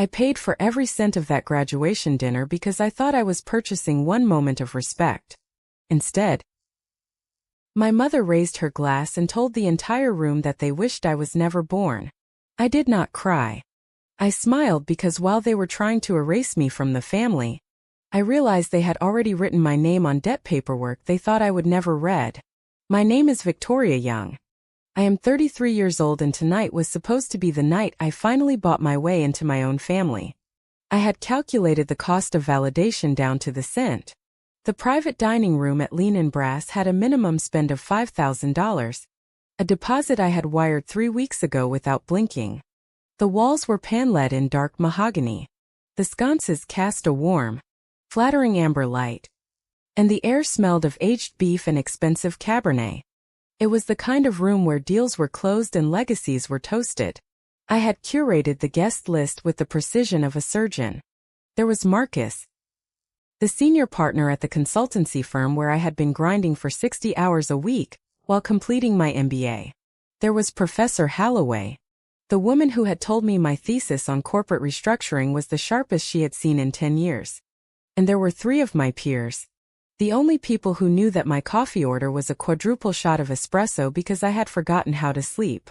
I paid for every cent of that graduation dinner because I thought I was purchasing one moment of respect. Instead, my mother raised her glass and told the entire room that they wished I was never born. I did not cry. I smiled because while they were trying to erase me from the family, I realized they had already written my name on debt paperwork they thought I would never read. My name is Victoria Young. I am 33 years old and tonight was supposed to be the night I finally bought my way into my own family. I had calculated the cost of validation down to the cent. The private dining room at Lean and Brass had a minimum spend of $5,000, a deposit I had wired 3 weeks ago without blinking. The walls were paneled in dark mahogany. The sconces cast a warm, flattering amber light, and the air smelled of aged beef and expensive Cabernet. It was the kind of room where deals were closed and legacies were toasted. I had curated the guest list with the precision of a surgeon. There was Marcus, the senior partner at the consultancy firm where I had been grinding for 60 hours a week while completing my MBA. There was Professor Halloway, the woman who had told me my thesis on corporate restructuring was the sharpest she had seen in 10 years. And there were 3 of my peers, the only people who knew that my coffee order was a quadruple shot of espresso because I had forgotten how to sleep.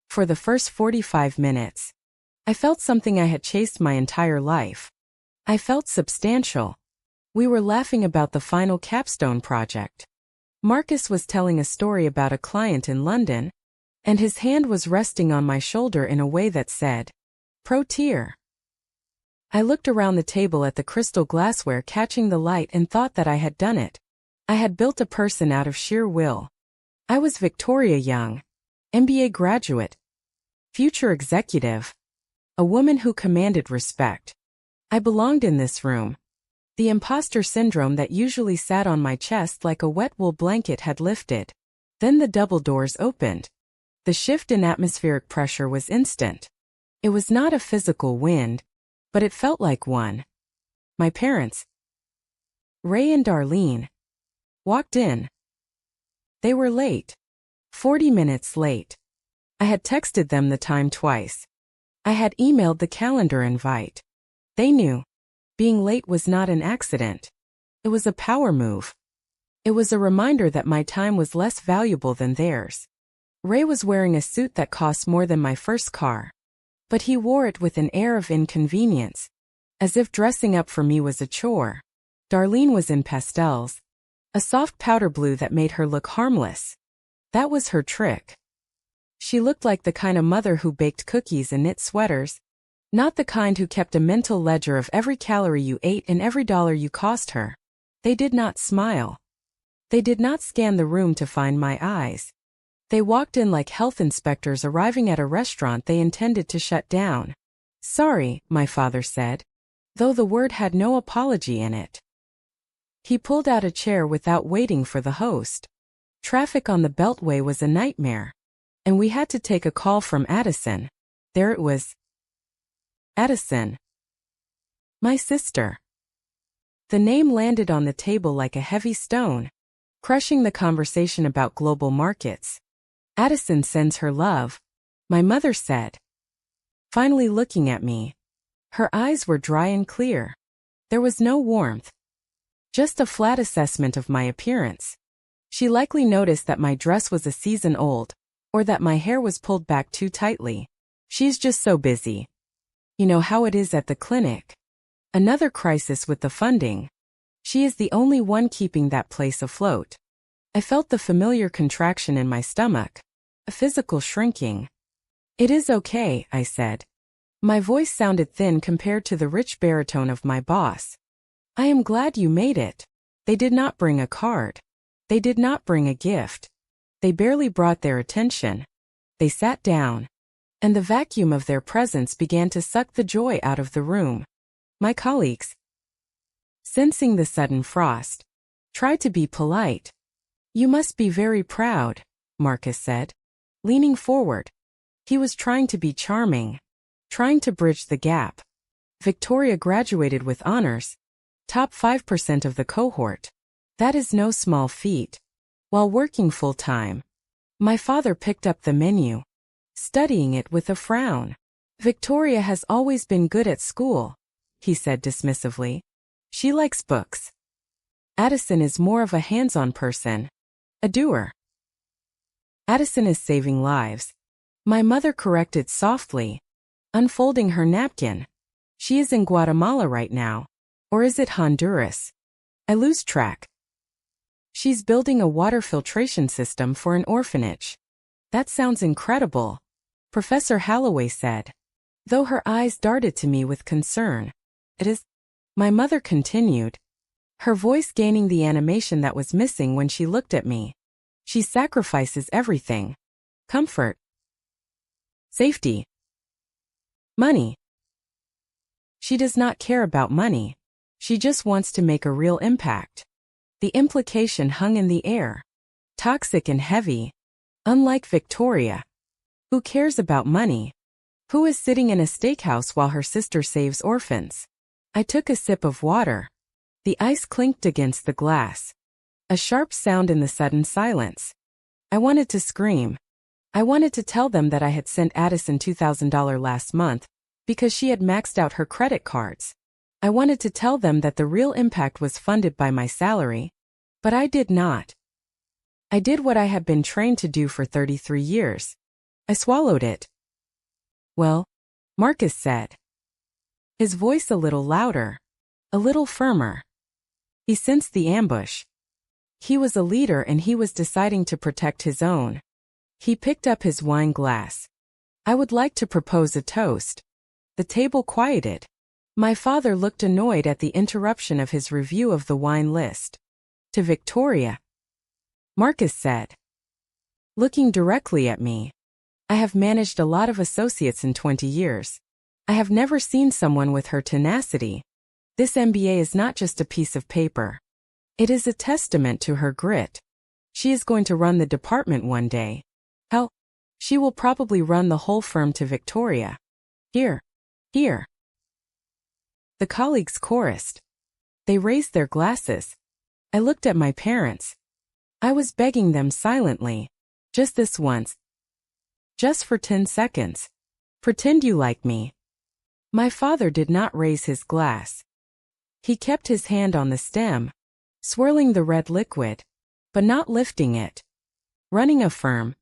For the first 45 minutes, I felt something I had chased my entire life. I felt substantial. We were laughing about the final capstone project. Marcus was telling a story about a client in London, and his hand was resting on my shoulder in a way that said, "Pro tier." I looked around the table at the crystal glassware catching the light and thought that I had done it. I had built a person out of sheer will. I was Victoria Young, MBA graduate, future executive, a woman who commanded respect. I belonged in this room. The imposter syndrome that usually sat on my chest like a wet wool blanket had lifted. Then the double doors opened. The shift in atmospheric pressure was instant. It was not a physical wind, but it felt like one. My parents, Ray and Darlene, walked in. They were late. 40 minutes late. I had texted them the time twice. I had emailed the calendar invite. They knew. Being late was not an accident. It was a power move. It was a reminder that my time was less valuable than theirs. Ray was wearing a suit that cost more than my first car. But he wore it with an air of inconvenience, as if dressing up for me was a chore. Darlene was in pastels, a soft powder blue that made her look harmless. That was her trick. She looked like the kind of mother who baked cookies and knit sweaters, not the kind who kept a mental ledger of every calorie you ate and every dollar you cost her. They did not smile. They did not scan the room to find my eyes. They walked in like health inspectors arriving at a restaurant they intended to shut down. "Sorry," my father said, though the word had no apology in it. He pulled out a chair without waiting for the host. Traffic on the Beltway was a nightmare, and we had to take a call from Addison. There it was. Addison. My sister. The name landed on the table like a heavy stone, crushing the conversation about global markets. "Addison sends her love," my mother said, finally looking at me. Her eyes were dry and clear. There was no warmth, just a flat assessment of my appearance. She likely noticed that my dress was a season old, or that my hair was pulled back too tightly. "She's just so busy. You know how it is at the clinic. Another crisis with the funding. She is the only one keeping that place afloat." I felt the familiar contraction in my stomach, a physical shrinking. "It is okay," I said. My voice sounded thin compared to the rich baritone of my boss. "I am glad you made it." They did not bring a card. They did not bring a gift. They barely brought their attention. They sat down, and the vacuum of their presence began to suck the joy out of the room. My colleagues, sensing the sudden frost, tried to be polite. "You must be very proud," Marcus said, leaning forward. He was trying to be charming, trying to bridge the gap. "Victoria graduated with honors, top 5% of the cohort. That is no small feat." While working full-time, my father picked up the menu, studying it with a frown. Victoria has always been good at school, he said dismissively. She likes books. Addison is more of a hands-on person. A doer. Addison is saving lives. My mother corrected softly, unfolding her napkin. She is in Guatemala right now. Or is it Honduras? I lose track. She's building a water filtration system for an orphanage. That sounds incredible, Professor Holloway said, though her eyes darted to me with concern. It is, my mother continued, her voice gaining the animation that was missing when she looked at me. She sacrifices everything. Comfort. Safety. Money. She does not care about money. She just wants to make a real impact. The implication hung in the air. Toxic and heavy. Unlike Victoria. Who cares about money? Who is sitting in a steakhouse while her sister saves orphans? I took a sip of water. The ice clinked against the glass. A sharp sound in the sudden silence. I wanted to scream. I wanted to tell them that I had sent Addison $2,000 last month because she had maxed out her credit cards. I wanted to tell them that the real impact was funded by my salary. But I did not. I did what I had been trained to do for 33 years. I swallowed it. Well, Marcus said. His voice a little louder. A little firmer. He sensed the ambush. He was a leader and he was deciding to protect his own. He picked up his wine glass. I would like to propose a toast. The table quieted. My father looked annoyed at the interruption of his review of the wine list. To Victoria, Marcus said, looking directly at me. I have managed a lot of associates in 20 years. I have never seen someone with her tenacity. This MBA is not just a piece of paper. It is a testament to her grit. She is going to run the department one day. Hell, she will probably run the whole firm. To Victoria. Here. Here. The colleagues chorused. They raised their glasses. I looked at my parents. I was begging them silently. Just this once. Just for 10 seconds. Pretend you like me. My father did not raise his glass. He kept his hand on the stem, swirling the red liquid, but not lifting it. Running a firm.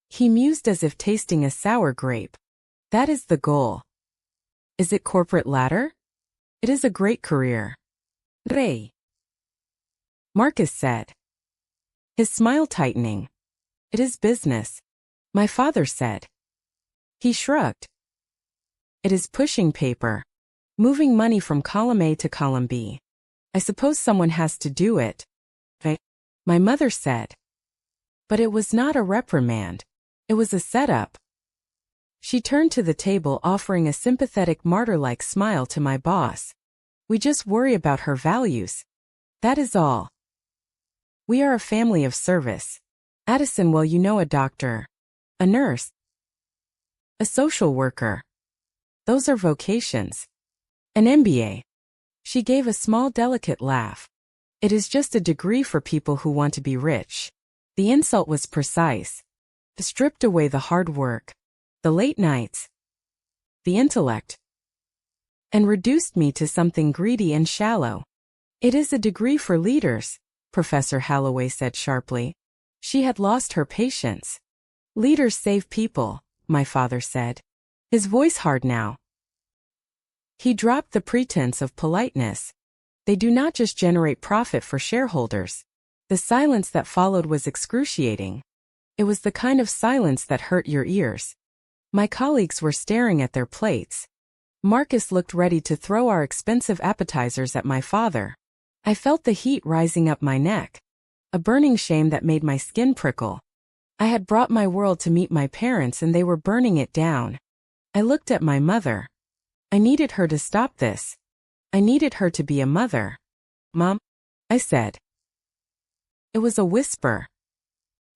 He mused as if tasting a sour grape. That is the goal. Is it corporate ladder? It is a great career. Rey. Marcus said. His smile tightening. It is business. My father said. He shrugged. It is pushing paper. Moving money from column A to column B. I suppose someone has to do it. My mother said. But it was not a reprimand. It was a setup. She turned to the table, offering a sympathetic martyr-like smile to my boss. We just worry about her values. That is all. We are a family of service. Addison, well, you know, a doctor. A nurse. A social worker. Those are vocations. An MBA. She gave a small delicate laugh. It is just a degree for people who want to be rich. The insult was precise. Stripped away the hard work, the late nights, the intellect, and reduced me to something greedy and shallow. It is a degree for leaders, Professor Holloway said sharply. She had lost her patience. Leaders save people, my father said. His voice hard now. He dropped the pretense of politeness. They do not just generate profit for shareholders. The silence that followed was excruciating. It was the kind of silence that hurt your ears. My colleagues were staring at their plates. Marcus looked ready to throw our expensive appetizers at my father. I felt the heat rising up my neck. A burning shame that made my skin prickle. I had brought my world to meet my parents and they were burning it down. I looked at my mother. I needed her to stop this. I needed her to be a mother. Mom, I said. It was a whisper.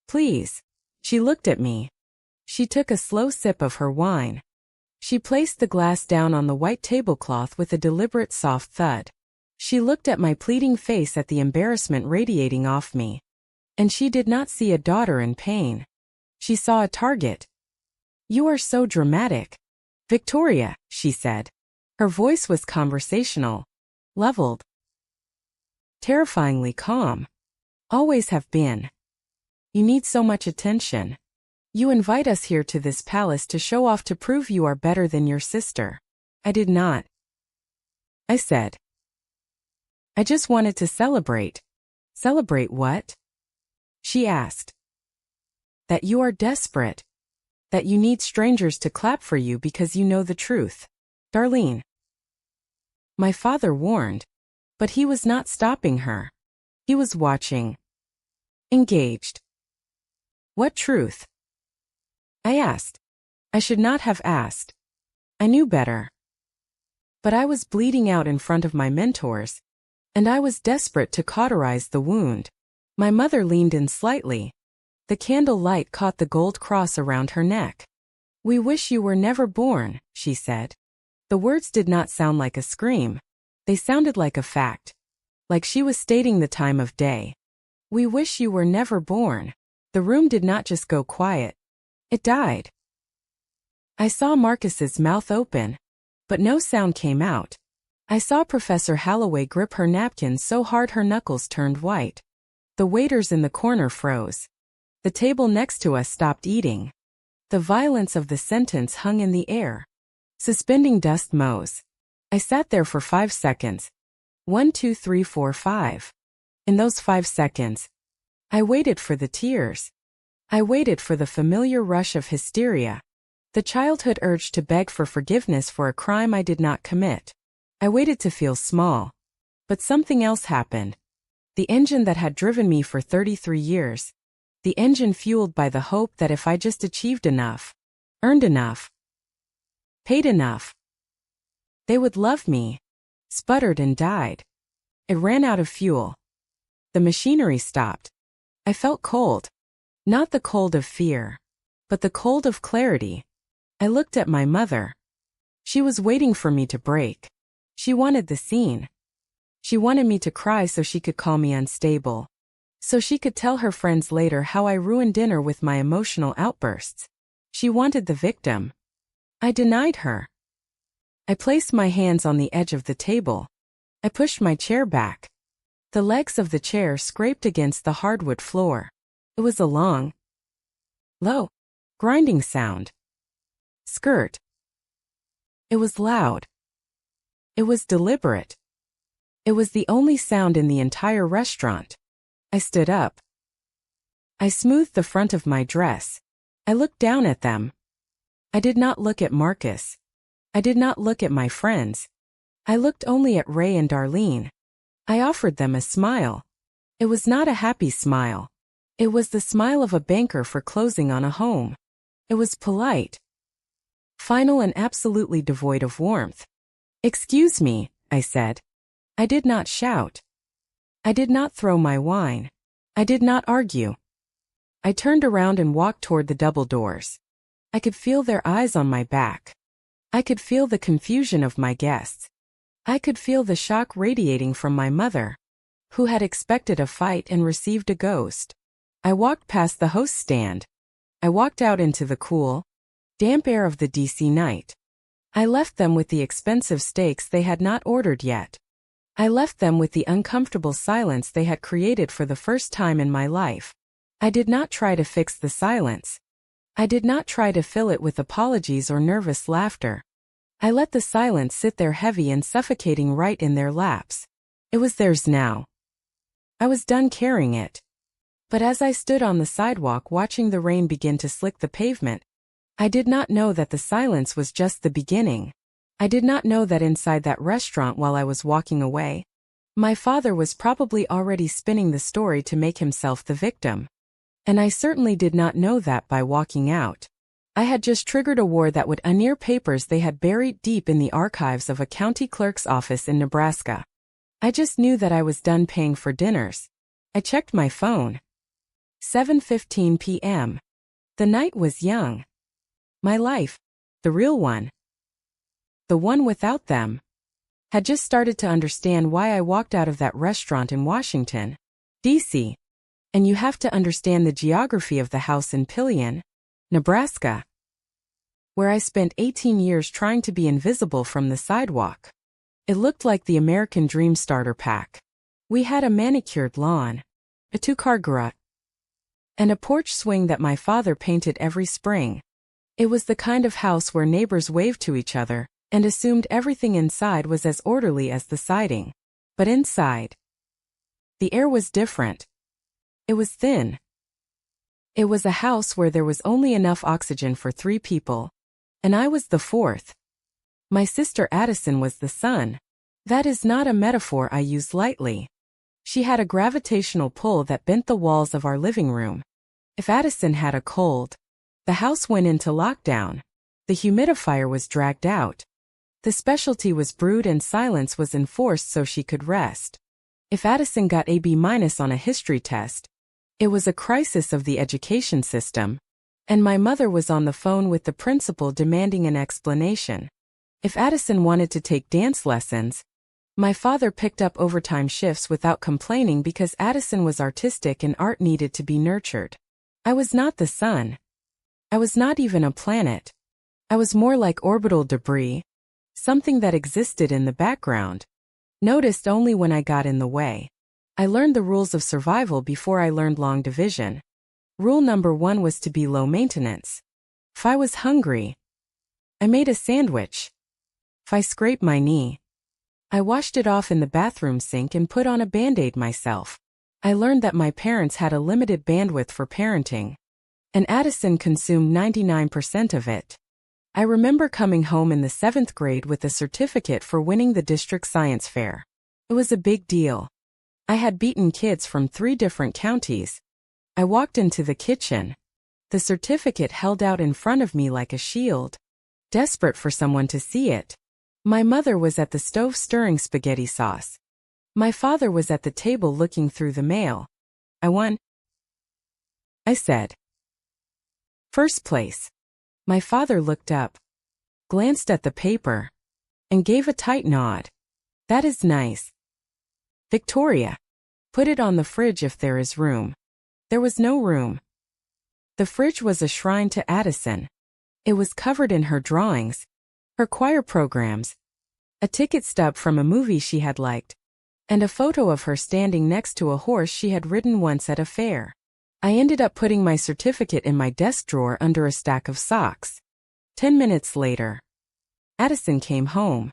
Please. She looked at me. She took a slow sip of her wine. She placed the glass down on the white tablecloth with a deliberate soft thud. She looked at my pleading face at the embarrassment radiating off me. And she did not see a daughter in pain. She saw a target. You are so dramatic. Victoria, she said. Her voice was conversational, leveled, terrifyingly calm. Always have been. You need so much attention. You invite us here to this palace to show off, to prove you are better than your sister. I did not. I said. I just wanted to celebrate. Celebrate what? She asked. That you are desperate. That you need strangers to clap for you because you know the truth. Darlene. My father warned. But he was not stopping her. He was watching. Engaged. What truth? I asked. I should not have asked. I knew better. But I was bleeding out in front of my mentors, and I was desperate to cauterize the wound. My mother leaned in slightly. The candle light caught the gold cross around her neck. We wish you were never born, she said. The words did not sound like a scream. They sounded like a fact. Like she was stating the time of day. We wish you were never born. The room did not just go quiet. It died. I saw Marcus's mouth open, but no sound came out. I saw Professor Holloway grip her napkin so hard her knuckles turned white. The waiters in the corner froze. The table next to us stopped eating. The violence of the sentence hung in the air, suspending dust motes. I sat there for 5 seconds. 1, 2, 3, 4, 5. In those 5 seconds, I waited for the tears. I waited for the familiar rush of hysteria, the childhood urge to beg for forgiveness for a crime I did not commit. I waited to feel small. But something else happened. The engine that had driven me for 33 years. The engine fueled by the hope that if I just achieved enough, earned enough, paid enough, they would love me, sputtered and died. It ran out of fuel. The machinery stopped. I felt cold. Not the cold of fear, but the cold of clarity. I looked at my mother. She was waiting for me to break. She wanted the scene. She wanted me to cry so she could call me unstable. So she could tell her friends later how I ruined dinner with my emotional outbursts. She wanted the victim. I denied her. I placed my hands on the edge of the table. I pushed my chair back. The legs of the chair scraped against the hardwood floor. It was a long, low, grinding sound. Skirt. It was loud. It was deliberate. It was the only sound in the entire restaurant. I stood up. I smoothed the front of my dress. I looked down at them. I did not look at Marcus. I did not look at my friends. I looked only at Ray and Darlene. I offered them a smile. It was not a happy smile. It was the smile of a banker for closing on a home. It was polite, final and absolutely devoid of warmth. Excuse me, I said. I did not shout. I did not throw my wine. I did not argue. I turned around and walked toward the double doors. I could feel their eyes on my back. I could feel the confusion of my guests. I could feel the shock radiating from my mother, who had expected a fight and received a ghost. I walked past the host stand. I walked out into the cool, damp air of the DC night. I left them with the expensive steaks they had not ordered yet. I left them with the uncomfortable silence they had created for the first time in my life. I did not try to fix the silence. I did not try to fill it with apologies or nervous laughter. I let the silence sit there heavy and suffocating right in their laps. It was theirs now. I was done carrying it. But as I stood on the sidewalk watching the rain begin to slick the pavement, I did not know that the silence was just the beginning. I did not know that inside that restaurant while I was walking away, my father was probably already spinning the story to make himself the victim. And I certainly did not know that by walking out. I had just triggered a war that would unear papers they had buried deep in the archives of a county clerk's office in Nebraska. I just knew that I was done paying for dinners. I checked my phone. 7:15 p.m. The night was young. My life, the real one, the one without them, had just started to understand why I walked out of that restaurant in Washington, D.C. And you have to understand the geography of the house in Pillion, Nebraska. where I spent 18 years trying to be invisible from the sidewalk. It looked like the American Dream starter pack. We had a manicured lawn, a 2-car garage, and a porch swing that my father painted every spring. It was the kind of house where neighbors waved to each other and assumed everything inside was as orderly as the siding. But inside, the air was different. It was thin. It was a house where there was only enough oxygen for 3 people, and I was the 4th. My sister Addison was the sun. That is not a metaphor I use lightly. She had a gravitational pull that bent the walls of our living room. If Addison had a cold, the house went into lockdown. The humidifier was dragged out. The specialty was brewed and silence was enforced so she could rest. If Addison got a B- on a history test, it was a crisis of the education system, and my mother was on the phone with the principal demanding an explanation. If Addison wanted to take dance lessons, my father picked up overtime shifts without complaining because Addison was artistic and art needed to be nurtured. I was not the sun. I was not even a planet. I was more like orbital debris, something that existed in the background, noticed only when I got in the way. I learned the rules of survival before I learned long division. Rule number 1 was to be low maintenance. If I was hungry, I made a sandwich. If I scraped my knee, I washed it off in the bathroom sink and put on a Band-Aid myself. I learned that my parents had a limited bandwidth for parenting, and Addison consumed 99% of it. I remember coming home in the 7th grade with a certificate for winning the district science fair. It was a big deal. I had beaten kids from 3 different counties. I walked into the kitchen. The certificate held out in front of me like a shield, desperate for someone to see it. My mother was at the stove stirring spaghetti sauce. My father was at the table looking through the mail. I won, I said. First place. My father looked up, glanced at the paper, and gave a tight nod. That is nice. Victoria, put it on the fridge if there is room. There was no room. The fridge was a shrine to Addison. It was covered in her drawings, her choir programs, a ticket stub from a movie she had liked, and a photo of her standing next to a horse she had ridden once at a fair. I ended up putting my certificate in my desk drawer under a stack of socks. 10 minutes later, Addison came home.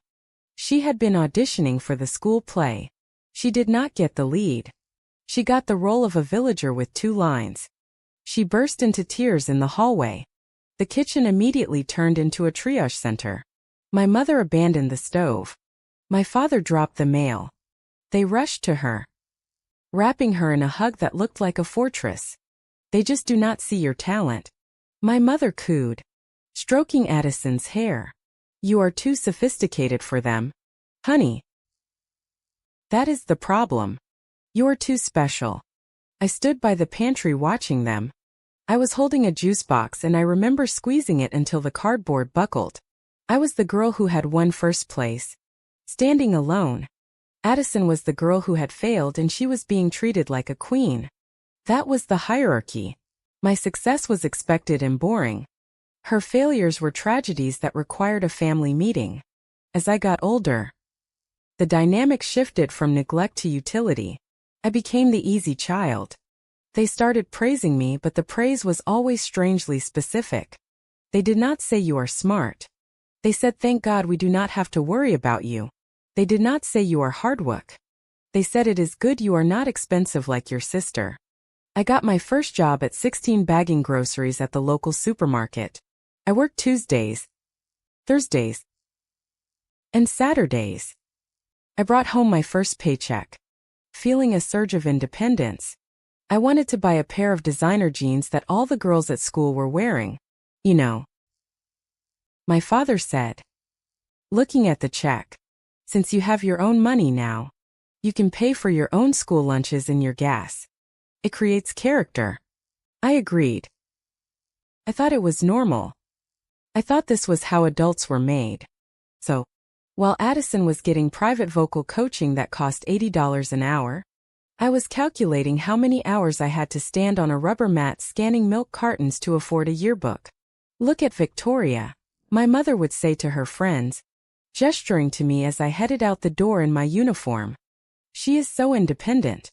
She had been auditioning for the school play. She did not get the lead. She got the role of a villager with 2 lines. She burst into tears in the hallway. The kitchen immediately turned into a triage center. My mother abandoned the stove. My father dropped the mail. They rushed to her, wrapping her in a hug that looked like a fortress. They just do not see your talent. My mother cooed, stroking Addison's hair. You are too sophisticated for them, honey. That is the problem. You're too special. I stood by the pantry watching them. I was holding a juice box and I remember squeezing it until the cardboard buckled. I was the girl who had won first place, standing alone. Addison was the girl who had failed and she was being treated like a queen. That was the hierarchy. My success was expected and boring. Her failures were tragedies that required a family meeting. As I got older, the dynamic shifted from neglect to utility. I became the easy child. They started praising me, but the praise was always strangely specific. They did not say you are smart. They said thank God we do not have to worry about you. They did not say you are hardwork. They said it is good you are not expensive like your sister. I got my first job at 16 bagging groceries at the local supermarket. I worked Tuesdays, Thursdays, and Saturdays. I brought home my first paycheck, feeling a surge of independence. I wanted to buy a pair of designer jeans that all the girls at school were wearing. You know. My father said, looking at the check, since you have your own money now, you can pay for your own school lunches and your gas. It creates character. I agreed. I thought it was normal. I thought this was how adults were made. So, while Addison was getting private vocal coaching that cost $80 an hour, I was calculating how many hours I had to stand on a rubber mat scanning milk cartons to afford a yearbook. Look at Victoria. My mother would say to her friends, gesturing to me as I headed out the door in my uniform. She is so independent.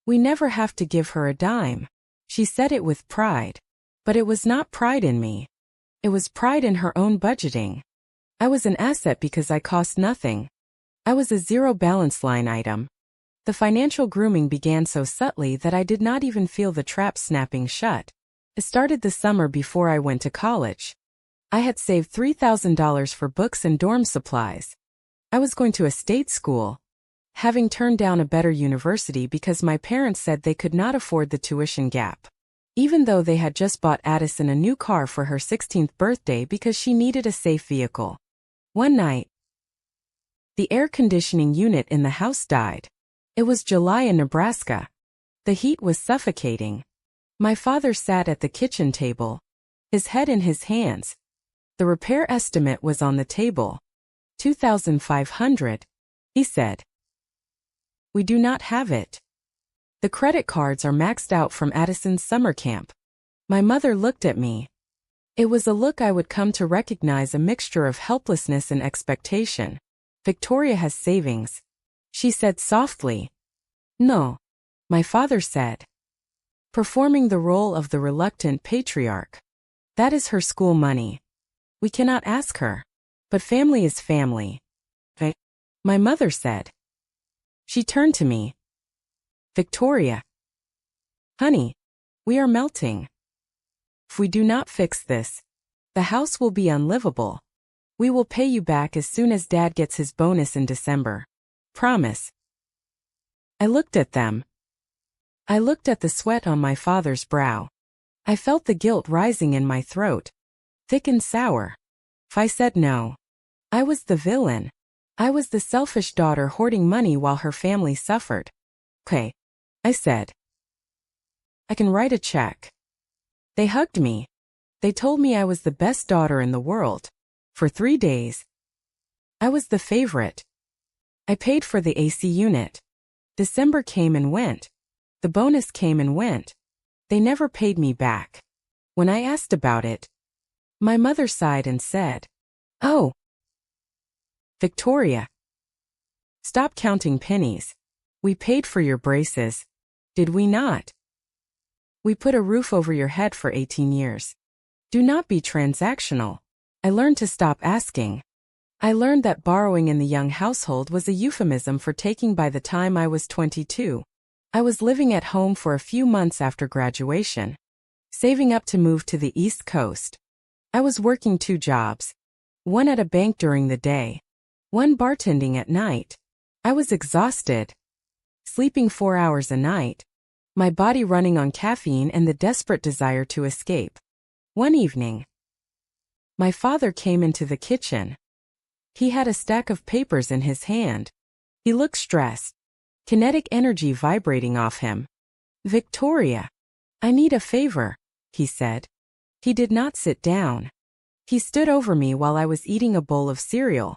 We never have to give her a dime. She said it with pride. But it was not pride in me. It was pride in her own budgeting. I was an asset because I cost nothing. I was a zero balance line item. The financial grooming began so subtly that I did not even feel the trap snapping shut. It started the summer before I went to college. I had saved $3,000 for books and dorm supplies. I was going to a state school, having turned down a better university because my parents said they could not afford the tuition gap. Even though they had just bought Addison a new car for her 16th birthday because she needed a safe vehicle. One night, the air conditioning unit in the house died. It was July in Nebraska. The heat was suffocating. My father sat at the kitchen table, his head in his hands. The repair estimate was on the table. $2,500, he said. We do not have it. The credit cards are maxed out from Addison's summer camp. My mother looked at me. It was a look I would come to recognize, a mixture of helplessness and expectation. Victoria has savings, she said softly. No, my father said, performing the role of the reluctant patriarch. That is her school money. We cannot ask her. But family is family. My mother said. She turned to me. Victoria. Honey, we are melting. If we do not fix this, the house will be unlivable. We will pay you back as soon as Dad gets his bonus in December. Promise. I looked at them. I looked at the sweat on my father's brow. I felt the guilt rising in my throat, thick and sour. If I said no, I was the villain. I was the selfish daughter hoarding money while her family suffered. Okay, I said. I can write a check. They hugged me. They told me I was the best daughter in the world. For 3 days, I was the favorite. I paid for the AC unit. December came and went. The bonus came and went. They never paid me back. When I asked about it, my mother sighed and said, "Oh, Victoria, stop counting pennies. We paid for your braces, did we not? We put a roof over your head for 18 years. Do not be transactional." I learned to stop asking. I learned that borrowing in the young household was a euphemism for taking. By the time I was 22, I was living at home for a few months after graduation, saving up to move to the East Coast. I was working 2 jobs, one at a bank during the day, one bartending at night. I was exhausted, sleeping 4 hours a night, my body running on caffeine and the desperate desire to escape. One evening, my father came into the kitchen. He had a stack of papers in his hand. He looked stressed, kinetic energy vibrating off him. "Victoria, I need a favor," he said. He did not sit down. He stood over me while I was eating a bowl of cereal.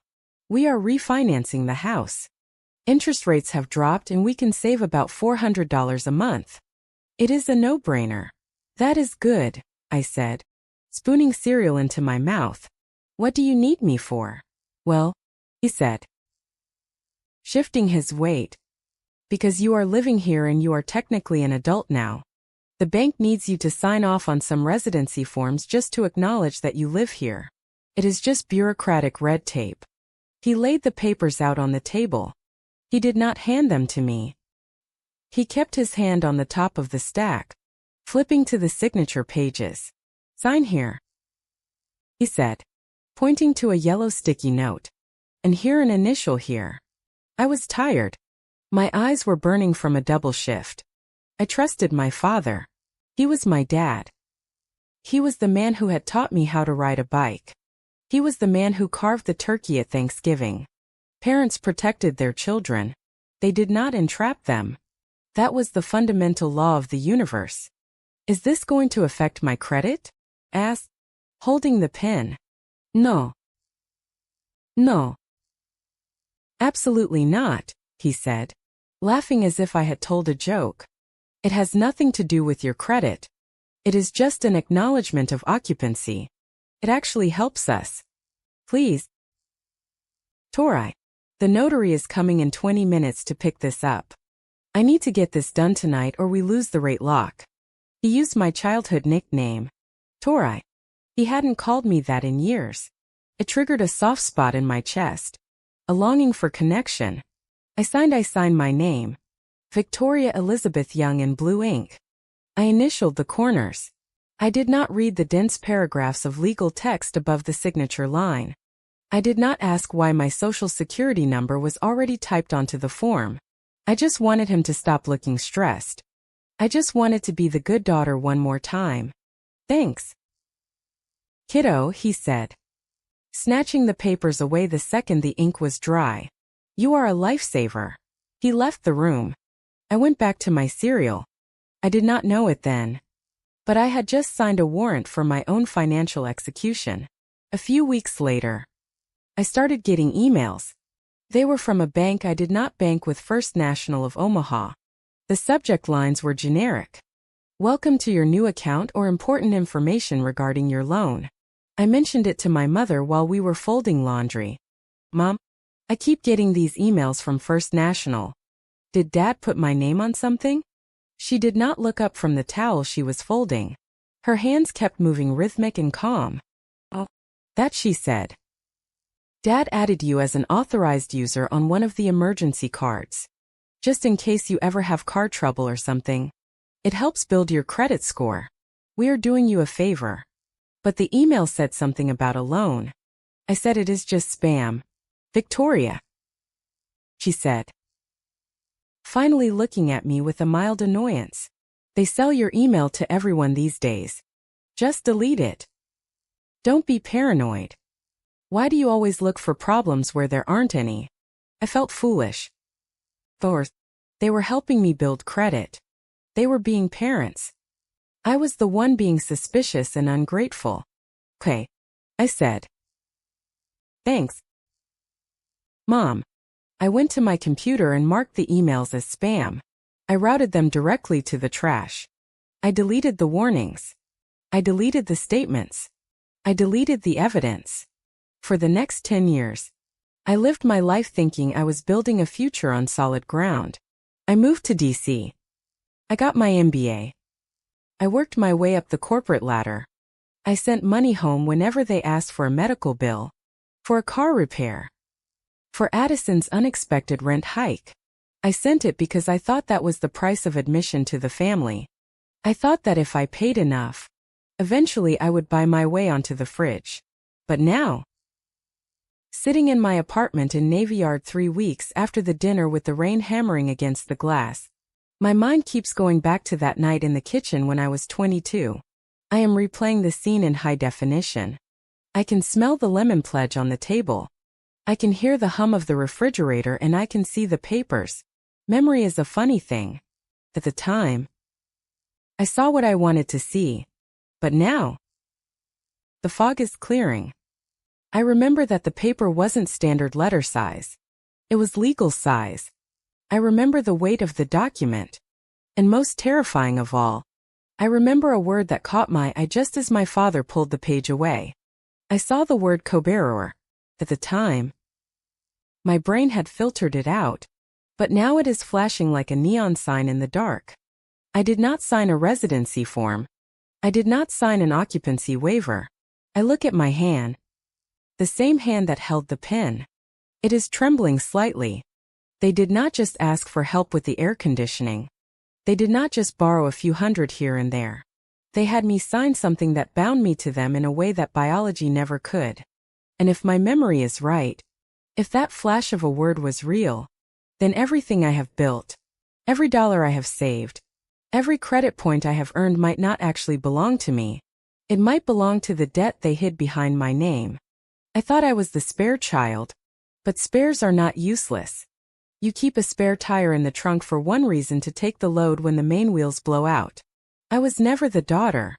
"We are refinancing the house. Interest rates have dropped and we can save about $400 a month. It is a no-brainer." "That is good," I said, spooning cereal into my mouth. "What do you need me for?" "Well," he said, shifting his weight, "because you are living here and you are technically an adult now. The bank needs you to sign off on some residency forms just to acknowledge that you live here. It is just bureaucratic red tape." He laid the papers out on the table. He did not hand them to me. He kept his hand on the top of the stack, flipping to the signature pages. "Sign here," he said, pointing to a yellow sticky note. "And here an initial here." I was tired. My eyes were burning from a double shift. I trusted my father. He was my dad. He was the man who had taught me how to ride a bike. He was the man who carved the turkey at Thanksgiving. Parents protected their children. They did not entrap them. That was the fundamental law of the universe. "Is this going to affect my credit?" asked, holding the pen. "No. No. Absolutely not," he said, laughing as if I had told a joke. "It has nothing to do with your credit. It is just an acknowledgement of occupancy. It actually helps us." Please. Tori. The notary is coming in 20 minutes to pick this up. I need to get this done tonight or we lose the rate lock. He used my childhood nickname, Tori. He hadn't called me that in years. It triggered a soft spot in my chest. A longing for connection. I signed my name. Victoria Elizabeth Young in blue ink. I initialed the corners. I did not read the dense paragraphs of legal text above the signature line. I did not ask why my social security number was already typed onto the form. I just wanted him to stop looking stressed. I just wanted to be the good daughter one more time. Thanks. Kiddo, he said, snatching the papers away the second the ink was dry. You are a lifesaver. He left the room. I went back to my cereal. I did not know it then. But I had just signed a warrant for my own financial execution. A few weeks later, I started getting emails. They were from a bank I did not bank with, First National of Omaha. The subject lines were generic. Welcome to your new account or important information regarding your loan. I mentioned it to my mother while we were folding laundry. Mom, I keep getting these emails from First National. Did Dad put my name on something? She did not look up from the towel she was folding. Her hands kept moving rhythmic and calm. Oh, that, she said. Dad added you as an authorized user on one of the emergency cards. Just in case you ever have car trouble or something. It helps build your credit score. We are doing you a favor. But the email said something about a loan. I said it is just spam. Victoria, she said, finally looking at me with a mild annoyance. They sell your email to everyone these days. Just delete it. Don't be paranoid. Why do you always look for problems where there aren't any? I felt foolish. They were helping me build credit. They were being parents. I was the one being suspicious and ungrateful. Okay, I said. Thanks. Mom. I went to my computer and marked the emails as spam. I routed them directly to the trash. I deleted the warnings. I deleted the statements. I deleted the evidence. For the next 10 years, I lived my life thinking I was building a future on solid ground. I moved to DC. I got my MBA. I worked my way up the corporate ladder. I sent money home whenever they asked for a medical bill, for a car repair, for Addison's unexpected rent hike. I sent it because I thought that was the price of admission to the family. I thought that if I paid enough, eventually I would buy my way onto the fridge. But now, sitting in my apartment in Navy Yard 3 weeks after the dinner with the rain hammering against the glass, my mind keeps going back to that night in the kitchen when I was 22. I am replaying the scene in high definition. I can smell the lemon pledge on the table. I can hear the hum of the refrigerator and I can see the papers. Memory is a funny thing. At the time, I saw what I wanted to see. But now, the fog is clearing. I remember that the paper wasn't standard letter size. It was legal size. I remember the weight of the document. And most terrifying of all, I remember a word that caught my eye just as my father pulled the page away. I saw the word co-bearer. At the time, my brain had filtered it out, but now it is flashing like a neon sign in the dark. I did not sign a residency form. I did not sign an occupancy waiver. I look at my hand. The same hand that held the pen. It is trembling slightly. They did not just ask for help with the air conditioning. They did not just borrow a few hundred here and there. They had me sign something that bound me to them in a way that biology never could. And if my memory is right, if that flash of a word was real, then everything I have built, every dollar I have saved, every credit point I have earned might not actually belong to me. It might belong to the debt they hid behind my name. I thought I was the spare child, but spares are not useless. You keep a spare tire in the trunk for one reason: to take the load when the main wheels blow out. I was never the daughter.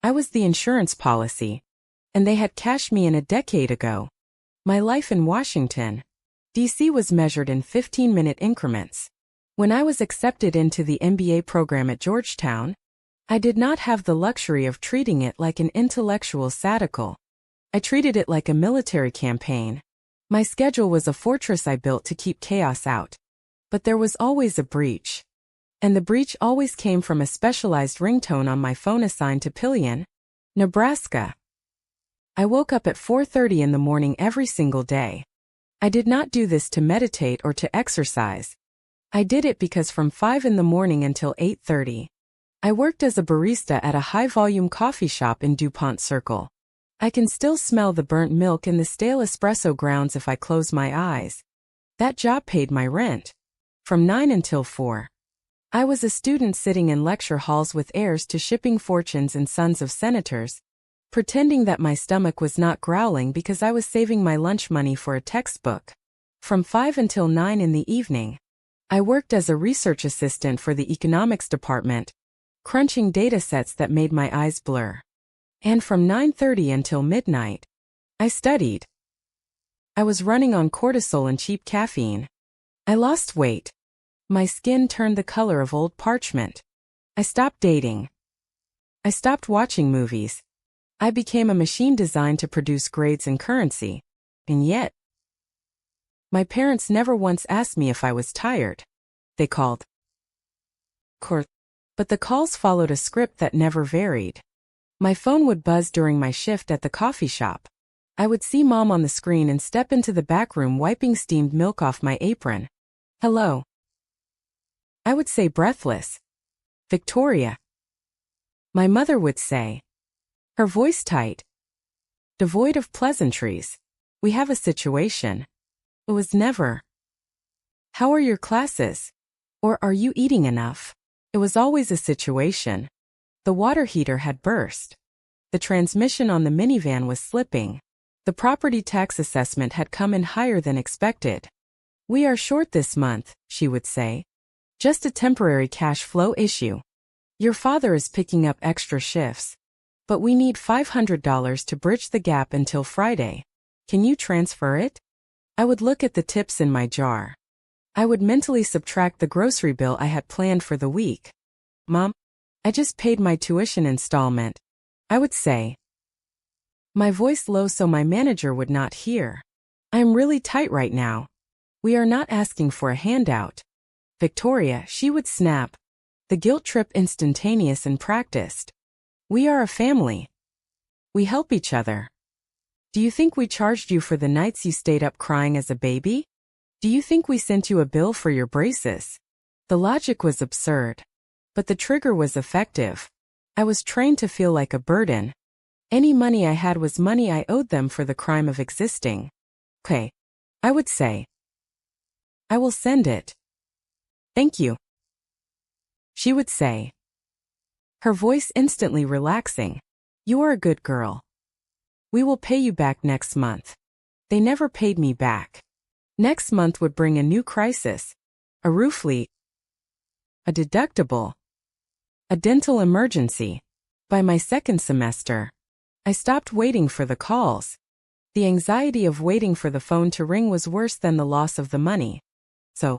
I was the insurance policy. And they had cashed me in a decade ago. My life in Washington, D.C. was measured in 15-minute increments. When I was accepted into the MBA program at Georgetown, I did not have the luxury of treating it like an intellectual sabbatical. I treated it like a military campaign. My schedule was a fortress I built to keep chaos out. But there was always a breach. And the breach always came from a specialized ringtone on my phone assigned to Pillion, Nebraska. I woke up at 4:30 in the morning every single day. I did not do this to meditate or to exercise. I did it because from 5 in the morning until 8:30, I worked as a barista at a high-volume coffee shop in DuPont Circle. I can still smell the burnt milk and the stale espresso grounds if I close my eyes. That job paid my rent. From 9 until 4. I was a student sitting in lecture halls with heirs to shipping fortunes and sons of senators, pretending that my stomach was not growling because I was saving my lunch money for a textbook. From 5 until 9 in the evening, I worked as a research assistant for the economics department, crunching data sets that made my eyes blur. And from 9:30 until midnight, I studied. I was running on cortisol and cheap caffeine. I lost weight. My skin turned the color of old parchment. I stopped dating. I stopped watching movies. I became a machine designed to produce grades and currency. And yet, my parents never once asked me if I was tired. They called. But the calls followed a script that never varied. My phone would buzz during my shift at the coffee shop. I would see Mom on the screen and step into the back room wiping steamed milk off my apron. Hello. I would say breathless. Victoria. My mother would say. Her voice tight. Devoid of pleasantries. We have a situation. It was never. How are your classes? Or are you eating enough? It was always a situation. The water heater had burst. The transmission on the minivan was slipping. The property tax assessment had come in higher than expected. We are short this month, she would say. Just a temporary cash flow issue. Your father is picking up extra shifts. But we need $500 to bridge the gap until Friday. Can you transfer it? I would look at the tips in my jar. I would mentally subtract the grocery bill I had planned for the week. Mom, I just paid my tuition installment. I would say. My voice low so my manager would not hear. I'm really tight right now. We are not asking for a handout. Victoria, she would snap. The guilt trip instantaneous and practiced. We are a family. We help each other. Do you think we charged you for the nights you stayed up crying as a baby? Do you think we sent you a bill for your braces? The logic was absurd. But the trigger was effective. I was trained to feel like a burden. Any money I had was money I owed them for the crime of existing. Okay. I would say. I will send it. Thank you. She would say. Her voice instantly relaxing. You are a good girl. We will pay you back next month. They never paid me back. Next month would bring a new crisis. A roof leak. A deductible. A dental emergency. By my second semester, I stopped waiting for the calls. The anxiety of waiting for the phone to ring was worse than the loss of the money. So,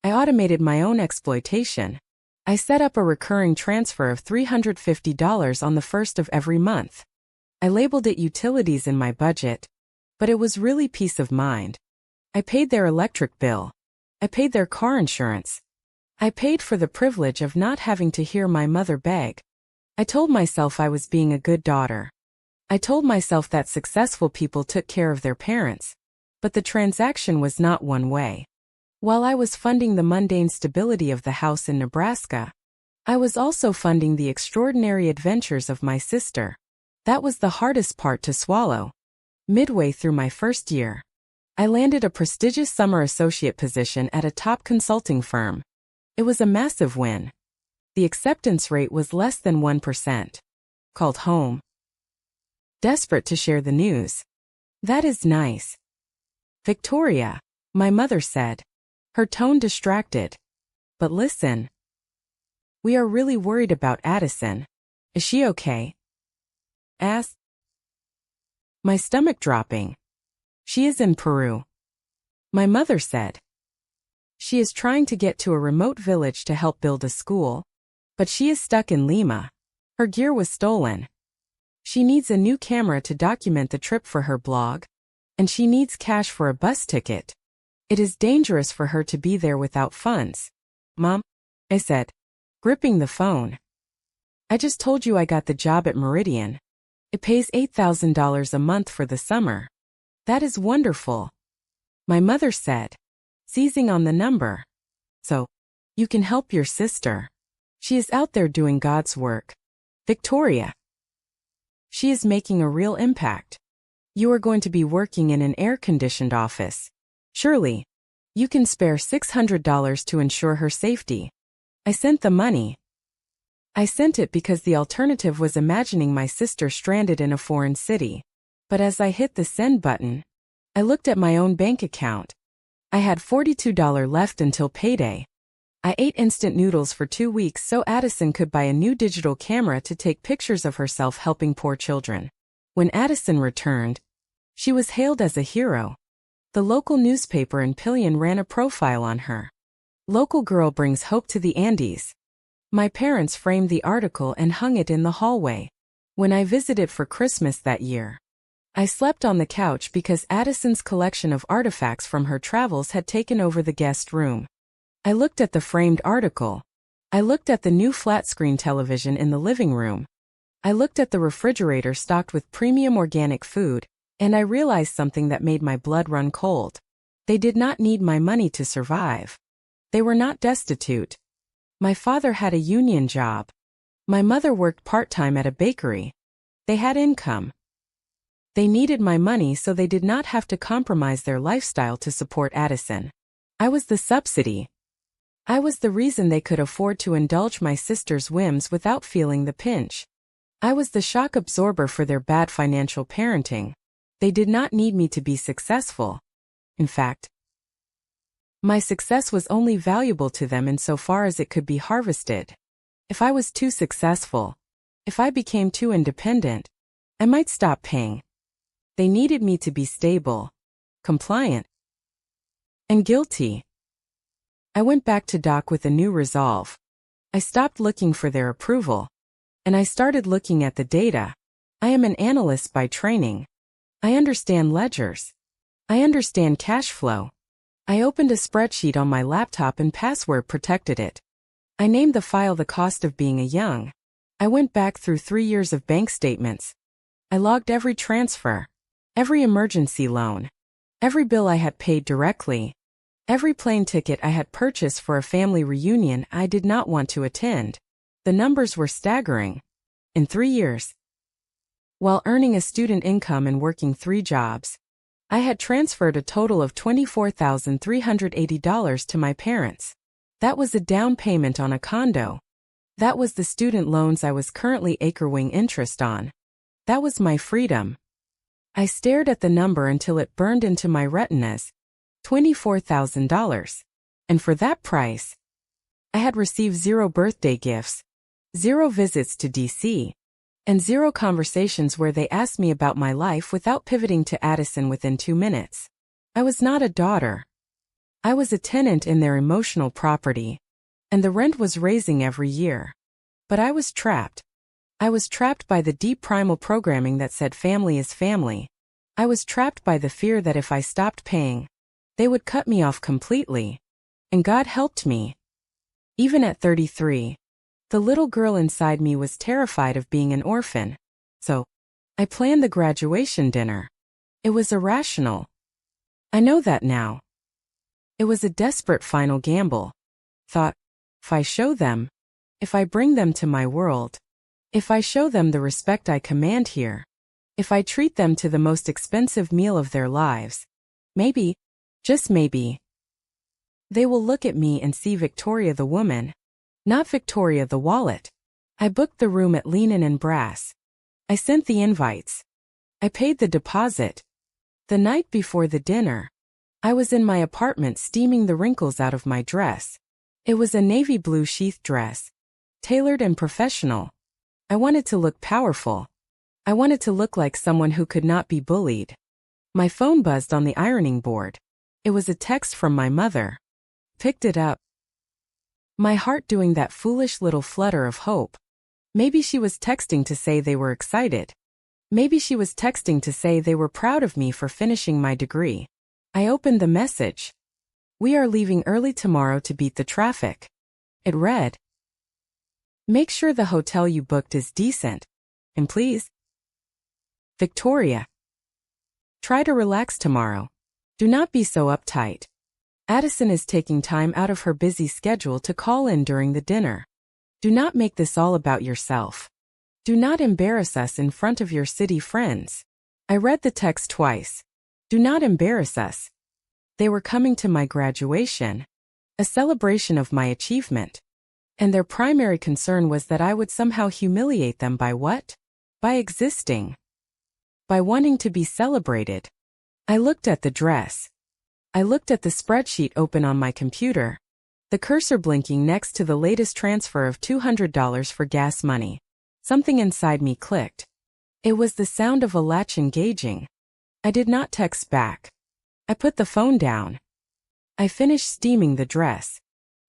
I automated my own exploitation. I set up a recurring transfer of $350 on the first of every month. I labeled it utilities in my budget, but it was really peace of mind. I paid their electric bill. I paid their car insurance. I paid for the privilege of not having to hear my mother beg. I told myself I was being a good daughter. I told myself that successful people took care of their parents. But the transaction was not one way. While I was funding the mundane stability of the house in Nebraska, I was also funding the extraordinary adventures of my sister. That was the hardest part to swallow. Midway through my first year, I landed a prestigious summer associate position at a top consulting firm. It was a massive win. The acceptance rate was less than 1%. Called home. Desperate to share the news. That is nice. Victoria, my mother said. Her tone distracted. But listen. We are really worried about Addison. Is she okay? Asked. My stomach dropping. She is in Peru. My mother said. She is trying to get to a remote village to help build a school, but she is stuck in Lima. Her gear was stolen. She needs a new camera to document the trip for her blog, and she needs cash for a bus ticket. It is dangerous for her to be there without funds. Mom, I said, gripping the phone. I just told you I got the job at Meridian. It pays $8,000 a month for the summer. That is wonderful. My mother said, seizing on the number. So, you can help your sister. She is out there doing God's work. Victoria. She is making a real impact. You are going to be working in an air-conditioned office. Surely, you can spare $600 to ensure her safety. I sent the money. I sent it because the alternative was imagining my sister stranded in a foreign city. But as I hit the send button, I looked at my own bank account. I had $42 left until payday. I ate instant noodles for 2 weeks so Addison could buy a new digital camera to take pictures of herself helping poor children. When Addison returned, she was hailed as a hero. The local newspaper in Pillion ran a profile on her. Local girl brings hope to the Andes. My parents framed the article and hung it in the hallway. When I visited for Christmas that year, I slept on the couch because Addison's collection of artifacts from her travels had taken over the guest room. I looked at the framed article. I looked at the new flat-screen television in the living room. I looked at the refrigerator stocked with premium organic food, and I realized something that made my blood run cold. They did not need my money to survive. They were not destitute. My father had a union job. My mother worked part-time at a bakery. They had income. They needed my money so they did not have to compromise their lifestyle to support Addison. I was the subsidy. I was the reason they could afford to indulge my sister's whims without feeling the pinch. I was the shock absorber for their bad financial parenting. They did not need me to be successful. In fact, my success was only valuable to them insofar as it could be harvested. If I was too successful, if I became too independent, I might stop paying. They needed me to be stable, compliant, and guilty. I went back to Doc with a new resolve. I stopped looking for their approval, and I started looking at the data. I am an analyst by training. I understand ledgers. I understand cash flow. I opened a spreadsheet on my laptop and password protected it. I named the file the cost of being a young. I went back through 3 years of bank statements. I logged every transfer, every emergency loan, every bill I had paid directly, every plane ticket I had purchased for a family reunion I did not want to attend. The numbers were staggering. In 3 years, while earning a student income and working 3 jobs, I had transferred a total of $24,380 to my parents. That was a down payment on a condo. That was the student loans I was currently acre-wing interest on. That was my freedom. I stared at the number until it burned into my retinas. $24,000. And for that price, I had received 0 birthday gifts, 0 visits to DC, and 0 conversations where they asked me about my life without pivoting to Addison within 2 minutes. I was not a daughter. I was a tenant in their emotional property, and the rent was raising every year. But I was trapped. I was trapped by the deep primal programming that said family is family. I was trapped by the fear that if I stopped paying, they would cut me off completely. And God helped me. Even at 33, the little girl inside me was terrified of being an orphan. So, I planned the graduation dinner. It was irrational. I know that now. It was a desperate final gamble. Thought, if I show them, if I bring them to my world, if I show them the respect I command here, if I treat them to the most expensive meal of their lives, maybe, just maybe, they will look at me and see Victoria the woman, not Victoria the wallet. I booked the room at Linen and Brass. I sent the invites. I paid the deposit. The night before the dinner, I was in my apartment steaming the wrinkles out of my dress. It was a navy blue sheath dress, tailored and professional. I wanted to look powerful. I wanted to look like someone who could not be bullied. My phone buzzed on the ironing board. It was a text from my mother. Picked it up. My heart doing that foolish little flutter of hope. Maybe she was texting to say they were excited. Maybe she was texting to say they were proud of me for finishing my degree. I opened the message. "We are leaving early tomorrow to beat the traffic." It read, "Make sure the hotel you booked is decent. And please, Victoria, try to relax tomorrow. Do not be so uptight. Addison is taking time out of her busy schedule to call in during the dinner. Do not make this all about yourself. Do not embarrass us in front of your city friends." I read the text twice. Do not embarrass us. They were coming to my graduation, a celebration of my achievement. And their primary concern was that I would somehow humiliate them by what? By existing. By wanting to be celebrated. I looked at the dress. I looked at the spreadsheet open on my computer, the cursor blinking next to the latest transfer of $200 for gas money. Something inside me clicked. It was the sound of a latch engaging. I did not text back. I put the phone down. I finished steaming the dress.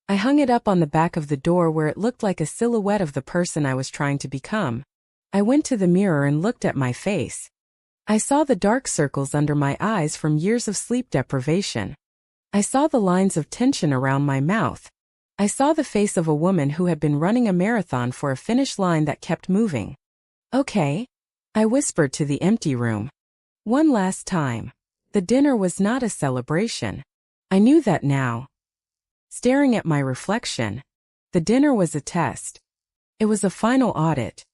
I hung it up on the back of the door where it looked like a silhouette of the person I was trying to become. I went to the mirror and looked at my face. I saw the dark circles under my eyes from years of sleep deprivation. I saw the lines of tension around my mouth. I saw the face of a woman who had been running a marathon for a finish line that kept moving. "Okay," I whispered to the empty room. One last time. The dinner was not a celebration. I knew that now. Staring at my reflection, the dinner was a test. It was a final audit.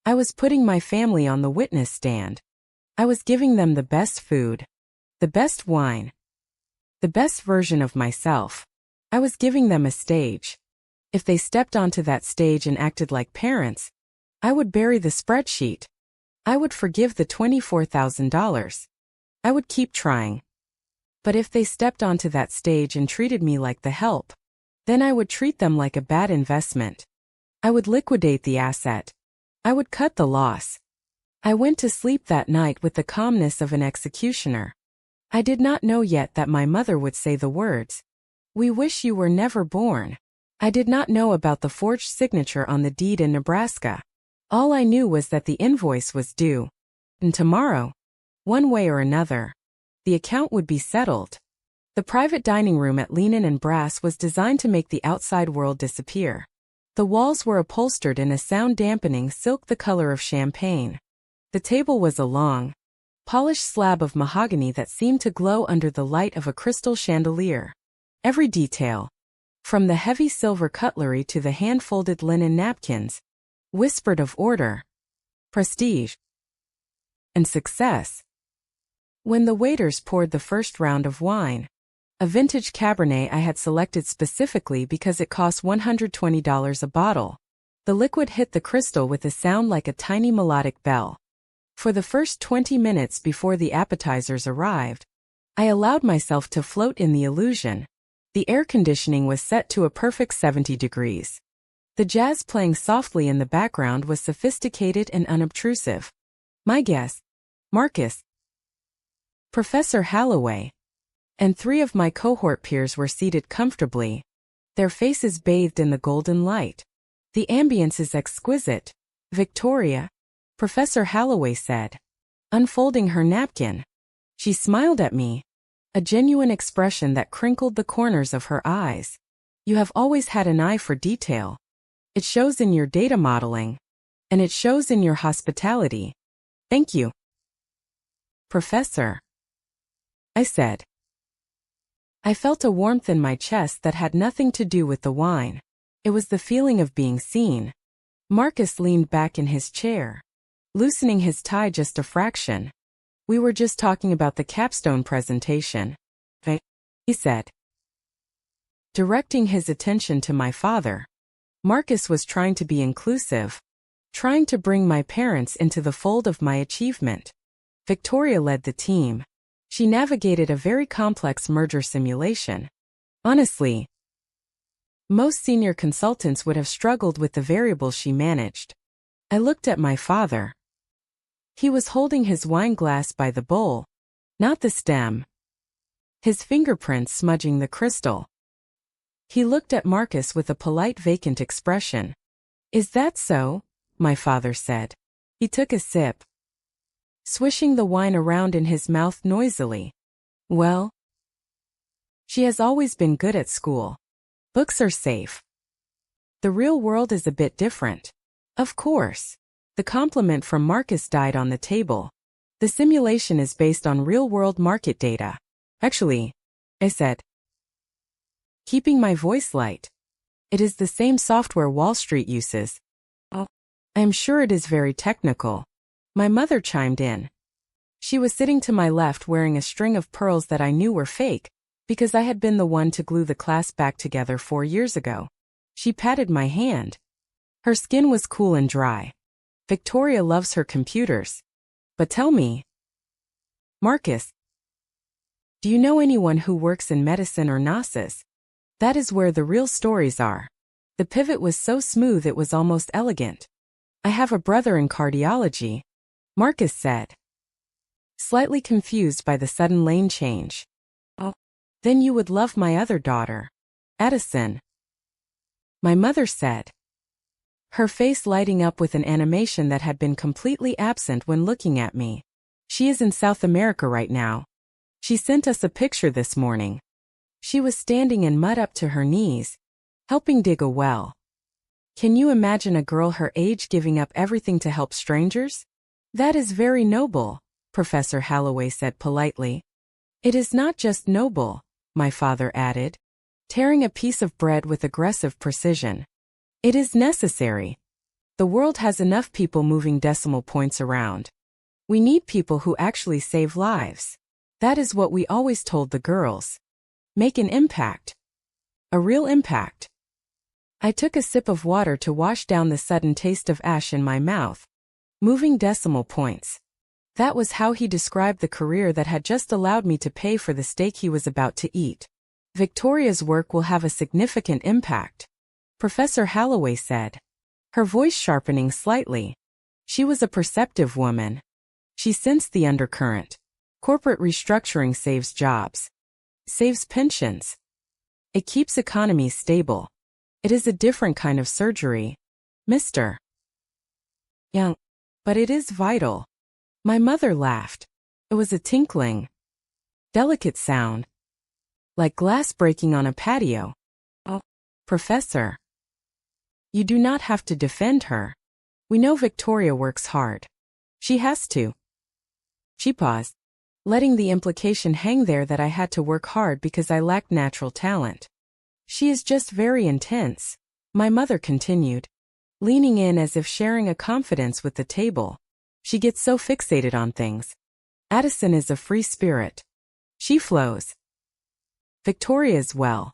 I was putting my family on the witness stand. I was giving them the best food, the best wine, the best version of myself. I was giving them a stage. If they stepped onto that stage and acted like parents, I would bury the spreadsheet. I would forgive the $24,000. I would keep trying. But if they stepped onto that stage and treated me like the help, then I would treat them like a bad investment. I would liquidate the asset. I would cut the loss. I went to sleep that night with the calmness of an executioner. I did not know yet that my mother would say the words, "We wish you were never born." I did not know about the forged signature on the deed in Nebraska. All I knew was that the invoice was due. And tomorrow, one way or another, the account would be settled. The private dining room at Lehnen and Brass was designed to make the outside world disappear. The walls were upholstered in a sound-dampening silk the color of champagne. The table was a long, polished slab of mahogany that seemed to glow under the light of a crystal chandelier. Every detail, from the heavy silver cutlery to the hand-folded linen napkins, whispered of order, prestige, and success. When the waiters poured the first round of wine, a vintage Cabernet I had selected specifically because it cost $120 a bottle, the liquid hit the crystal with a sound like a tiny melodic bell. For the first 20 minutes before the appetizers arrived, I allowed myself to float in the illusion. The air conditioning was set to a perfect 70 degrees. The jazz playing softly in the background was sophisticated and unobtrusive. My guest, Marcus, Professor Halloway, and 3 of my cohort peers were seated comfortably, their faces bathed in the golden light. "The ambience is exquisite, Victoria," Professor Halloway said, unfolding her napkin. She smiled at me, a genuine expression that crinkled the corners of her eyes. "You have always had an eye for detail. It shows in your data modeling, and it shows in your hospitality." "Thank you, Professor," I said. I felt a warmth in my chest that had nothing to do with the wine. It was the feeling of being seen. Marcus leaned back in his chair, loosening his tie just a fraction. "We were just talking about the capstone presentation," he said, directing his attention to my father. Marcus was trying to be inclusive, trying to bring my parents into the fold of my achievement. Victoria led the team. She navigated a very complex merger simulation. Honestly, most senior consultants would have struggled with the variables she managed. I looked at my father. He was holding his wine glass by the bowl, not the stem, his fingerprints smudging the crystal. He looked at Marcus with a polite vacant expression. "Is that so?" my father said. He took a sip. swishing the wine around in his mouth noisily. Well, she has always been good at school. Books are safe. The real world is a bit different. Of course. The compliment from Marcus died on the table. The simulation is based on real-world market data. Actually, I said, keeping my voice light. It is the same software Wall Street uses. Oh, I am sure it is very technical. My mother chimed in. She was sitting to my left wearing a string of pearls that I knew were fake, because I had been the one to glue the class back together 4 years ago. She patted my hand. Her skin was cool and dry. Victoria loves her computers. But tell me, Marcus, do you know anyone who works in medicine or nurses? That is where the real stories are. The pivot was so smooth it was almost elegant. I have a brother in cardiology, Marcus said, slightly confused by the sudden lane change. Oh, then you would love my other daughter, Addison, my mother said, her face lighting up with an animation that had been completely absent when looking at me. She is in South America right now. She sent us a picture this morning. She was standing in mud up to her knees, helping dig a well. Can you imagine a girl her age giving up everything to help strangers? That is very noble, Professor Holloway said politely. It is not just noble, my father added, tearing a piece of bread with aggressive precision. It is necessary. The world has enough people moving decimal points around. We need people who actually save lives. That is what we always told the girls. Make an impact. A real impact. I took a sip of water to wash down the sudden taste of ash in my mouth. Moving decimal points. That was how he described the career that had just allowed me to pay for the steak he was about to eat. Victoria's work will have a significant impact, Professor Holloway said, her voice sharpening slightly. She was a perceptive woman. She sensed the undercurrent. Corporate restructuring saves jobs. Saves pensions. It keeps economies stable. It is a different kind of surgery, Mr. Young. But it is vital. My mother laughed. It was a tinkling, delicate sound, like glass breaking on a patio. Oh, Professor. You do not have to defend her. We know Victoria works hard. She has to. She paused, letting the implication hang there that I had to work hard because I lacked natural talent. She is just very intense, my mother continued, leaning in as if sharing a confidence with the table. She gets so fixated on things. Addison is a free spirit. She flows. Victoria as well.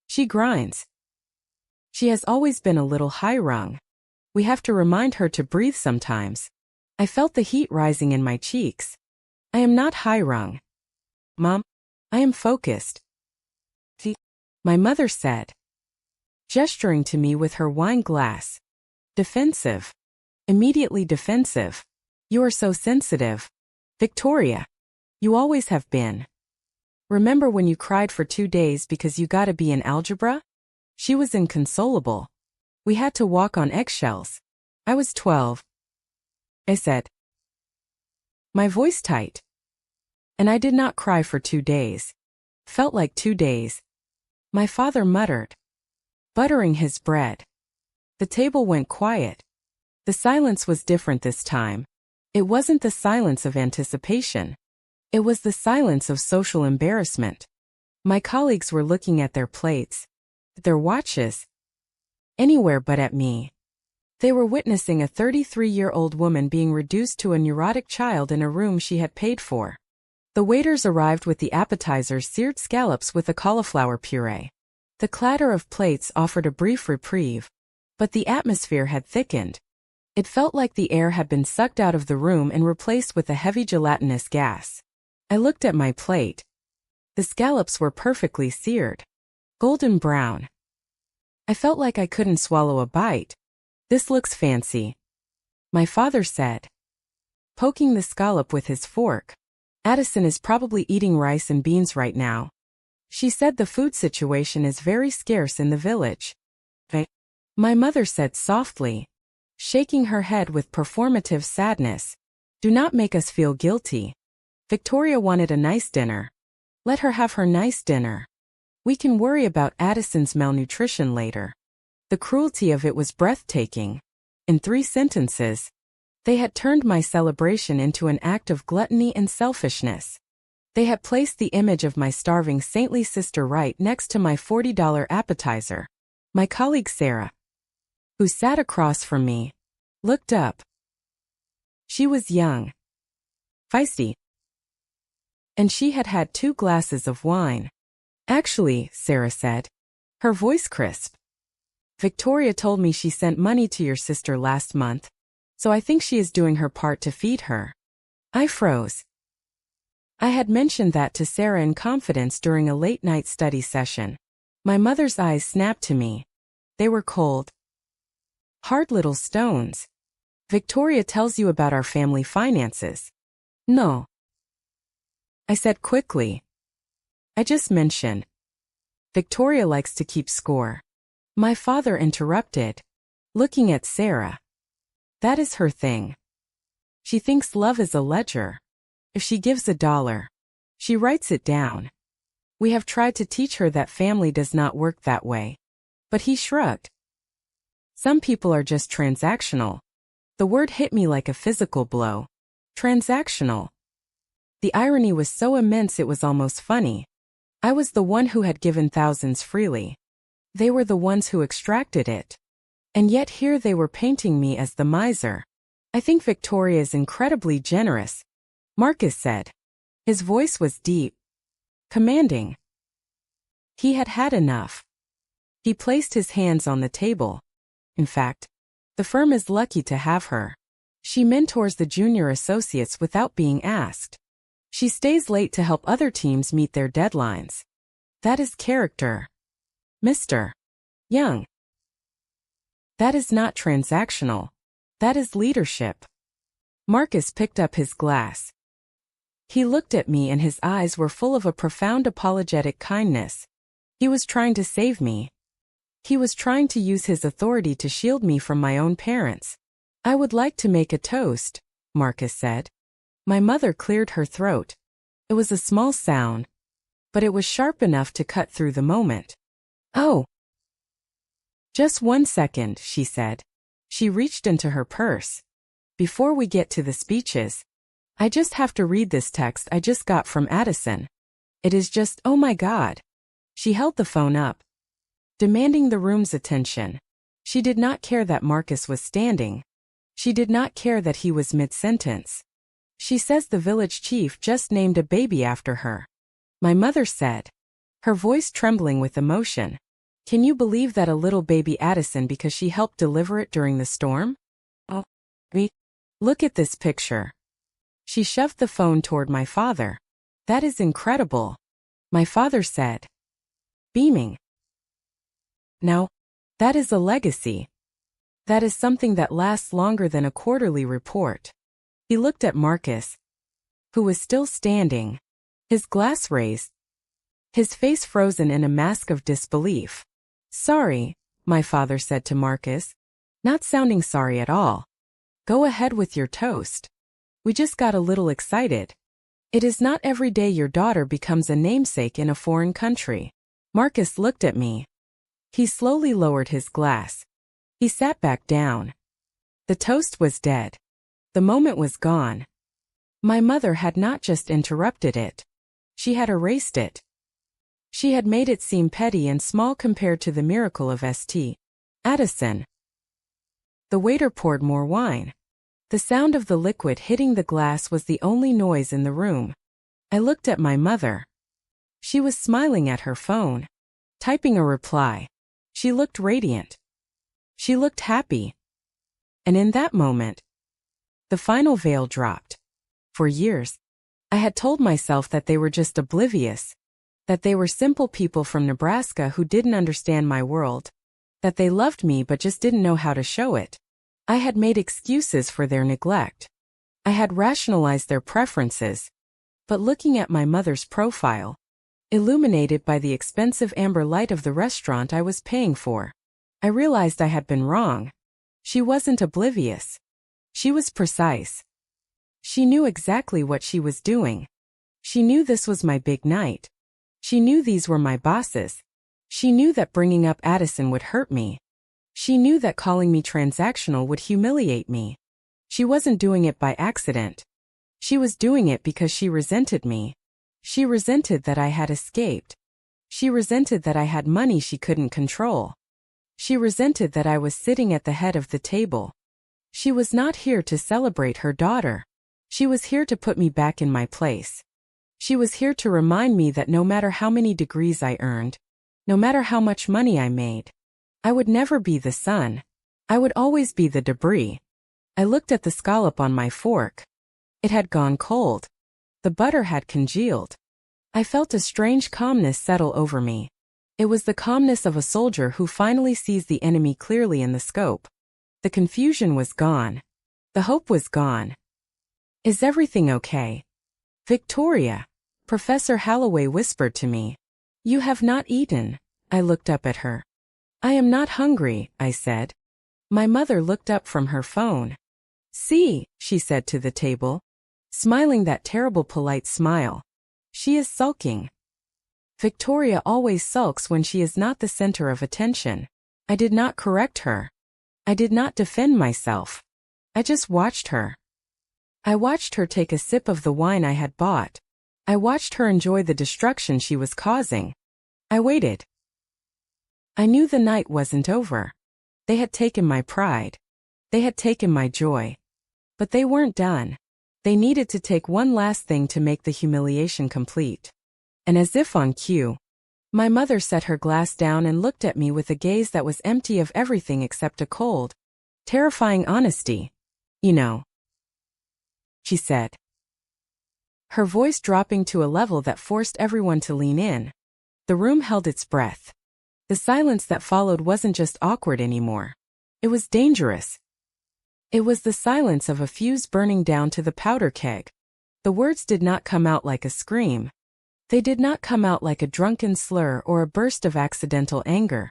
She grinds. She has always been a little high-rung. We have to remind her to breathe sometimes. I felt the heat rising in my cheeks. I am not high-rung. Mom, I am focused. My mother said, gesturing to me with her wine glass. Defensive. Immediately defensive. You are so sensitive. Victoria. You always have been. Remember when you cried for 2 days because you got a B in algebra? She was inconsolable. We had to walk on eggshells. I was 12. I said, my voice tight. And I did not cry for 2 days. Felt like 2 days. My father muttered, buttering his bread. The table went quiet. The silence was different this time. It wasn't the silence of anticipation. It was the silence of social embarrassment. My colleagues were looking at their plates, their watches, anywhere but at me. They were witnessing a 33-year-old woman being reduced to a neurotic child in a room she had paid for. The waiters arrived with the appetizers, seared scallops with a cauliflower puree. The clatter of plates offered a brief reprieve, but the atmosphere had thickened. It felt like the air had been sucked out of the room and replaced with a heavy gelatinous gas. I looked at my plate. The scallops were perfectly seared, golden brown. I felt like I couldn't swallow a bite. This looks fancy, my father said, poking the scallop with his fork. Addison is probably eating rice and beans right now. She said the food situation is very scarce in the village. My mother said softly, shaking her head with performative sadness. Do not make us feel guilty. Victoria wanted a nice dinner. Let her have her nice dinner. We can worry about Addison's malnutrition later. The cruelty of it was breathtaking. In 3 sentences, they had turned my celebration into an act of gluttony and selfishness. They had placed the image of my starving saintly sister right next to my $40 appetizer. My colleague Sarah, who sat across from me, looked up. She was young, feisty, and she had had 2 glasses of wine. Actually, Sarah said, her voice crisp. Victoria told me she sent money to your sister last month, so I think she is doing her part to feed her. I froze. I had mentioned that to Sarah in confidence during a late-night study session. My mother's eyes snapped to me. They were cold, hard little stones. Victoria tells you about our family finances. No, I said quickly. I just mentioned. Victoria likes to keep score. My father interrupted, looking at Sarah. That is her thing. She thinks love is a ledger. If she gives $1, she writes it down. We have tried to teach her that family does not work that way. But he shrugged. Some people are just transactional. The word hit me like a physical blow. Transactional. The irony was so immense it was almost funny. I was the one who had given thousands freely. They were the ones who extracted it. And yet here they were painting me as the miser. I think Victoria is incredibly generous, Marcus said. His voice was deep, commanding. He had had enough. He placed his hands on the table. In fact, the firm is lucky to have her. She mentors the junior associates without being asked. She stays late to help other teams meet their deadlines. That is character. Mr. Young. That is not transactional. That is leadership. Marcus picked up his glass. He looked at me and his eyes were full of a profound apologetic kindness. He was trying to save me. He was trying to use his authority to shield me from my own parents. I would like to make a toast, Marcus said. My mother cleared her throat. It was a small sound, but it was sharp enough to cut through the moment. Oh. Just 1 second, she said. She reached into her purse. Before we get to the speeches, I just have to read this text I just got from Addison. It is just, oh my God. She held the phone up, demanding the room's attention. She did not care that Marcus was standing. She did not care that he was mid-sentence. She says the village chief just named a baby after her. My mother said, her voice trembling with emotion. Can you believe that a little baby Addison because she helped deliver it during the storm? Oh, look at this picture. She shoved the phone toward my father. That is incredible, my father said, beaming. Now, that is a legacy. That is something that lasts longer than a quarterly report. He looked at Marcus, who was still standing, his glass raised, his face frozen in a mask of disbelief. Sorry, my father said to Marcus, not sounding sorry at all. Go ahead with your toast. We just got a little excited. It is not every day your daughter becomes a namesake in a foreign country. Marcus looked at me. He slowly lowered his glass. He sat back down. The toast was dead. The moment was gone. My mother had not just interrupted it. She had erased it. She had made it seem petty and small compared to the miracle of St. Addison. The waiter poured more wine. The sound of the liquid hitting the glass was the only noise in the room. I looked at my mother. She was smiling at her phone, typing a reply. She looked radiant. She looked happy. And in that moment, the final veil dropped. For years, I had told myself that they were just oblivious, that they were simple people from Nebraska who didn't understand my world, that they loved me but just didn't know how to show it. I had made excuses for their neglect. I had rationalized their preferences. But looking at my mother's profile, illuminated by the expensive amber light of the restaurant I was paying for, I realized I had been wrong. She wasn't oblivious. She was precise. She knew exactly what she was doing. She knew this was my big night. She knew these were my bosses. She knew that bringing up Addison would hurt me. She knew that calling me transactional would humiliate me. She wasn't doing it by accident. She was doing it because she resented me. She resented that I had escaped. She resented that I had money she couldn't control. She resented that I was sitting at the head of the table. She was not here to celebrate her daughter. She was here to put me back in my place. She was here to remind me that no matter how many degrees I earned, no matter how much money I made, I would never be the sun. I would always be the debris. I looked at the scallop on my fork. It had gone cold. The butter had congealed. I felt a strange calmness settle over me. It was the calmness of a soldier who finally sees the enemy clearly in the scope. The confusion was gone. The hope was gone. "Is everything okay?" "Victoria," Professor Holloway whispered to me. "You have not eaten." I looked up at her. "I am not hungry," I said. My mother looked up from her phone. "See," she said to the table, smiling that terrible polite smile. "She is sulking." Victoria always sulks when she is not the center of attention. I did not correct her. I did not defend myself. I just watched her. I watched her take a sip of the wine I had bought. I watched her enjoy the destruction she was causing. I waited. I knew the night wasn't over. They had taken my pride. They had taken my joy. But they weren't done. They needed to take one last thing to make the humiliation complete. And as if on cue, my mother set her glass down and looked at me with a gaze that was empty of everything except a cold, terrifying honesty. "You know," she said, her voice dropping to a level that forced everyone to lean in. The room held its breath. The silence that followed wasn't just awkward anymore. It was dangerous. It was the silence of a fuse burning down to the powder keg. The words did not come out like a scream. They did not come out like a drunken slur or a burst of accidental anger.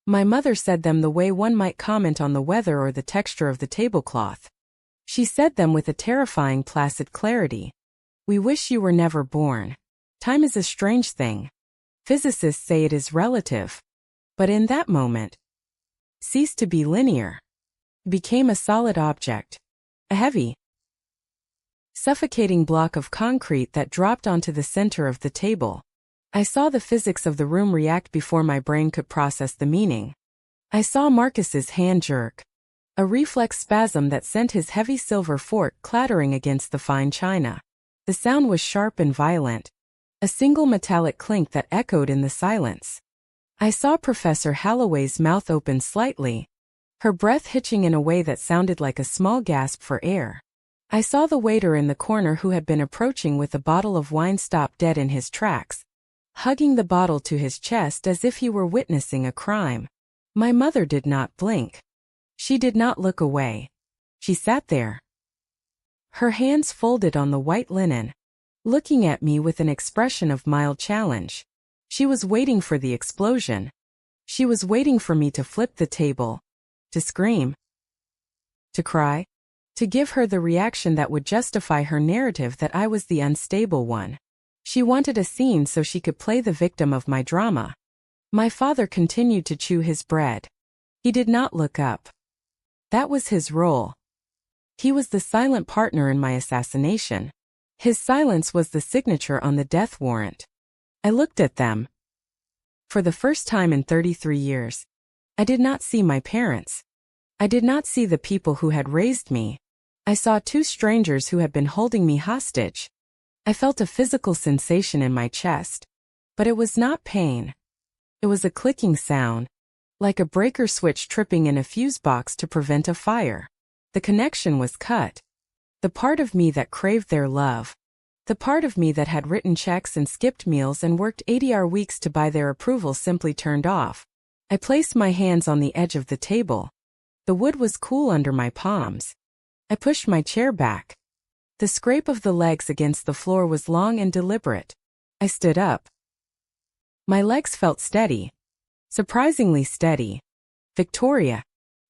My mother said them the way one might comment on the weather or the texture of the tablecloth. She said them with a terrifying placid clarity. "We wish you were never born. Time is a strange thing. Physicists say it is relative. But in that moment, ceased to be linear. It became a solid object. A heavy, suffocating block of concrete that dropped onto the center of the table. I saw the physics of the room react before my brain could process the meaning. I saw Marcus's hand jerk. A reflex spasm that sent his heavy silver fork clattering against the fine china. The sound was sharp and violent. A single metallic clink that echoed in the silence. I saw Professor Holloway's mouth open slightly, her breath hitching in a way that sounded like a small gasp for air. I saw the waiter in the corner who had been approaching with a bottle of wine stop dead in his tracks, hugging the bottle to his chest as if he were witnessing a crime. My mother did not blink. She did not look away. She sat there, her hands folded on the white linen, looking at me with an expression of mild challenge. She was waiting for the explosion. She was waiting for me to flip the table, to scream, to cry, to give her the reaction that would justify her narrative that I was the unstable one. She wanted a scene so she could play the victim of my drama. My father continued to chew his bread. He did not look up. That was his role. He was the silent partner in my assassination. His silence was the signature on the death warrant. I looked at them. For the first time in 33 years, I did not see my parents. I did not see the people who had raised me. I saw two strangers who had been holding me hostage. I felt a physical sensation in my chest. But it was not pain. It was a clicking sound, like a breaker switch tripping in a fuse box to prevent a fire. The connection was cut. The part of me that craved their love, the part of me that had written checks and skipped meals and worked 80-hour weeks to buy their approval simply turned off. I placed my hands on the edge of the table. The wood was cool under my palms. I pushed my chair back. The scrape of the legs against the floor was long and deliberate. I stood up. My legs felt steady. Surprisingly steady. "Victoria,"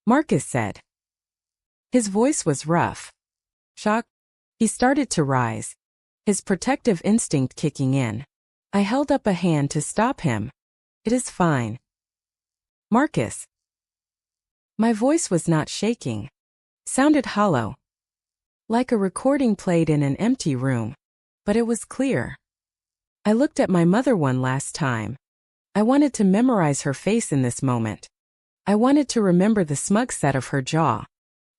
Marcus said. His voice was rough. "Shock?" He started to rise, his protective instinct kicking in. I held up a hand to stop him. It is fine, Marcus. My voice was not shaking. Sounded hollow, like a recording played in an empty room, but it was clear. I looked at my mother one last time. I wanted to memorize her face in this moment. I wanted to remember the smug set of her jaw.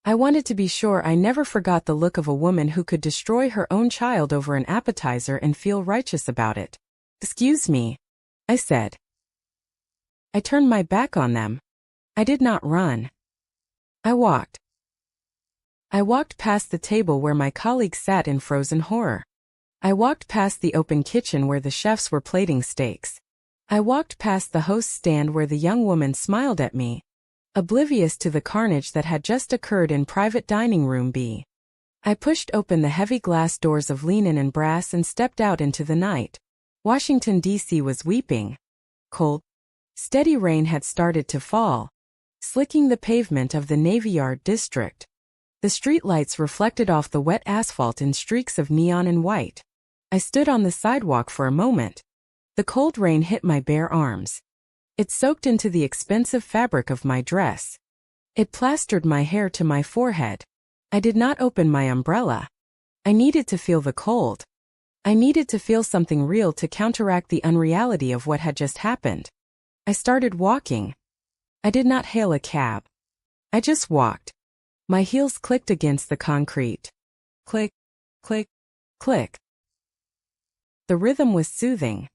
I wanted to be sure I never forgot the look of a woman who could destroy her own child over an appetizer and feel righteous about it. "Excuse me," I said. I turned my back on them. I did not run. I walked. I walked past the table where my colleagues sat in frozen horror. I walked past the open kitchen where the chefs were plating steaks. I walked past the host's stand where the young woman smiled at me, oblivious to the carnage that had just occurred in private dining room B. I pushed open the heavy glass doors of linen and brass and stepped out into the night. Washington, D.C. was weeping. Cold, steady rain had started to fall, slicking the pavement of the Navy Yard district. The streetlights reflected off the wet asphalt in streaks of neon and white. I stood on the sidewalk for a moment. The cold rain hit my bare arms. It soaked into the expensive fabric of my dress. It plastered my hair to my forehead. I did not open my umbrella. I needed to feel the cold. I needed to feel something real to counteract the unreality of what had just happened. I started walking. I did not hail a cab. I just walked. My heels clicked against the concrete. Click, click, click. The rhythm was soothing.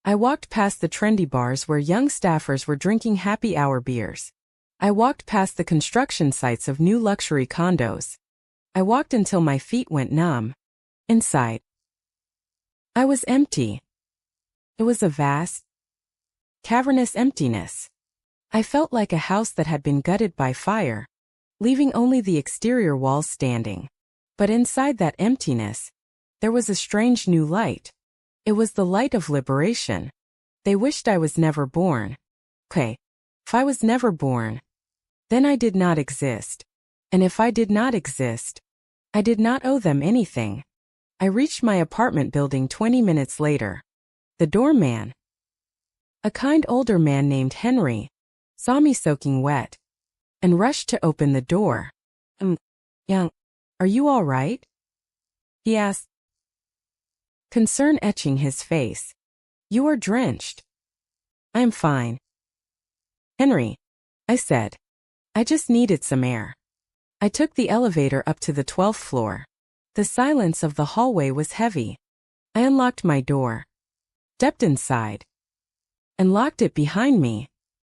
I walked past the trendy bars where young staffers were drinking happy hour beers. I walked past the construction sites of new luxury condos. I walked until my feet went numb. Inside, I was empty. It was a vast, cavernous emptiness. I felt like a house that had been gutted by fire, leaving only the exterior walls standing. But inside that emptiness, there was a strange new light. It was the light of liberation. They wished I was never born. Okay, if I was never born, then I did not exist. And if I did not exist, I did not owe them anything. I reached my apartment building 20 minutes later. The doorman, a kind older man named Henry, saw me soaking wet and rushed to open the door. Young, are you all right?" he asked, concern etching his face. "You are drenched." "I am fine, Henry," I said. "I just needed some air." I took the elevator up to the 12th floor. The silence of the hallway was heavy. I unlocked my door, stepped inside, and locked it behind me.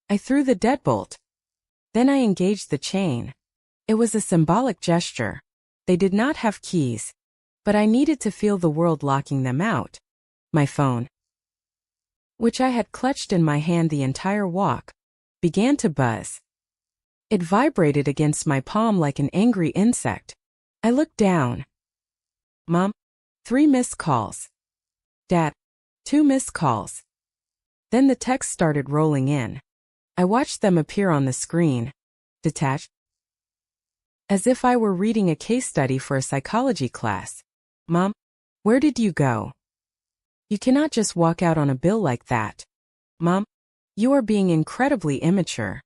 I threw the deadbolt. Then I engaged the chain. It was a symbolic gesture. They did not have keys, but I needed to feel the world locking them out. My phone, which I had clutched in my hand the entire walk, began to buzz. It vibrated against my palm like an angry insect. I looked down. Mom, 3 missed calls. Dad, 2 missed calls. Then the texts started rolling in. I watched them appear on the screen, detached, as if I were reading a case study for a psychology class. "Mom, where did you go? You cannot just walk out on a bill like that. Mom, you are being incredibly immature.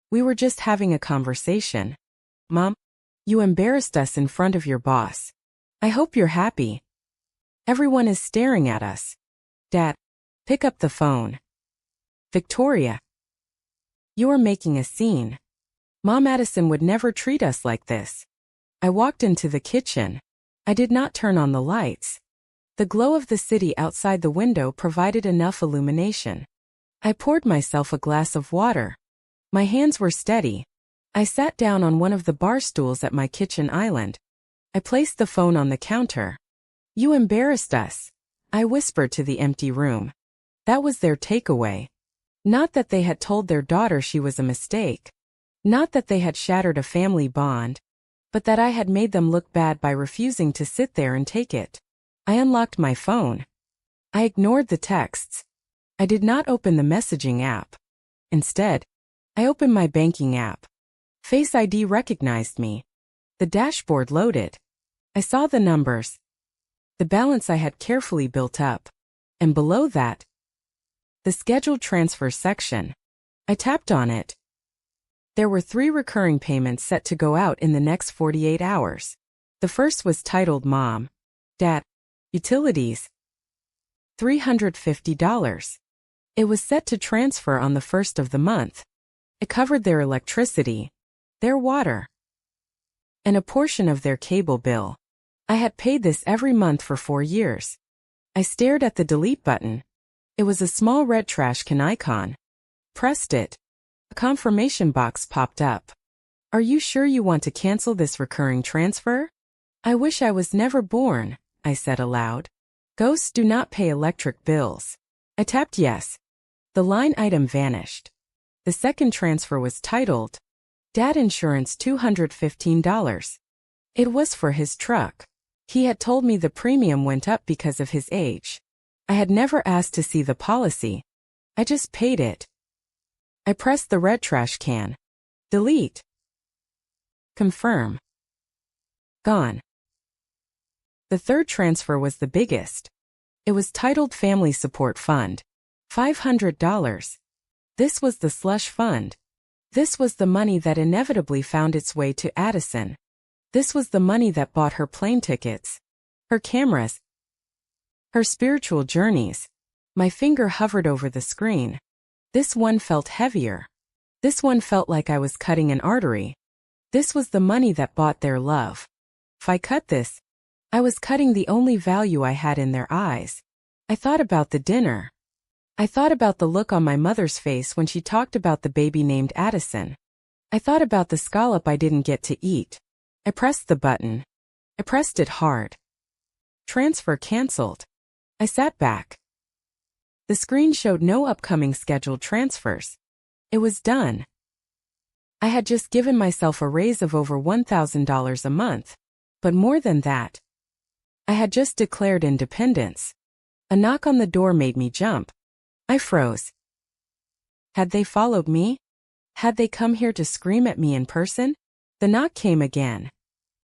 We were just having a conversation. Mom, you embarrassed us in front of your boss. I hope you're happy. Everyone is staring at us. Dad, pick up the phone. Victoria, you are making a scene. Mom Addison would never treat us like this." I walked into the kitchen. I did not turn on the lights. The glow of the city outside the window provided enough illumination. I poured myself a glass of water. My hands were steady. I sat down on one of the bar stools at my kitchen island. I placed the phone on the counter. "You embarrassed us," I whispered to the empty room. That was their takeaway. Not that they had told their daughter she was a mistake. Not that they had shattered a family bond, but that I had made them look bad by refusing to sit there and take it. I unlocked my phone. I ignored the texts. I did not open the messaging app. Instead, I opened my banking app. Face ID recognized me. The dashboard loaded. I saw the numbers, the balance I had carefully built up, and below that, the scheduled transfer section. I tapped on it. There were 3 recurring payments set to go out in the next 48 hours. The first was titled Mom, Dad, Utilities, $350. It was set to transfer on the 1st of the month. It covered their electricity, their water, and a portion of their cable bill. I had paid this every month for 4 years. I stared at the delete button. It was a small red trash can icon. Pressed it. A confirmation box popped up. Are you sure you want to cancel this recurring transfer? I wish I was never born, I said aloud. Ghosts do not pay electric bills. I tapped yes. The line item vanished. The second transfer was titled, Dad Insurance $215. It was for his truck. He had told me the premium went up because of his age. I had never asked to see the policy. I just paid it. I pressed the red trash can. Delete. Confirm. Gone. The third transfer was the biggest. It was titled Family Support Fund. $500. This was the slush fund. This was the money that inevitably found its way to Addison. This was the money that bought her plane tickets, her cameras, her spiritual journeys. My finger hovered over the screen. This one felt heavier. This one felt like I was cutting an artery. This was the money that bought their love. If I cut this, I was cutting the only value I had in their eyes. I thought about the dinner. I thought about the look on my mother's face when she talked about the baby named Addison. I thought about the scallop I didn't get to eat. I pressed the button. I pressed it hard. Transfer canceled. I sat back. The screen showed no upcoming scheduled transfers. It was done. I had just given myself a raise of over $1,000 a month. But more than that, I had just declared independence. A knock on the door made me jump. I froze. Had they followed me? Had they come here to scream at me in person? The knock came again.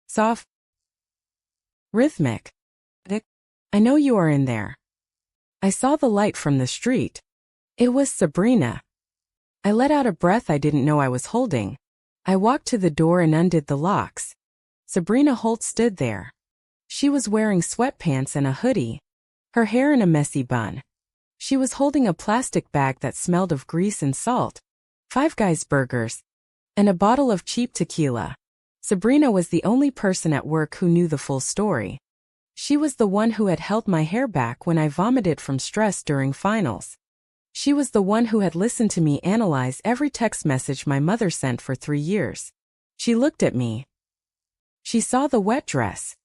Soft. Rhythmic. I know you are in there. I saw the light from the street. It was Sabrina. I let out a breath I didn't know I was holding. I walked to the door and undid the locks. Sabrina Holt stood there. She was wearing sweatpants and a hoodie, her hair in a messy bun. She was holding a plastic bag that smelled of grease and salt, Five Guys burgers, and a bottle of cheap tequila. Sabrina was the only person at work who knew the full story. She was the one who had held my hair back when I vomited from stress during finals. She was the one who had listened to me analyze every text message my mother sent for 3 years. She looked at me. She saw the wet dress.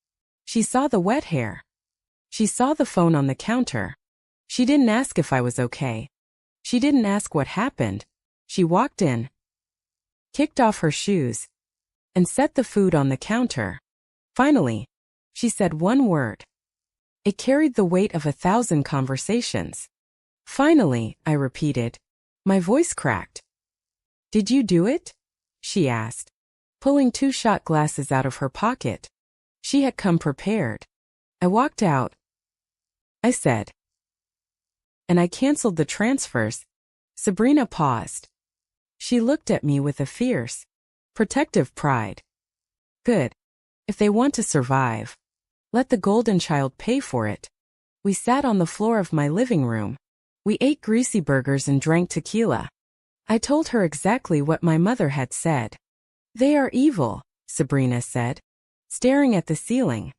She saw the wet hair. She saw the phone on the counter. She didn't ask if I was okay. She didn't ask what happened. She walked in, kicked off her shoes, and set the food on the counter. Finally, she said one word. It carried the weight of 1,000 conversations. Finally, I repeated. My voice cracked. Did you do it? She asked, pulling 2 shot glasses out of her pocket. She had come prepared. I walked out. I said. And I canceled the transfers. Sabrina paused. She looked at me with a fierce, protective pride. Good. If they want to survive, let the golden child pay for it. We sat on the floor of my living room. We ate greasy burgers and drank tequila. I told her exactly what my mother had said. They are evil, Sabrina said, staring at the ceiling.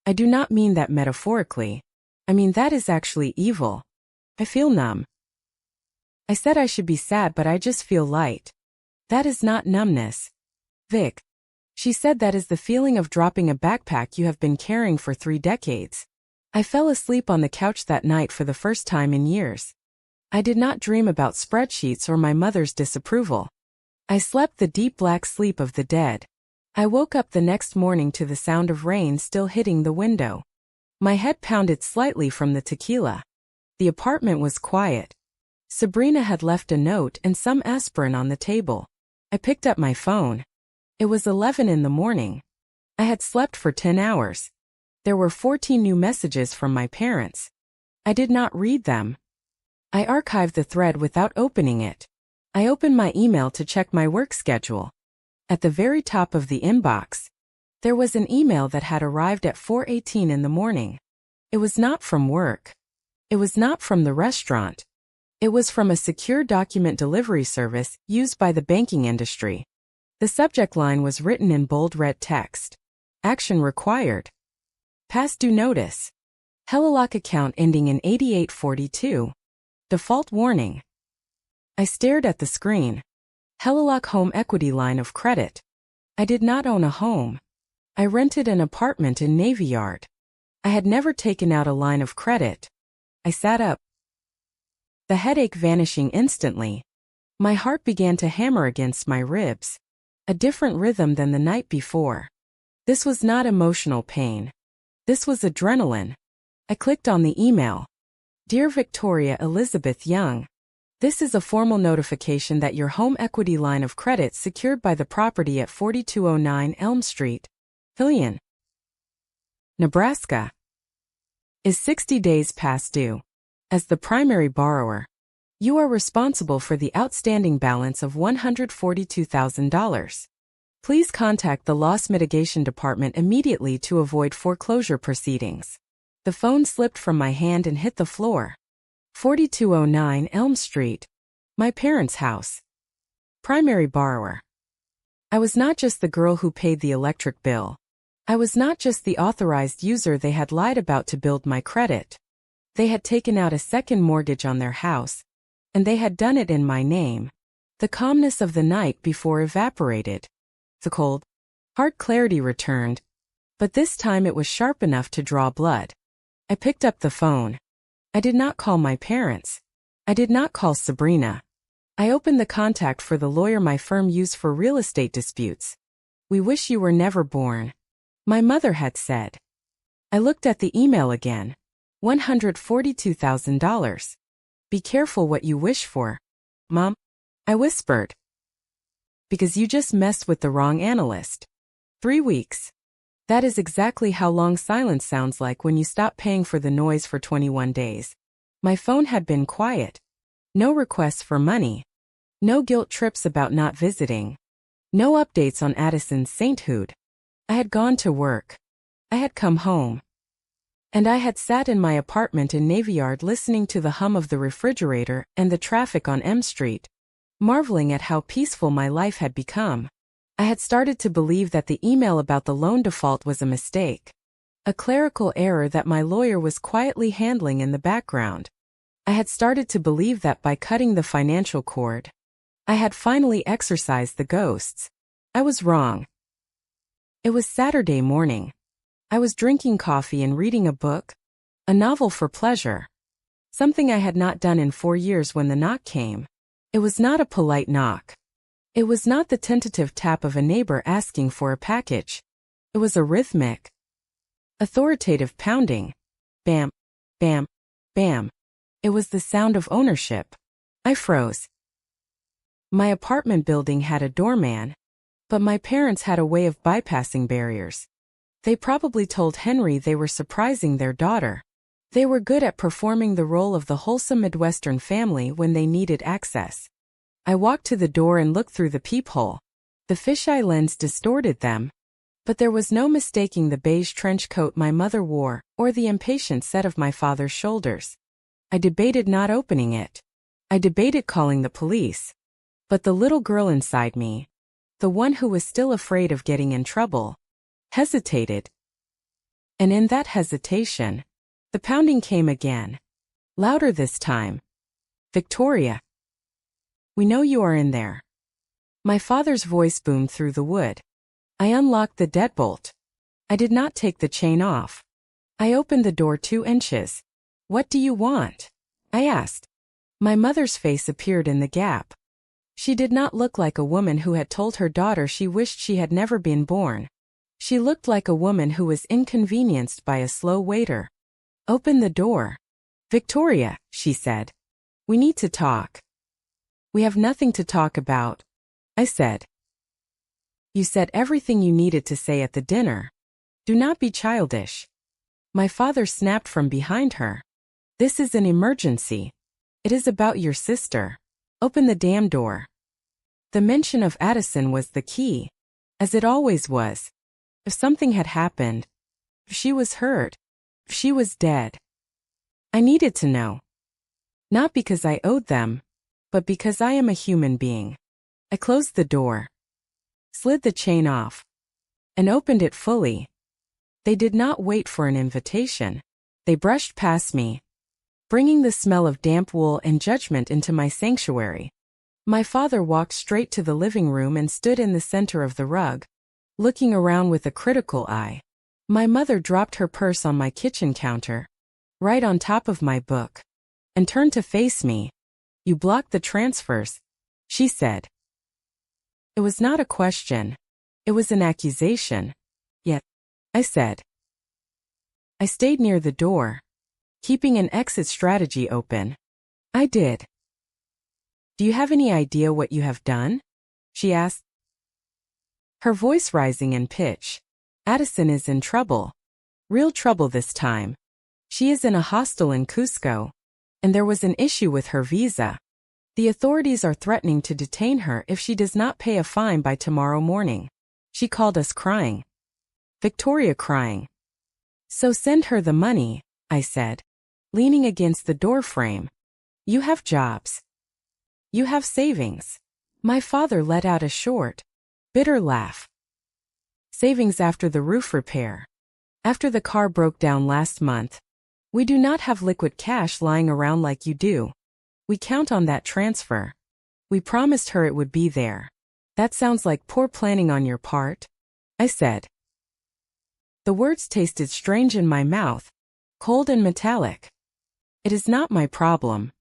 I do not mean that metaphorically. I mean that is actually evil. I feel numb. I said I should be sad, but I just feel light. That is not numbness. Vic. She said that is the feeling of dropping a backpack you have been carrying for 3 decades. I fell asleep on the couch that night for the first time in years. I did not dream about spreadsheets or my mother's disapproval. I slept the deep black sleep of the dead. I woke up the next morning to the sound of rain still hitting the window. My head pounded slightly from the tequila. The apartment was quiet. Sabrina had left a note and some aspirin on the table. I picked up my phone. It was 11 in the morning. I had slept for 10 hours. There were 14 new messages from my parents. I did not read them. I archived the thread without opening it. I opened my email to check my work schedule. At the very top of the inbox, there was an email that had arrived at 4:18 in the morning. It was not from work. It was not from the restaurant. It was from a secure document delivery service used by the banking industry. The subject line was written in bold red text. Action required. Past due notice. Hellolock account ending in 8842. Default warning. I stared at the screen. Hellolock home equity line of credit. I did not own a home. I rented an apartment in Navy Yard. I had never taken out a line of credit. I sat up. The headache vanishing instantly. My heart began to hammer against my ribs. A different rhythm than the night before. This was not emotional pain. This was adrenaline. I clicked on the email. Dear Victoria Elizabeth Young, this is a formal notification that your home equity line of credit secured by the property at 4209 Elm Street, Hillian, Nebraska, is 60 days past due. As the primary borrower, you are responsible for the outstanding balance of $142,000. Please contact the Loss Mitigation Department immediately to avoid foreclosure proceedings. The phone slipped from my hand and hit the floor. 4209 Elm Street, my parents' house. Primary borrower. I was not just the girl who paid the electric bill. I was not just the authorized user they had lied about to build my credit. They had taken out a second mortgage on their house, and they had done it in my name. The calmness of the night before evaporated. The cold, hard clarity returned, but this time it was sharp enough to draw blood. I picked up the phone. I did not call my parents. I did not call Sabrina. I opened the contact for the lawyer my firm used for real estate disputes. We wish you were never born, my mother had said. I looked at the email again. $142,000. Be careful what you wish for, Mom, I whispered. Because you just messed with the wrong analyst. 3 weeks. That is exactly how long silence sounds like when you stop paying for the noise for 21 days. My phone had been quiet. No requests for money. No guilt trips about not visiting. No updates on Addison's sainthood. I had gone to work. I had come home. And I had sat in my apartment in Navy Yard listening to the hum of the refrigerator and the traffic on M Street, marveling at how peaceful my life had become. I had started to believe that the email about the loan default was a mistake. A clerical error that my lawyer was quietly handling in the background. I had started to believe that by cutting the financial cord, I had finally exorcised the ghosts. I was wrong. It was Saturday morning. I was drinking coffee and reading a book, a novel for pleasure. Something I had not done in 4 years when the knock came. It was not a polite knock. It was not the tentative tap of a neighbor asking for a package. It was a rhythmic, authoritative pounding. Bam, bam, bam. It was the sound of ownership. I froze. My apartment building had a doorman, but my parents had a way of bypassing barriers. They probably told Henry they were surprising their daughter. They were good at performing the role of the wholesome Midwestern family when they needed access. I walked to the door and looked through the peephole. The fisheye lens distorted them, but there was no mistaking the beige trench coat my mother wore or the impatient set of my father's shoulders. I debated not opening it. I debated calling the police. But the little girl inside me, the one who was still afraid of getting in trouble, hesitated. And in that hesitation, the pounding came again. Louder this time. Victoria. We know you are in there. My father's voice boomed through the wood. I unlocked the deadbolt. I did not take the chain off. I opened the door 2 inches. What do you want? I asked. My mother's face appeared in the gap. She did not look like a woman who had told her daughter she wished she had never been born. She looked like a woman who was inconvenienced by a slow waiter. Open the door. Victoria, she said. We need to talk. We have nothing to talk about, I said. You said everything you needed to say at the dinner. Do not be childish. My father snapped from behind her. This is an emergency. It is about your sister. Open the damn door. The mention of Addison was the key, as it always was. If something had happened, if she was hurt, if she was dead, I needed to know. Not because I owed them, but because I am a human being. I closed the door, slid the chain off, and opened it fully. They did not wait for an invitation. They brushed past me, bringing the smell of damp wool and judgment into my sanctuary. My father walked straight to the living room and stood in the center of the rug, looking around with a critical eye. My mother dropped her purse on my kitchen counter, right on top of my book, and turned to face me. You blocked the transfers, she said. It was not a question. It was an accusation. Yet, I said. I stayed near the door, keeping an exit strategy open. I did. Do you have any idea what you have done? She asked, her voice rising in pitch. Addison is in trouble. Real trouble this time. She is in a hostel in Cusco, and there was an issue with her visa. The authorities are threatening to detain her if she does not pay a fine by tomorrow morning. She called us crying. Victoria crying. So send her the money, I said, leaning against the door frame. You have jobs. You have savings. My father let out a short, bitter laugh. Savings after the roof repair. After the car broke down last month. We do not have liquid cash lying around like you do. We count on that transfer. We promised her it would be there. That sounds like poor planning on your part, I said. The words tasted strange in my mouth, cold and metallic. It is not my problem.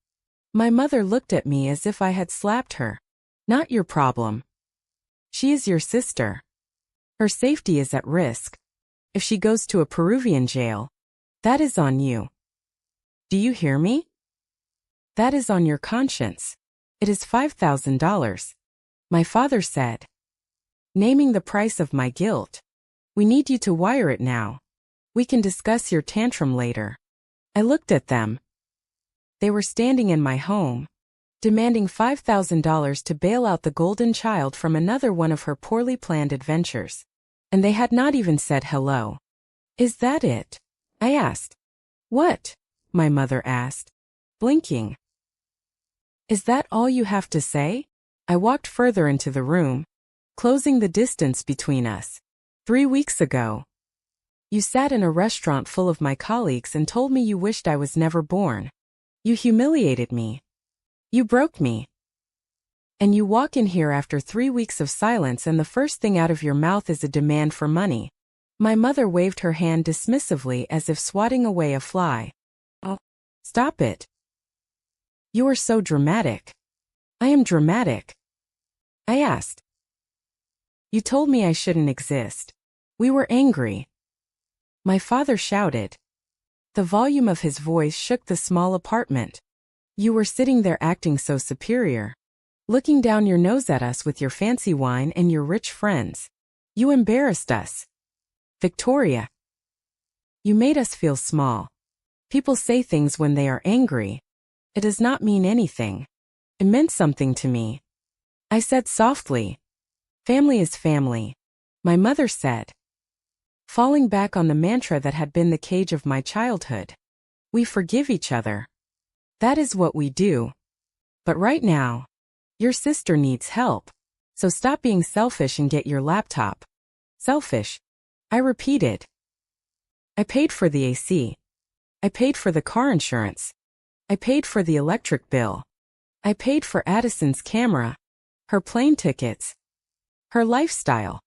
My mother looked at me as if I had slapped her. Not your problem. She is your sister. Her safety is at risk. If she goes to a Peruvian jail, that is on you. Do you hear me? That is on your conscience. It is $5,000. My father said, naming the price of my guilt. We need you to wire it now. We can discuss your tantrum later. I looked at them. They were standing in my home, demanding $5,000 to bail out the golden child from another one of her poorly planned adventures. And they had not even said hello. Is that it? I asked. What? My mother asked, blinking. Is that all you have to say? I walked further into the room, closing the distance between us. 3 weeks ago, you sat in a restaurant full of my colleagues and told me you wished I was never born. You humiliated me. You broke me. And you walk in here after 3 weeks of silence and the first thing out of your mouth is a demand for money. My mother waved her hand dismissively as if swatting away a fly. Oh, stop it. You are so dramatic. I am dramatic. I asked. You told me I shouldn't exist. We were angry. My father shouted. The volume of his voice shook the small apartment. You were sitting there acting so superior, looking down your nose at us with your fancy wine and your rich friends. You embarrassed us. Victoria. You made us feel small. People say things when they are angry. It does not mean anything. It meant something to me. I said softly. Family is family. My mother said, falling back on the mantra that had been the cage of my childhood. We forgive each other. That is what we do. But right now, your sister needs help. So stop being selfish and get your laptop. Selfish. I repeated. I paid for the AC. I paid for the car insurance. I paid for the electric bill. I paid for Addison's camera, her plane tickets, her lifestyle.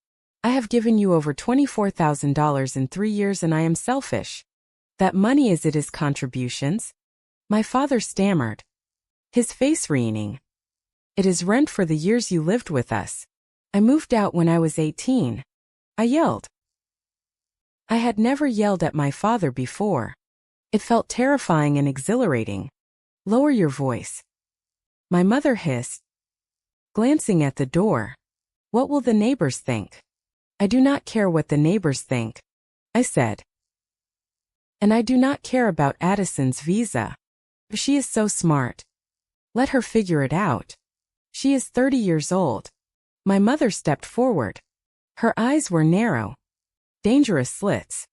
I have given you over $24,000 in 3 years and I am selfish. That money is it is contributions? My father stammered, his face wreathing. It is rent for the years you lived with us. I moved out when I was 18. I yelled. I had never yelled at my father before. It felt terrifying and exhilarating. Lower your voice. My mother hissed, glancing at the door. What will the neighbors think? I do not care what the neighbors think, I said. And I do not care about Addison's visa. She is so smart. Let her figure it out. She is 30 years old. My mother stepped forward. Her eyes were narrow. Dangerous slits.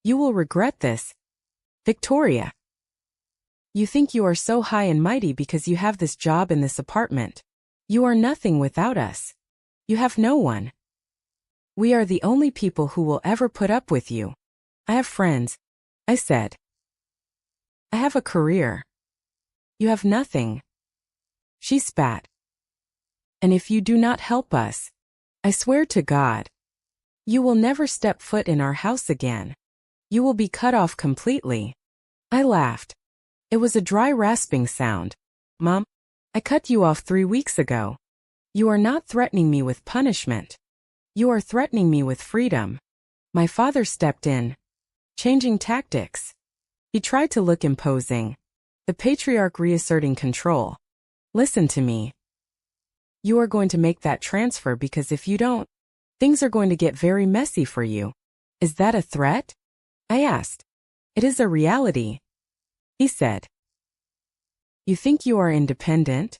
You will regret this, Victoria. You think you are so high and mighty because you have this job in this apartment. You are nothing without us. You have no one. We are the only people who will ever put up with you. I have friends, I said. I have a career. You have nothing. She spat. And if you do not help us, I swear to God, you will never step foot in our house again. You will be cut off completely. I laughed. It was a dry rasping sound. Mom, I cut you off 3 weeks ago. You are not threatening me with punishment. You are threatening me with freedom. My father stepped in, changing tactics. He tried to look imposing, the patriarch reasserting control. Listen to me. You are going to make that transfer because if you don't, things are going to get very messy for you. Is that a threat? I asked. It is a reality. He said. You think you are independent?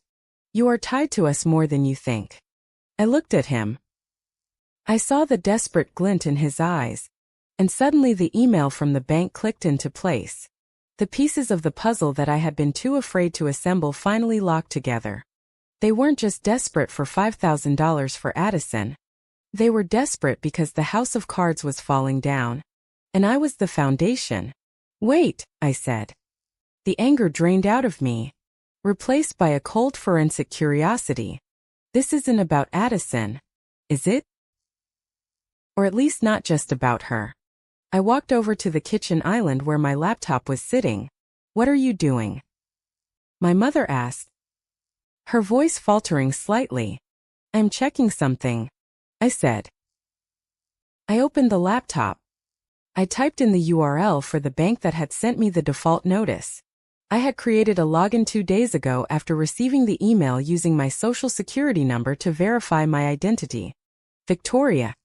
You are tied to us more than you think. I looked at him. I saw the desperate glint in his eyes, and suddenly the email from the bank clicked into place. The pieces of the puzzle that I had been too afraid to assemble finally locked together. They weren't just desperate for $5,000 for Addison. They were desperate because the house of cards was falling down, and I was the foundation. Wait, I said. The anger drained out of me, replaced by a cold forensic curiosity. This isn't about Addison, is it? Or at least not just about her. I walked over to the kitchen island where my laptop was sitting. What are you doing? My mother asked, her voice faltering slightly. I'm checking something, I said. I opened the laptop. I typed in the URL for the bank that had sent me the default notice. I had created a login 2 days ago after receiving the email using my social security number to verify my identity. Victoria.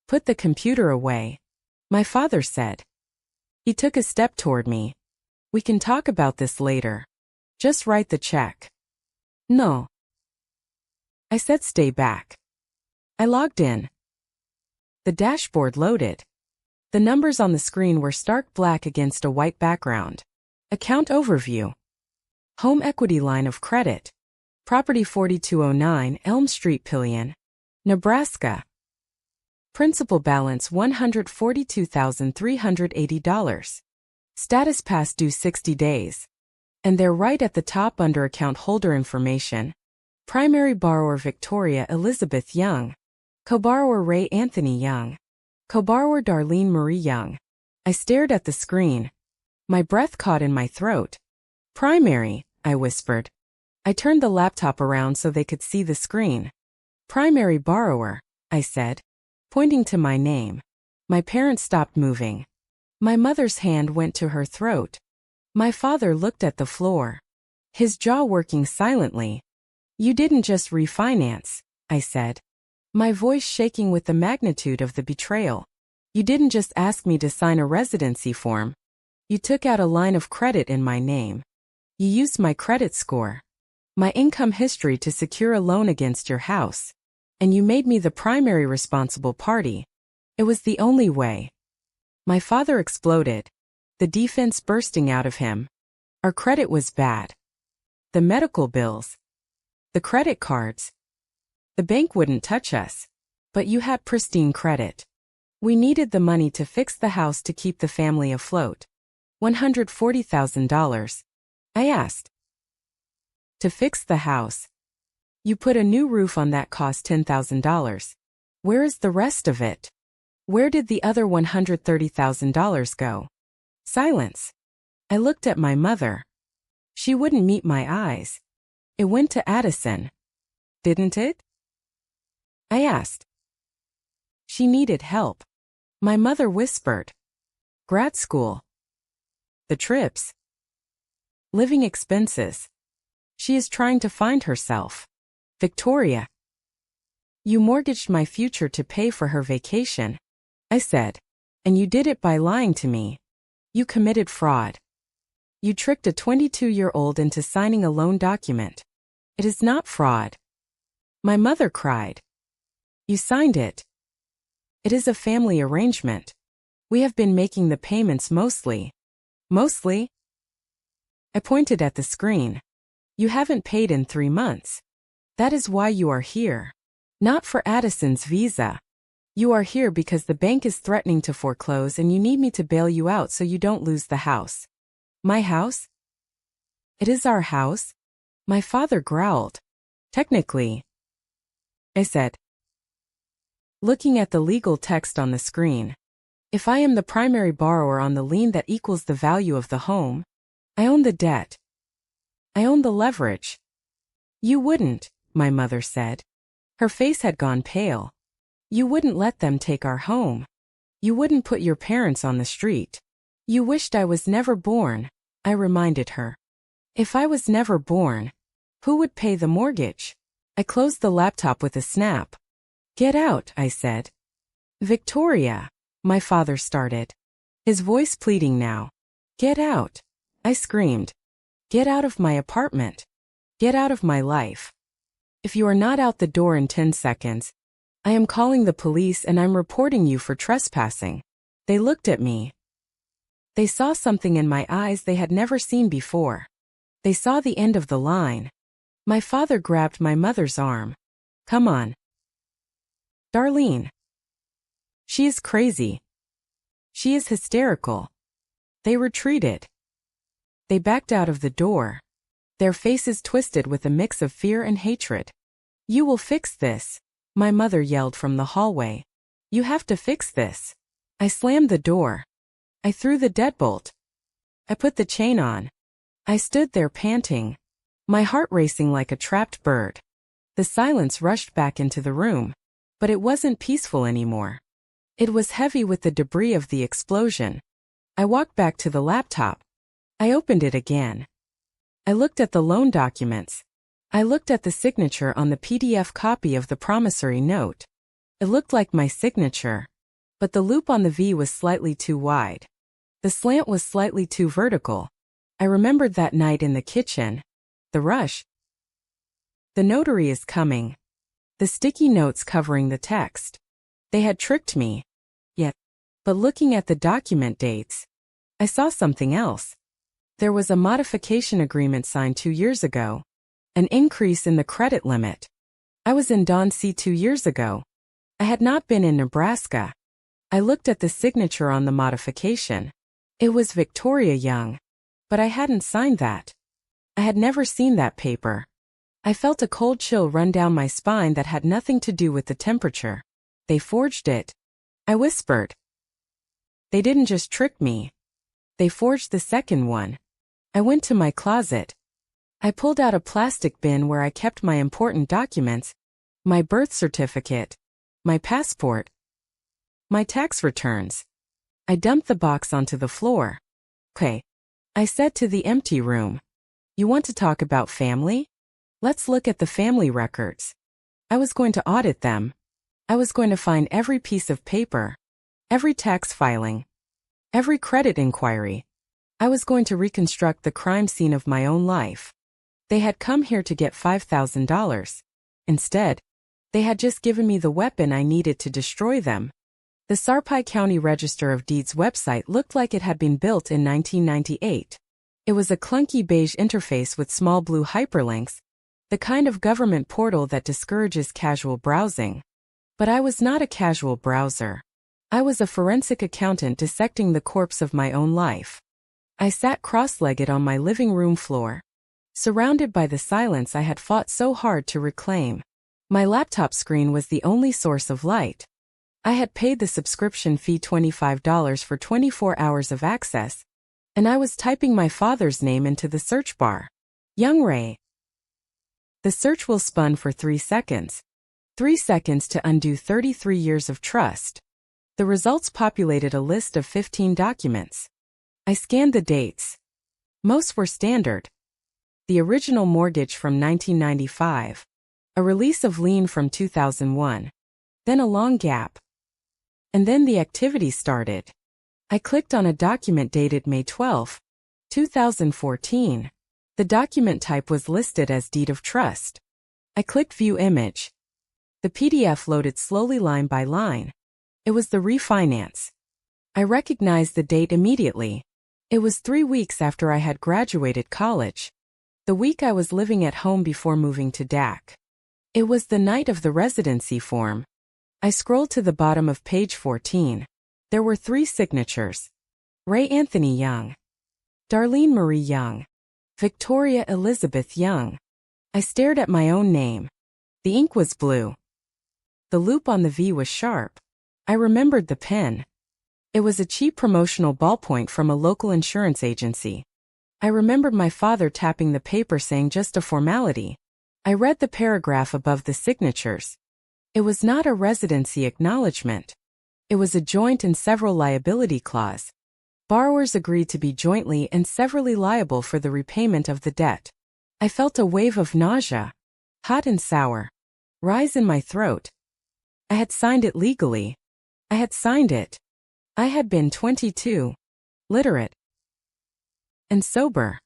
Put the computer away, my father said. He took a step toward me. We can talk about this later. Just write the check. No. I said stay back. I logged in. The dashboard loaded. The numbers on the screen were stark black against a white background. Account overview. Home equity line of credit. Property 4209 Elm Street, Pillion, Nebraska. Principal balance $142,380. Status past due 60 days. And they're right at the top under account holder information. Primary borrower Victoria Elizabeth Young. Co-borrower Ray Anthony Young. Co-borrower Darlene Marie Young. I stared at the screen. My breath caught in my throat. Primary, I whispered. I turned the laptop around so they could see the screen. Primary borrower, I said, pointing to my name. My parents stopped moving. My mother's hand went to her throat. My father looked at the floor, his jaw working silently. You didn't just refinance, I said, my voice shaking with the magnitude of the betrayal. You didn't just ask me to sign a residency form. You took out a line of credit in my name. You used my credit score, my income history to secure a loan against your house. And you made me the primary responsible party. It was the only way. My father exploded, the defense bursting out of him. Our credit was bad. The medical bills. The credit cards. The bank wouldn't touch us. But you had pristine credit. We needed the money to fix the house to keep the family afloat. $140,000. I asked. To fix the house. You put a new roof on that cost $10,000. Where is the rest of it? Where did the other $130,000 go? Silence. I looked at my mother. She wouldn't meet my eyes. It went to Addison. Didn't it? I asked. She needed help. My mother whispered. Grad school. The trips. Living expenses. She is trying to find herself. Victoria. You mortgaged my future to pay for her vacation, I said. And you did it by lying to me. You committed fraud. You tricked a 22-year-old into signing a loan document. It is not fraud. My mother cried. You signed it. It is a family arrangement. We have been making the payments mostly. Mostly? I pointed at the screen. You haven't paid in 3 months. That is why you are here. Not for Addison's visa. You are here because the bank is threatening to foreclose and you need me to bail you out so you don't lose the house. My house? It is our house. My father growled. Technically, I said, looking at the legal text on the screen. If I am the primary borrower on the lien that equals the value of the home, I own the debt. I own the leverage. You wouldn't, my mother said. Her face had gone pale. You wouldn't let them take our home. You wouldn't put your parents on the street. You wished I was never born, I reminded her. If I was never born, who would pay the mortgage? I closed the laptop with a snap. Get out, I said. Victoria, my father started, his voice pleading now. Get out, I screamed. Get out of my apartment. Get out of my life. If you are not out the door in 10 seconds, I am calling the police and I'm reporting you for trespassing. They looked at me. They saw something in my eyes they had never seen before. They saw the end of the line. My father grabbed my mother's arm. Come on. Darlene. She is crazy. She is hysterical. They retreated. They backed out of the door. Their faces twisted with a mix of fear and hatred. You will fix this, my mother yelled from the hallway. You have to fix this. I slammed the door. I threw the deadbolt. I put the chain on. I stood there panting, my heart racing like a trapped bird. The silence rushed back into the room, but it wasn't peaceful anymore. It was heavy with the debris of the explosion. I walked back to the laptop. I opened it again. I looked at the loan documents. I looked at the signature on the PDF copy of the promissory note. It looked like my signature, but the loop on the V was slightly too wide. The slant was slightly too vertical. I remembered that night in the kitchen. The rush. The notary is coming. The sticky notes covering the text. They had tricked me. Yet, but looking at the document dates, I saw something else. There was a modification agreement signed 2 years ago. An increase in the credit limit. I was in Don C 2 years ago. I had not been in Nebraska. I looked at the signature on the modification. It was Victoria Young. But I hadn't signed that. I had never seen that paper. I felt a cold chill run down my spine that had nothing to do with the temperature. They forged it. I whispered. They didn't just trick me. They forged the second one. I went to my closet. I pulled out a plastic bin where I kept my important documents, my birth certificate, my passport, my tax returns. I dumped the box onto the floor. Okay, I said to the empty room. You want to talk about family? Let's look at the family records. I was going to audit them. I was going to find every piece of paper, every tax filing, every credit inquiry. I was going to reconstruct the crime scene of my own life. They had come here to get $5,000. Instead, they had just given me the weapon I needed to destroy them. The Sarpy County Register of Deeds website looked like it had been built in 1998. It was a clunky beige interface with small blue hyperlinks, the kind of government portal that discourages casual browsing. But I was not a casual browser. I was a forensic accountant dissecting the corpse of my own life. I sat cross-legged on my living room floor, surrounded by the silence I had fought so hard to reclaim. My laptop screen was the only source of light. I had paid the subscription fee $25 for 24 hours of access, and I was typing my father's name into the search bar. Young Ray. The search will spun for 3 seconds. 3 seconds to undo 33 years of trust. The results populated a list of 15 documents. I scanned the dates. Most were standard. The original mortgage from 1995. a release of lien from 2001. Then a long gap. And then the activity started. I clicked on a document dated May 12, 2014. The document type was listed as Deed of Trust. I clicked View Image. The PDF loaded slowly line by line. It was the refinance. I recognized the date immediately. It was 3 weeks after I had graduated college. The week I was living at home before moving to DAC. It was the night of the residency form. I scrolled to the bottom of page 14. There were 3 signatures. Ray Anthony Young, Darlene Marie Young, Victoria Elizabeth Young. I stared at my own name. The ink was blue. The loop on the V was sharp. I remembered the pen. It was a cheap promotional ballpoint from a local insurance agency. I remembered my father tapping the paper saying just a formality. I read the paragraph above the signatures. It was not a residency acknowledgement. It was a joint and several liability clause. Borrowers agreed to be jointly and severally liable for the repayment of the debt. I felt a wave of nausea, hot and sour, rise in my throat. I had signed it legally. I had signed it. I had been 22, literate, and sober.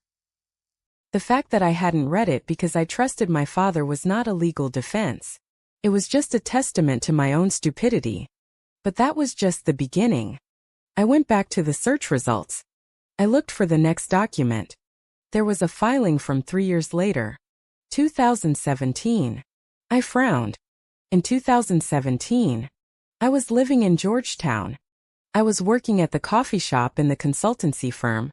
The fact that I hadn't read it because I trusted my father was not a legal defense. It was just a testament to my own stupidity. But that was just the beginning. I went back to the search results. I looked for the next document. There was a filing from 3 years later, 2017. I frowned. In 2017, I was living in Georgetown. I was working at the coffee shop in the consultancy firm.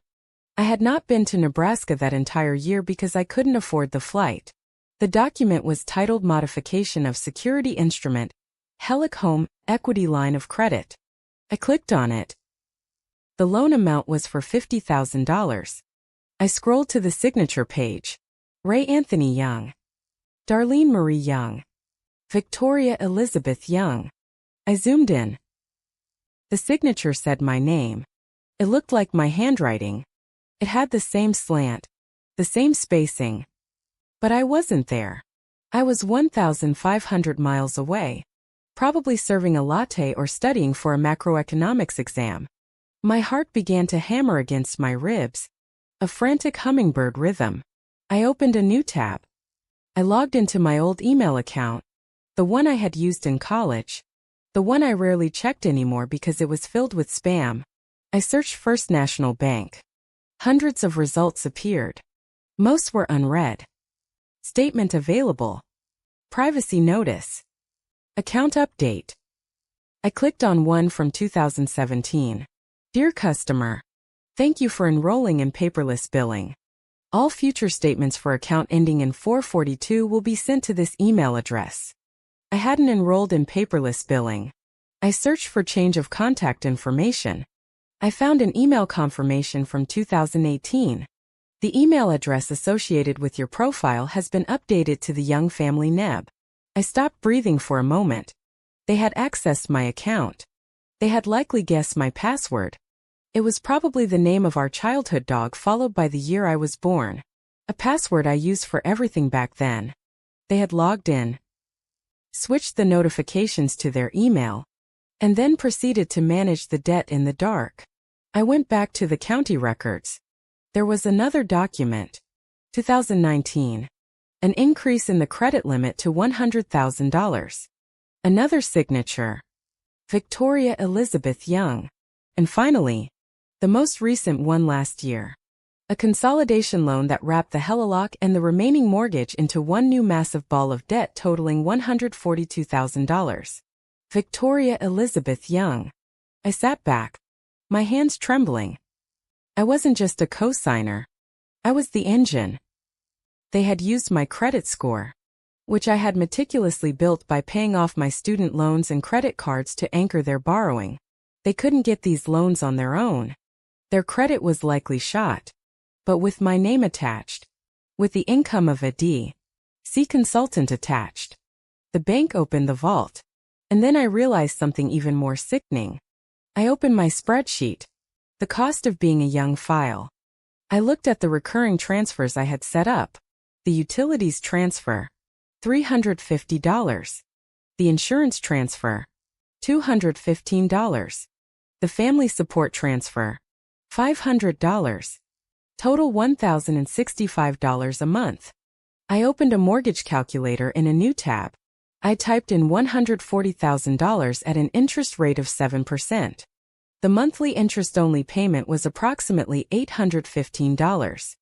I had not been to Nebraska that entire year because I couldn't afford the flight. The document was titled Modification of Security Instrument, Helic Home Equity Line of Credit. I clicked on it. The loan amount was for $50,000. I scrolled to the signature page. Ray Anthony Young, Darlene Marie Young, Victoria Elizabeth Young. I zoomed in. The signature said my name. It looked like my handwriting. It had the same slant, the same spacing. But I wasn't there. I was 1,500 miles away, probably serving a latte or studying for a macroeconomics exam. My heart began to hammer against my ribs, a frantic hummingbird rhythm. I opened a new tab. I logged into my old email account, the one I had used in college, the one I rarely checked anymore because it was filled with spam. I searched First National Bank. Hundreds of results appeared. Most were unread. Statement available. Privacy notice. Account update. I clicked on one from 2017. Dear customer, thank you for enrolling in paperless billing. All future statements for account ending in 442 will be sent to this email address. I hadn't enrolled in paperless billing. I searched for change of contact information. I found an email confirmation from 2018. The email address associated with your profile has been updated to the Young Family NEB. I stopped breathing for a moment. They had accessed my account. They had likely guessed my password. It was probably the name of our childhood dog followed by the year I was born. A password I used for everything back then. They had logged in, switched the notifications to their email, and then proceeded to manage the debt in the dark. I went back to the county records. There was another document. 2019. An increase in the credit limit to $100,000. Another signature. Victoria Elizabeth Young. And finally, the most recent one last year. A consolidation loan that wrapped the Helilock and the remaining mortgage into one new massive ball of debt totaling $142,000. Victoria Elizabeth Young. I sat back, my hands trembling. I wasn't just a co-signer. I was the engine. They had used my credit score, which I had meticulously built by paying off my student loans and credit cards to anchor their borrowing. They couldn't get these loans on their own. Their credit was likely shot. But with my name attached, with the income of a D.C. consultant attached, the bank opened the vault. And then I realized something even more sickening. I opened my spreadsheet. The cost of being a young file. I looked at the recurring transfers I had set up. The utilities transfer. $350. The insurance transfer, $215. The family support transfer, $500. Total $1,065 a month. I opened a mortgage calculator in a new tab. I typed in $140,000 at an interest rate of 7%. The monthly interest-only payment was approximately $815.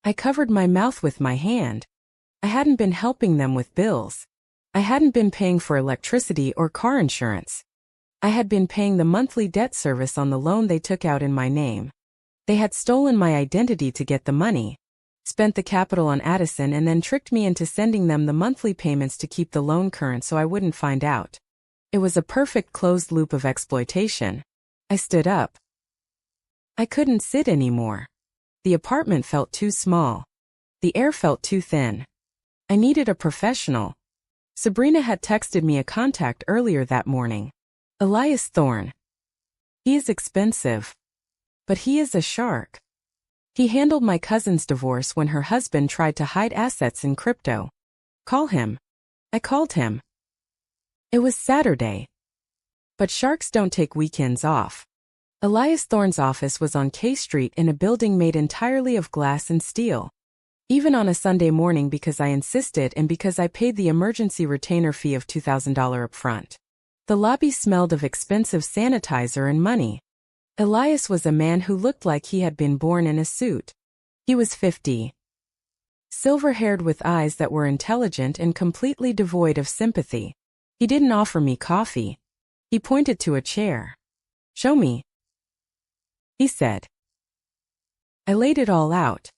I covered my mouth with my hand. I hadn't been helping them with bills. I hadn't been paying for electricity or car insurance. I had been paying the monthly debt service on the loan they took out in my name. They had stolen my identity to get the money, spent the capital on Addison, and then tricked me into sending them the monthly payments to keep the loan current so I wouldn't find out. It was a perfect closed loop of exploitation. I stood up. I couldn't sit anymore. The apartment felt too small. The air felt too thin. I needed a professional. Sabrina had texted me a contact earlier that morning. Elias Thorne. He is expensive. But he is a shark. He handled my cousin's divorce when her husband tried to hide assets in crypto. Call him. I called him. It was Saturday. But sharks don't take weekends off. Elias Thorne's office was on K Street in a building made entirely of glass and steel. Even on a Sunday morning, because I insisted and because I paid the emergency retainer fee of $2,000 upfront. The lobby smelled of expensive sanitizer and money. Elias was a man who looked like he had been born in a suit. He was 50. Silver-haired with eyes that were intelligent and completely devoid of sympathy. He didn't offer me coffee. He pointed to a chair. "Show me," he said. I laid it all out.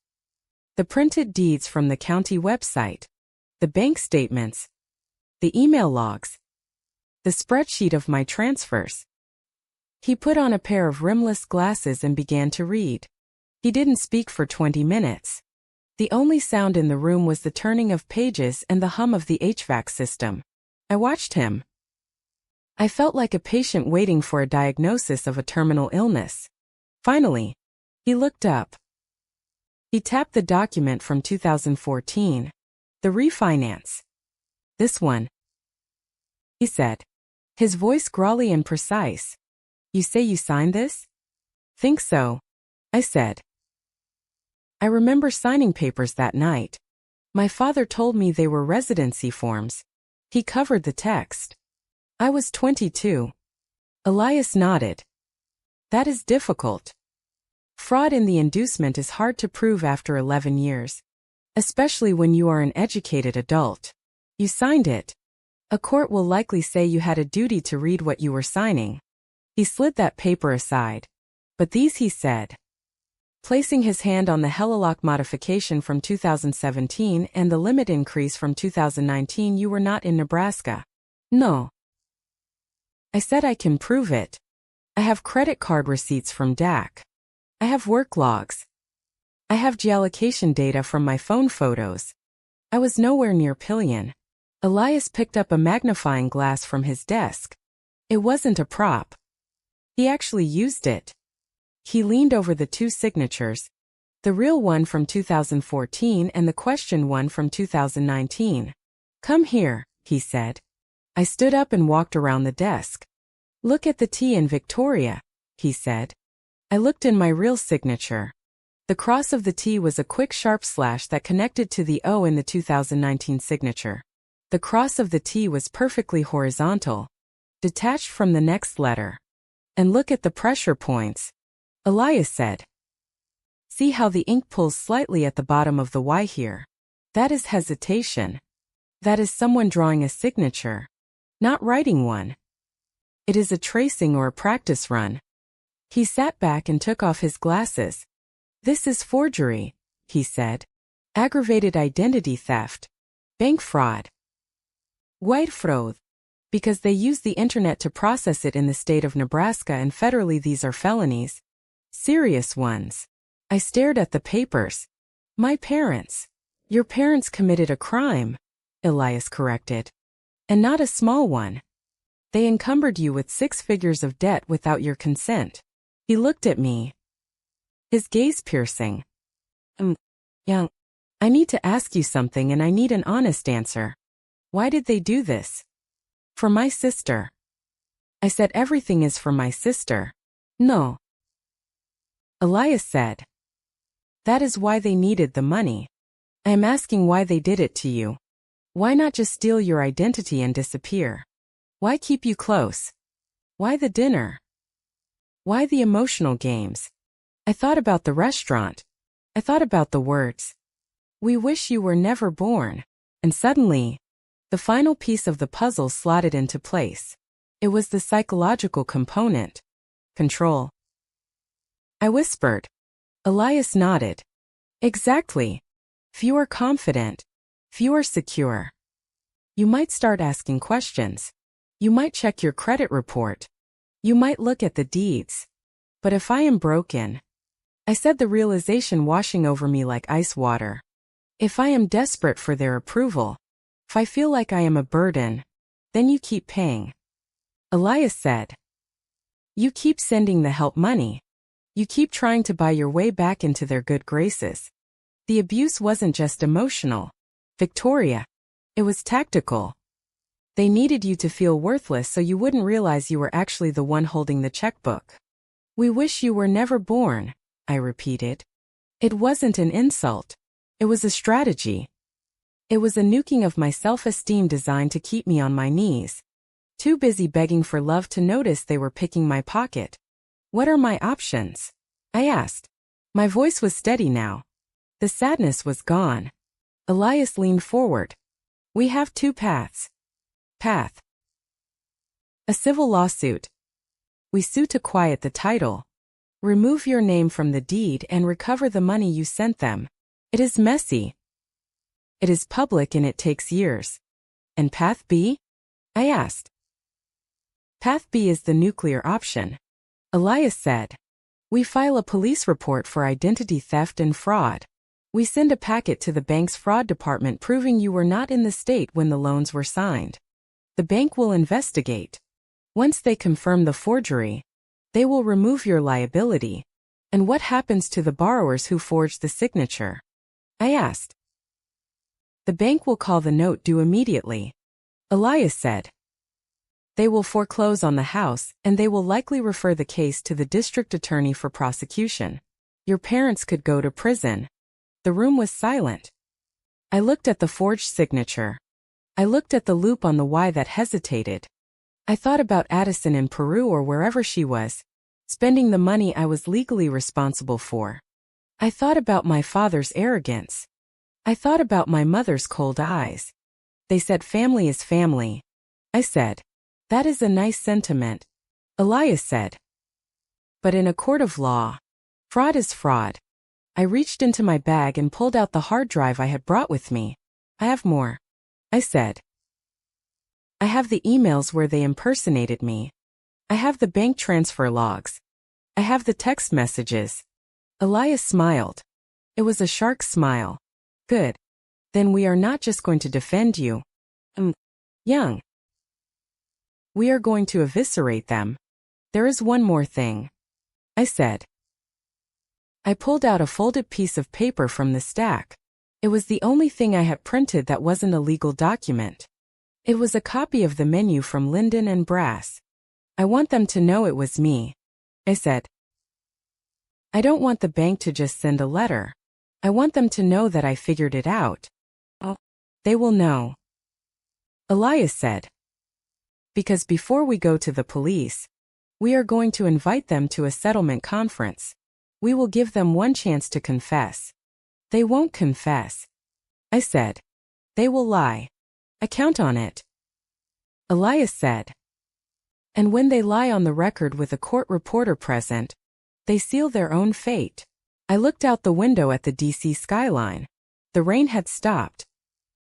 The printed deeds from the county website. The bank statements. The email logs. The spreadsheet of my transfers. He put on a pair of rimless glasses and began to read. He didn't speak for 20 minutes. The only sound in the room was the turning of pages and the hum of the HVAC system. I watched him. I felt like a patient waiting for a diagnosis of a terminal illness. Finally, he looked up. He tapped the document from 2014. The refinance. "This one," he said. His voice growly and precise. "You say you signed this?" "Think so," I said. I remember signing papers that night. My father told me they were residency forms. He covered the text. I was 22. Elias nodded. "That is difficult. Fraud in the inducement is hard to prove after 11 years. Especially when you are an educated adult. You signed it. A court will likely say you had a duty to read what you were signing." He slid that paper aside. "But these," he said, placing his hand on the Helilock modification from 2017 and the limit increase from 2019. "You were not in Nebraska." "No." I said, "I can prove it. I have credit card receipts from DAC. I have work logs. I have geolocation data from my phone photos. I was nowhere near Pillion." Elias picked up a magnifying glass from his desk. It wasn't a prop. He actually used it. He leaned over the two signatures, the real one from 2014 and the question one from 2019. "Come here," he said. I stood up and walked around the desk. "Look at the T in Victoria," he said. I looked in my real signature. The cross of the T was a quick sharp slash that connected to the O in the 2019 signature. The cross of the T was perfectly horizontal, detached from the next letter. "And look at the pressure points," Elias said. "See how the ink pulls slightly at the bottom of the Y here? That is hesitation. That is someone drawing a signature, not writing one. It is a tracing or a practice run." He sat back and took off his glasses. "This is forgery," he said. "Aggravated identity theft. Bank fraud. White fraud. Because they use the internet to process it in the state of Nebraska, and federally these are felonies. Serious ones." I stared at the papers. "My parents." "Your parents committed a crime," Elias corrected. "And not a small one. They encumbered you with 6 figures of debt without your consent." He looked at me, his gaze piercing. Young, I need to ask you something and I need an honest answer." Why did they do this? For my sister. I said everything is for my sister. No. Elias said. That is why they needed the money. I am asking why they did it to you. Why not just steal your identity and disappear? Why keep you close? Why the dinner? Why the emotional games? I thought about the restaurant. I thought about the words. We wish you were never born. And suddenly, the final piece of the puzzle slotted into place. It was the psychological component. Control. I whispered. Elias nodded. Exactly. Fewer confident. Fewer secure. You might start asking questions. You might check your credit report. You might look at the deeds. But if I am broken, I said, the realization washing over me like ice water. If I am desperate for their approval, if I feel like I am a burden, then you keep paying. Elias said. You keep sending the help money. You keep trying to buy your way back into their good graces. The abuse wasn't just emotional, Victoria. It was tactical. They needed you to feel worthless so you wouldn't realize you were actually the one holding the checkbook. We wish you were never born, I repeated. It wasn't an insult. It was a strategy. It was a nuking of my self-esteem designed to keep me on my knees. Too busy begging for love to notice they were picking my pocket. What are my options? I asked. My voice was steady now. The sadness was gone. Elias leaned forward. We have two paths. Path. A civil lawsuit. We sue to quiet the title. Remove your name from the deed and recover the money you sent them. It is messy. It is public and it takes years. And path B? I asked. Path B is the nuclear option. Elias said. We file a police report for identity theft and fraud. We send a packet to the bank's fraud department proving you were not in the state when the loans were signed. The bank will investigate. Once they confirm the forgery, they will remove your liability. And what happens to the borrowers who forged the signature? I asked. The bank will call the note due immediately. Elias said. They will foreclose on the house, and they will likely refer the case to the district attorney for prosecution. Your parents could go to prison. The room was silent. I looked at the forged signature. I looked at the loop on the Y that hesitated. I thought about Addison in Peru or wherever she was, spending the money I was legally responsible for. I thought about my father's arrogance. I thought about my mother's cold eyes. They said family is family. I said, that is a nice sentiment. Elias said. But in a court of law, fraud is fraud. I reached into my bag and pulled out the hard drive I had brought with me. I have more. I said. I have the emails where they impersonated me. I have the bank transfer logs. I have the text messages. Elias smiled. It was a shark smile. Good. Then we are not just going to defend you. Young. We are going to eviscerate them. There is one more thing. I said. I pulled out a folded piece of paper from the stack. It was the only thing I had printed that wasn't a legal document. It was a copy of the menu from Linden and Brass. I want them to know it was me. I said. I don't want the bank to just send a letter. I want them to know that I figured it out. Oh. They will know. Elias said. Because before we go to the police, we are going to invite them to a settlement conference. We will give them one chance to confess. They won't confess. I said. They will lie. I count on it. Elias said. And when they lie on the record with a court reporter present, they seal their own fate. I looked out the window at the DC skyline. The rain had stopped.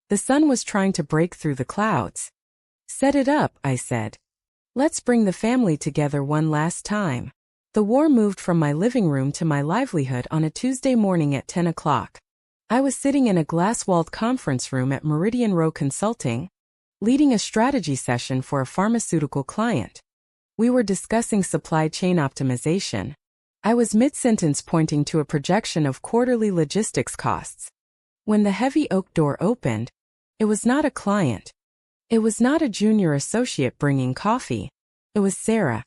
The sun was trying to break through the clouds. Set it up, I said. Let's bring the family together one last time. The war moved from my living room to my livelihood on a Tuesday morning at 10 o'clock. I was sitting in a glass-walled conference room at Meridian Row Consulting, leading a strategy session for a pharmaceutical client. We were discussing supply chain optimization. I was mid-sentence pointing to a projection of quarterly logistics costs. When the heavy oak door opened, it was not a client. It was not a junior associate bringing coffee. It was Sarah,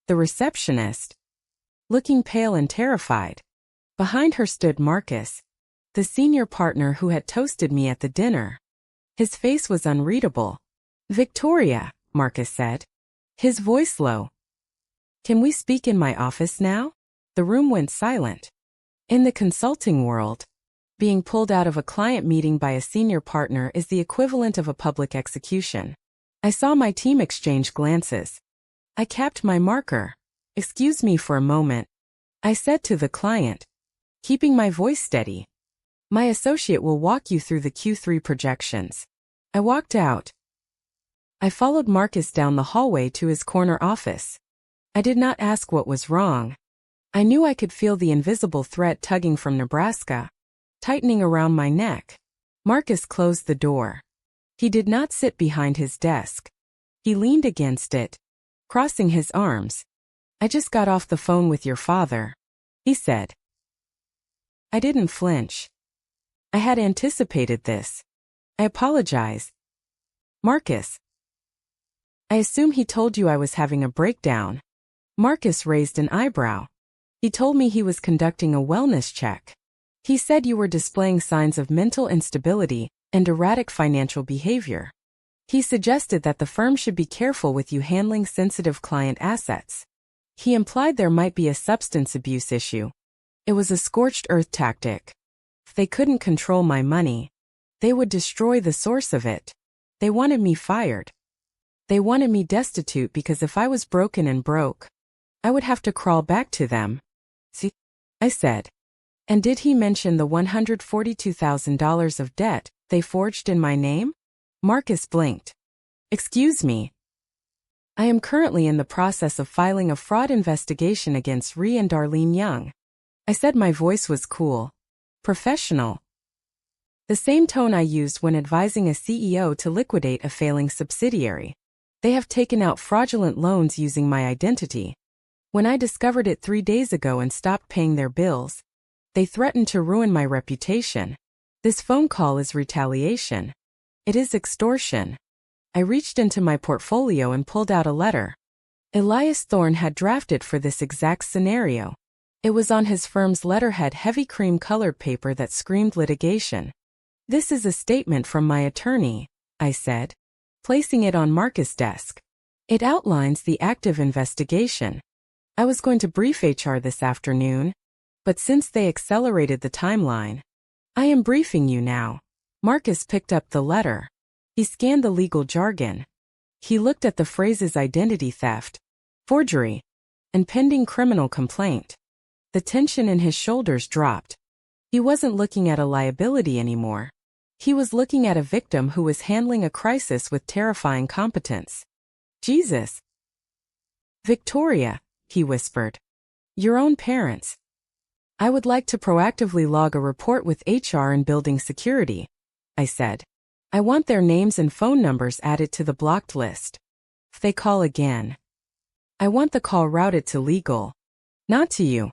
the receptionist, looking pale and terrified. Behind her stood Marcus, the senior partner who had toasted me at the dinner. His face was unreadable. "Victoria," Marcus said, his voice low. "Can we speak in my office now?" The room went silent. In the consulting world, being pulled out of a client meeting by a senior partner is the equivalent of a public execution. I saw my team exchange glances. I capped my marker. "Excuse me for a moment," I said to the client, keeping my voice steady. "My associate will walk you through the Q3 projections." I walked out. I followed Marcus down the hallway to his corner office. I did not ask what was wrong. I knew I could feel the invisible thread tugging from Nebraska, tightening around my neck. Marcus closed the door. He did not sit behind his desk. He leaned against it, crossing his arms. "I just got off the phone with your father," he said. I didn't flinch. I had anticipated this. "I apologize." "Marcus, I assume he told you I was having a breakdown." Marcus raised an eyebrow. "He told me he was conducting a wellness check. He said you were displaying signs of mental instability and erratic financial behavior. He suggested that the firm should be careful with you handling sensitive client assets. He implied there might be a substance abuse issue. It was a scorched earth tactic. If they couldn't control my money, they would destroy the source of it. They wanted me fired. They wanted me destitute because if I was broken and broke, I would have to crawl back to them." "See?" I said. "And did he mention the $142,000 of debt they forged in my name?" Marcus blinked. "Excuse me. I am currently in the process of filing a fraud investigation against Ree and Darlene Young." I said, my voice was cool, professional. The same tone I used when advising a CEO to liquidate a failing subsidiary. "They have taken out fraudulent loans using my identity. When I discovered it 3 days ago and stopped paying their bills, they threatened to ruin my reputation. This phone call is retaliation. It is extortion." I reached into my portfolio and pulled out a letter. Elias Thorne had drafted for this exact scenario. It was on his firm's letterhead, heavy cream-colored paper that screamed litigation. "This is a statement from my attorney," I said, placing it on Marcus' desk. "It outlines the active investigation. I was going to brief HR this afternoon, but since they accelerated the timeline, I am briefing you now." Marcus picked up the letter. He scanned the legal jargon. He looked at the phrases identity theft, forgery, and pending criminal complaint. The tension in his shoulders dropped. He wasn't looking at a liability anymore. He was looking at a victim who was handling a crisis with terrifying competence. "Jesus. Victoria," he whispered. "Your own parents. I would like to proactively log a report with HR and building security," I said. "I want their names and phone numbers added to the blocked list. If they call again, I want the call routed to legal, not to you.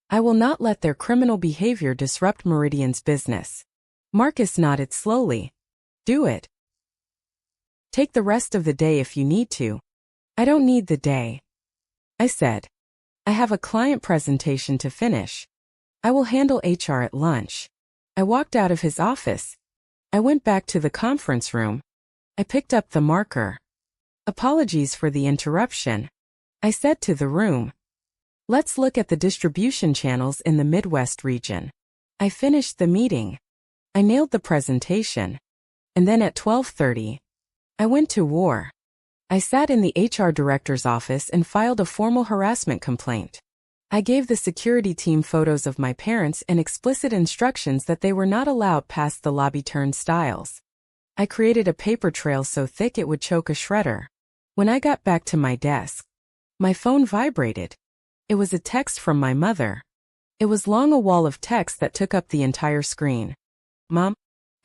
I will not let their criminal behavior disrupt Meridian's business." Marcus nodded slowly. "Do it. Take the rest of the day if you need to." "I don't need the day," I said. "I have a client presentation to finish. I will handle HR at lunch." I walked out of his office. I went back to the conference room. I picked up the marker. "Apologies for the interruption," I said to the room. "Let's look at the distribution channels in the Midwest region." I finished the meeting. I nailed the presentation. And then at 12:30, I went to war. I sat in the HR director's office and filed a formal harassment complaint. I gave the security team photos of my parents and explicit instructions that they were not allowed past the lobby turnstiles. I created a paper trail so thick it would choke a shredder. When I got back to my desk, my phone vibrated. It was a text from my mother. It was long, a wall of text that took up the entire screen. "Mom,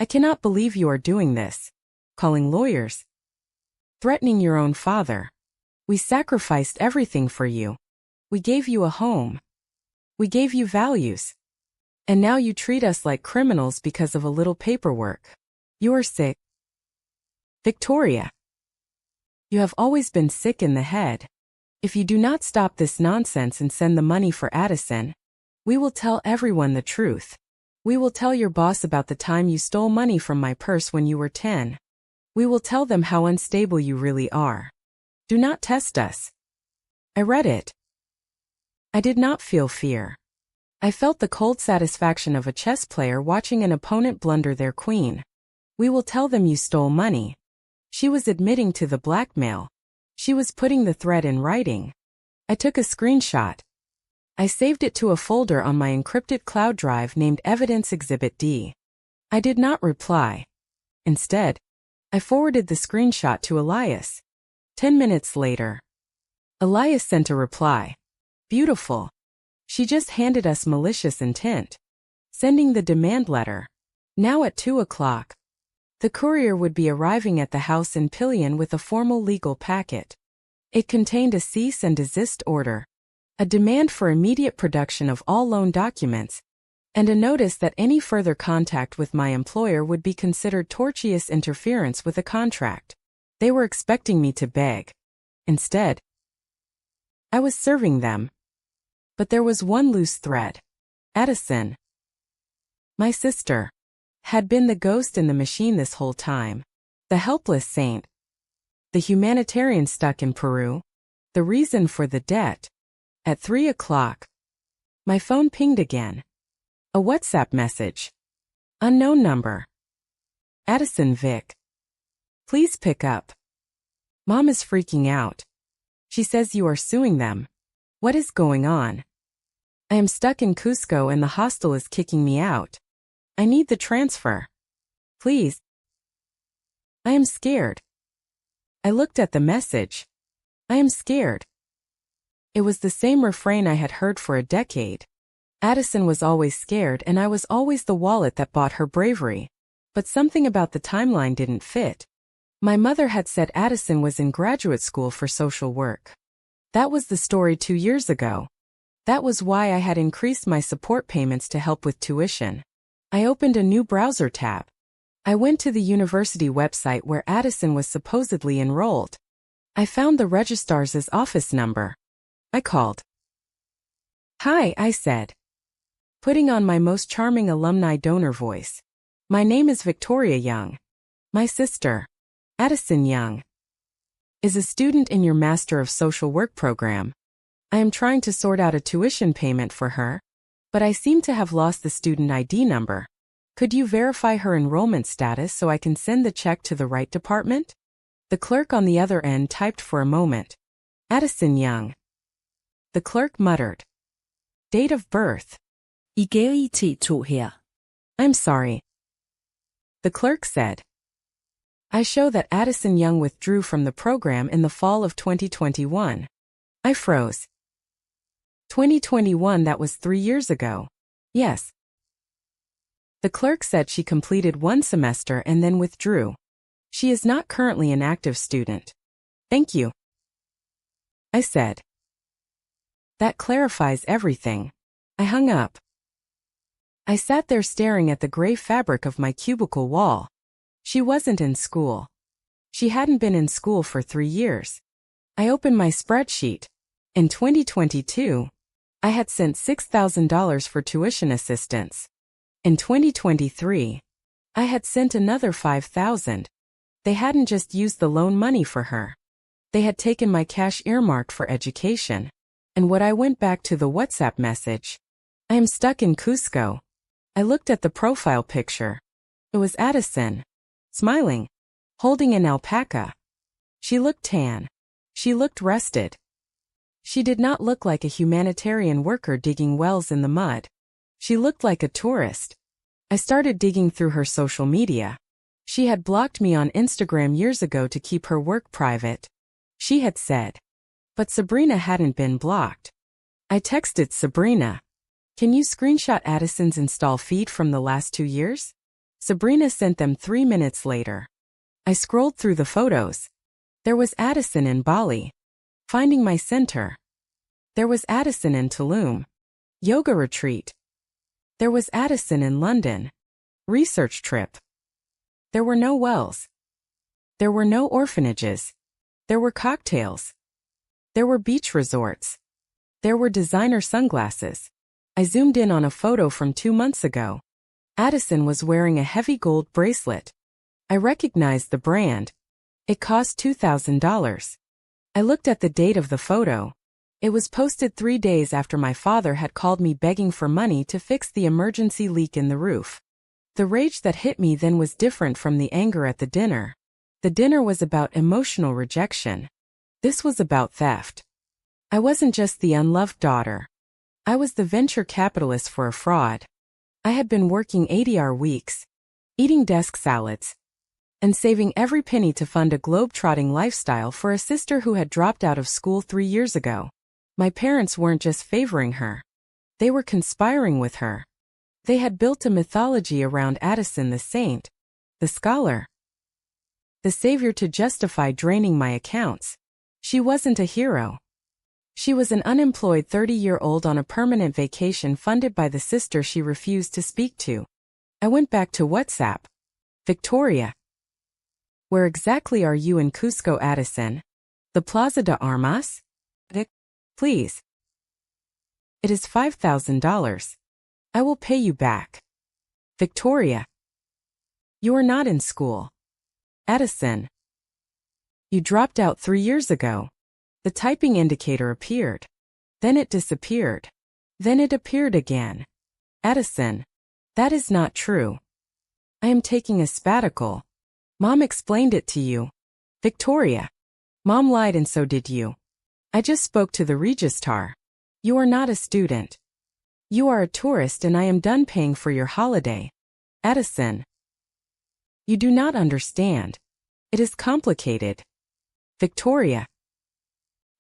I cannot believe you are doing this. Calling lawyers. Threatening your own father. We sacrificed everything for you. We gave you a home. We gave you values. And now you treat us like criminals because of a little paperwork. You are sick. Victoria. You have always been sick in the head. If you do not stop this nonsense and send the money for Addison, we will tell everyone the truth. We will tell your boss about the time you stole money from my purse when you were 10. We will tell them how unstable you really are. Do not test us. I read it. I did not feel fear. I felt the cold satisfaction of a chess player watching an opponent blunder their queen. We will tell them you stole money. She was admitting to the blackmail. She was putting the threat in writing. I took a screenshot. I saved it to a folder on my encrypted cloud drive named Evidence Exhibit D. I did not reply. Instead, I forwarded the screenshot to Elias. 10 minutes later, Elias sent a reply. Beautiful. She just handed us malicious intent. Sending the demand letter. Now at 2 o'clock. The courier would be arriving at the house in Pillion with a formal legal packet. It contained a cease and desist order, a demand for immediate production of all loan documents, and a notice that any further contact with my employer would be considered tortious interference with a contract. They were expecting me to beg. Instead, I was serving them. But there was one loose thread. Addison, my sister, had been the ghost in the machine this whole time. The helpless saint. The humanitarian stuck in Peru. The reason for the debt. At 3 o'clock. My phone pinged again. A WhatsApp message. Unknown number. Addison Vic. Please pick up. Mom is freaking out. She says you are suing them. What is going on? I am stuck in Cusco and the hostel is kicking me out. I need the transfer. Please. I am scared. I looked at the message. I am scared. It was the same refrain I had heard for a decade. Addison was always scared and I was always the wallet that bought her bravery. But something about the timeline didn't fit. My mother had said Addison was in graduate school for social work. That was the story 2 years ago. That was why I had increased my support payments to help with tuition. I opened a new browser tab. I went to the university website where Addison was supposedly enrolled. I found the registrar's office number. I called. Hi, I said, putting on my most charming alumni donor voice. My name is Victoria Young. My sister, Addison Young, is a student in your Master of Social Work program. I am trying to sort out a tuition payment for her, but I seem to have lost the student ID number. Could you verify her enrollment status so I can send the check to the right department? The clerk on the other end typed for a moment. Addison Young. The clerk muttered. Date of birth. I'm sorry. The clerk said. I show that Addison Young withdrew from the program in the fall of 2021. I froze. 2021, that was 3 years ago. Yes. The clerk said she completed 1 semester and then withdrew. She is not currently an active student. Thank you. I said. That clarifies everything. I hung up. I sat there staring at the gray fabric of my cubicle wall. She wasn't in school. She hadn't been in school for 3 years. I opened my spreadsheet. In 2022, I had sent $6,000 for tuition assistance. In 2023, I had sent another $5,000. They hadn't just used the loan money for her. They had taken my cash earmarked for education. And when I went back to the WhatsApp message, I am stuck in Cusco. I looked at the profile picture. It was Addison, smiling, holding an alpaca. She looked tan. She looked rested. She did not look like a humanitarian worker digging wells in the mud. She looked like a tourist. I started digging through her social media. She had blocked me on Instagram years ago to keep her work private. She had said. But Sabrina hadn't been blocked. I texted Sabrina. Can you screenshot Addison's install feed from the last 2 years? Sabrina sent them 3 minutes later. I scrolled through the photos. There was Addison in Bali. Finding my center. There was Addison in Tulum. Yoga retreat. There was Addison in London. Research trip. There were no wells. There were no orphanages. There were cocktails. There were beach resorts. There were designer sunglasses. I zoomed in on a photo from 2 months ago. Addison was wearing a heavy gold bracelet. I recognized the brand. It cost $2,000. I looked at the date of the photo. It was posted 3 days after my father had called me begging for money to fix the emergency leak in the roof. The rage that hit me then was different from the anger at the dinner. The dinner was about emotional rejection. This was about theft. I wasn't just the unloved daughter. I was the venture capitalist for a fraud. I had been working 80-hour weeks, eating desk salads, and saving every penny to fund a globe-trotting lifestyle for a sister who had dropped out of school 3 years ago. My parents weren't just favoring her. They were conspiring with her. They had built a mythology around Addison, the saint, the scholar, the savior, to justify draining my accounts. She wasn't a hero. She was an unemployed 30-year-old on a permanent vacation funded by the sister she refused to speak to. I went back to WhatsApp. Victoria. Where exactly are you in Cusco, Addison? The Plaza de Armas? Please. It is $5,000. I will pay you back. Victoria. You are not in school. Addison. You dropped out 3 years ago. The typing indicator appeared. Then it disappeared. Then it appeared again. Addison. That is not true. I am taking a sabbatical. Mom explained it to you. Victoria. Mom lied and so did you. I just spoke to the registrar. You are not a student. You are a tourist and I am done paying for your holiday. Addison. You do not understand. It is complicated. Victoria.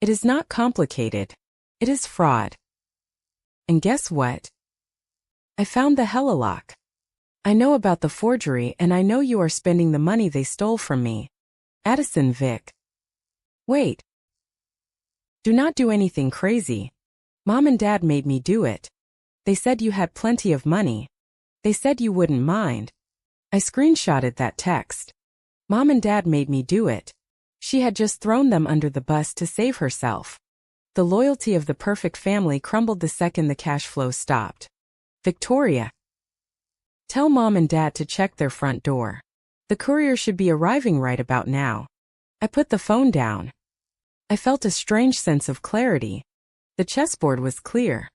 It is not complicated. It is fraud. And guess what? I found the helilock. I know about the forgery and I know you are spending the money they stole from me. Addison. Vic. Wait. Do not do anything crazy. Mom and Dad made me do it. They said you had plenty of money. They said you wouldn't mind. I screenshotted that text. Mom and Dad made me do it. She had just thrown them under the bus to save herself. The loyalty of the perfect family crumbled the second the cash flow stopped. Victoria. Tell Mom and Dad to check their front door. The courier should be arriving right about now. I put the phone down. I felt a strange sense of clarity. The chessboard was clear.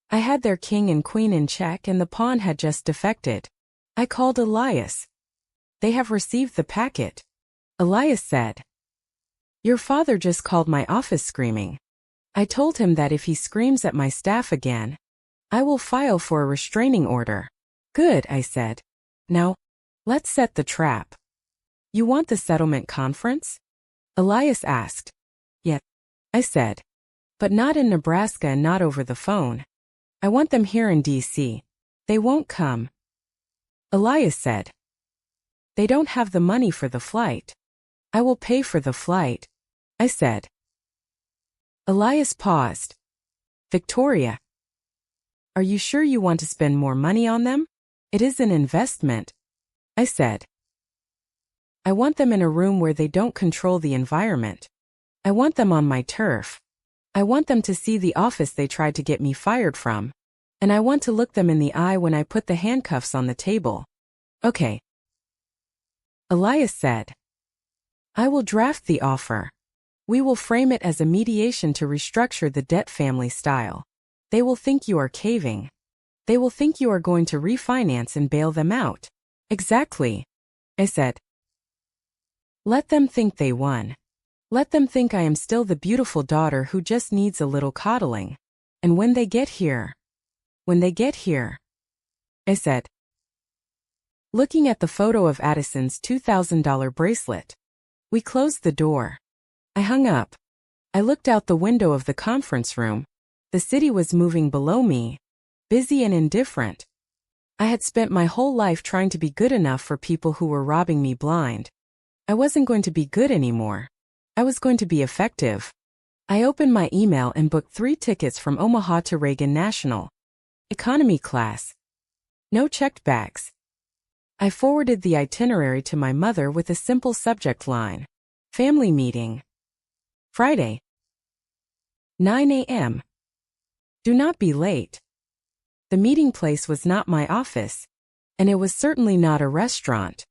I had their king and queen in check and the pawn had just defected. I called Elias. They have received the packet. Elias said. Your father just called my office screaming. I told him that if he screams at my staff again, I will file for a restraining order. Good, I said. Now, let's set the trap. You want the settlement conference? Elias asked. Yes, I said. But not in Nebraska and not over the phone. I want them here in D.C. They won't come. Elias said. They don't have the money for the flight. I will pay for the flight, I said. Elias paused. Victoria. Are you sure you want to spend more money on them? It is an investment, I said. I want them in a room where they don't control the environment. I want them on my turf. I want them to see the office they tried to get me fired from. And I want to look them in the eye when I put the handcuffs on the table. Okay. Elias said. I will draft the offer. We will frame it as a mediation to restructure the debt family style. They will think you are caving. They will think you are going to refinance and bail them out. Exactly, I said. Let them think they won. Let them think I am still the beautiful daughter who just needs a little coddling. And when they get here, I said. Looking at the photo of Addison's $2,000 bracelet. We closed the door. I hung up. I looked out the window of the conference room. The city was moving below me, busy and indifferent. I had spent my whole life trying to be good enough for people who were robbing me blind. I wasn't going to be good anymore. I was going to be effective. I opened my email and booked 3 tickets from Omaha to Reagan National. Economy class. No checked bags. I forwarded the itinerary to my mother with a simple subject line. Family meeting. Friday. 9 a.m. Do not be late. The meeting place was not my office, and it was certainly not a restaurant.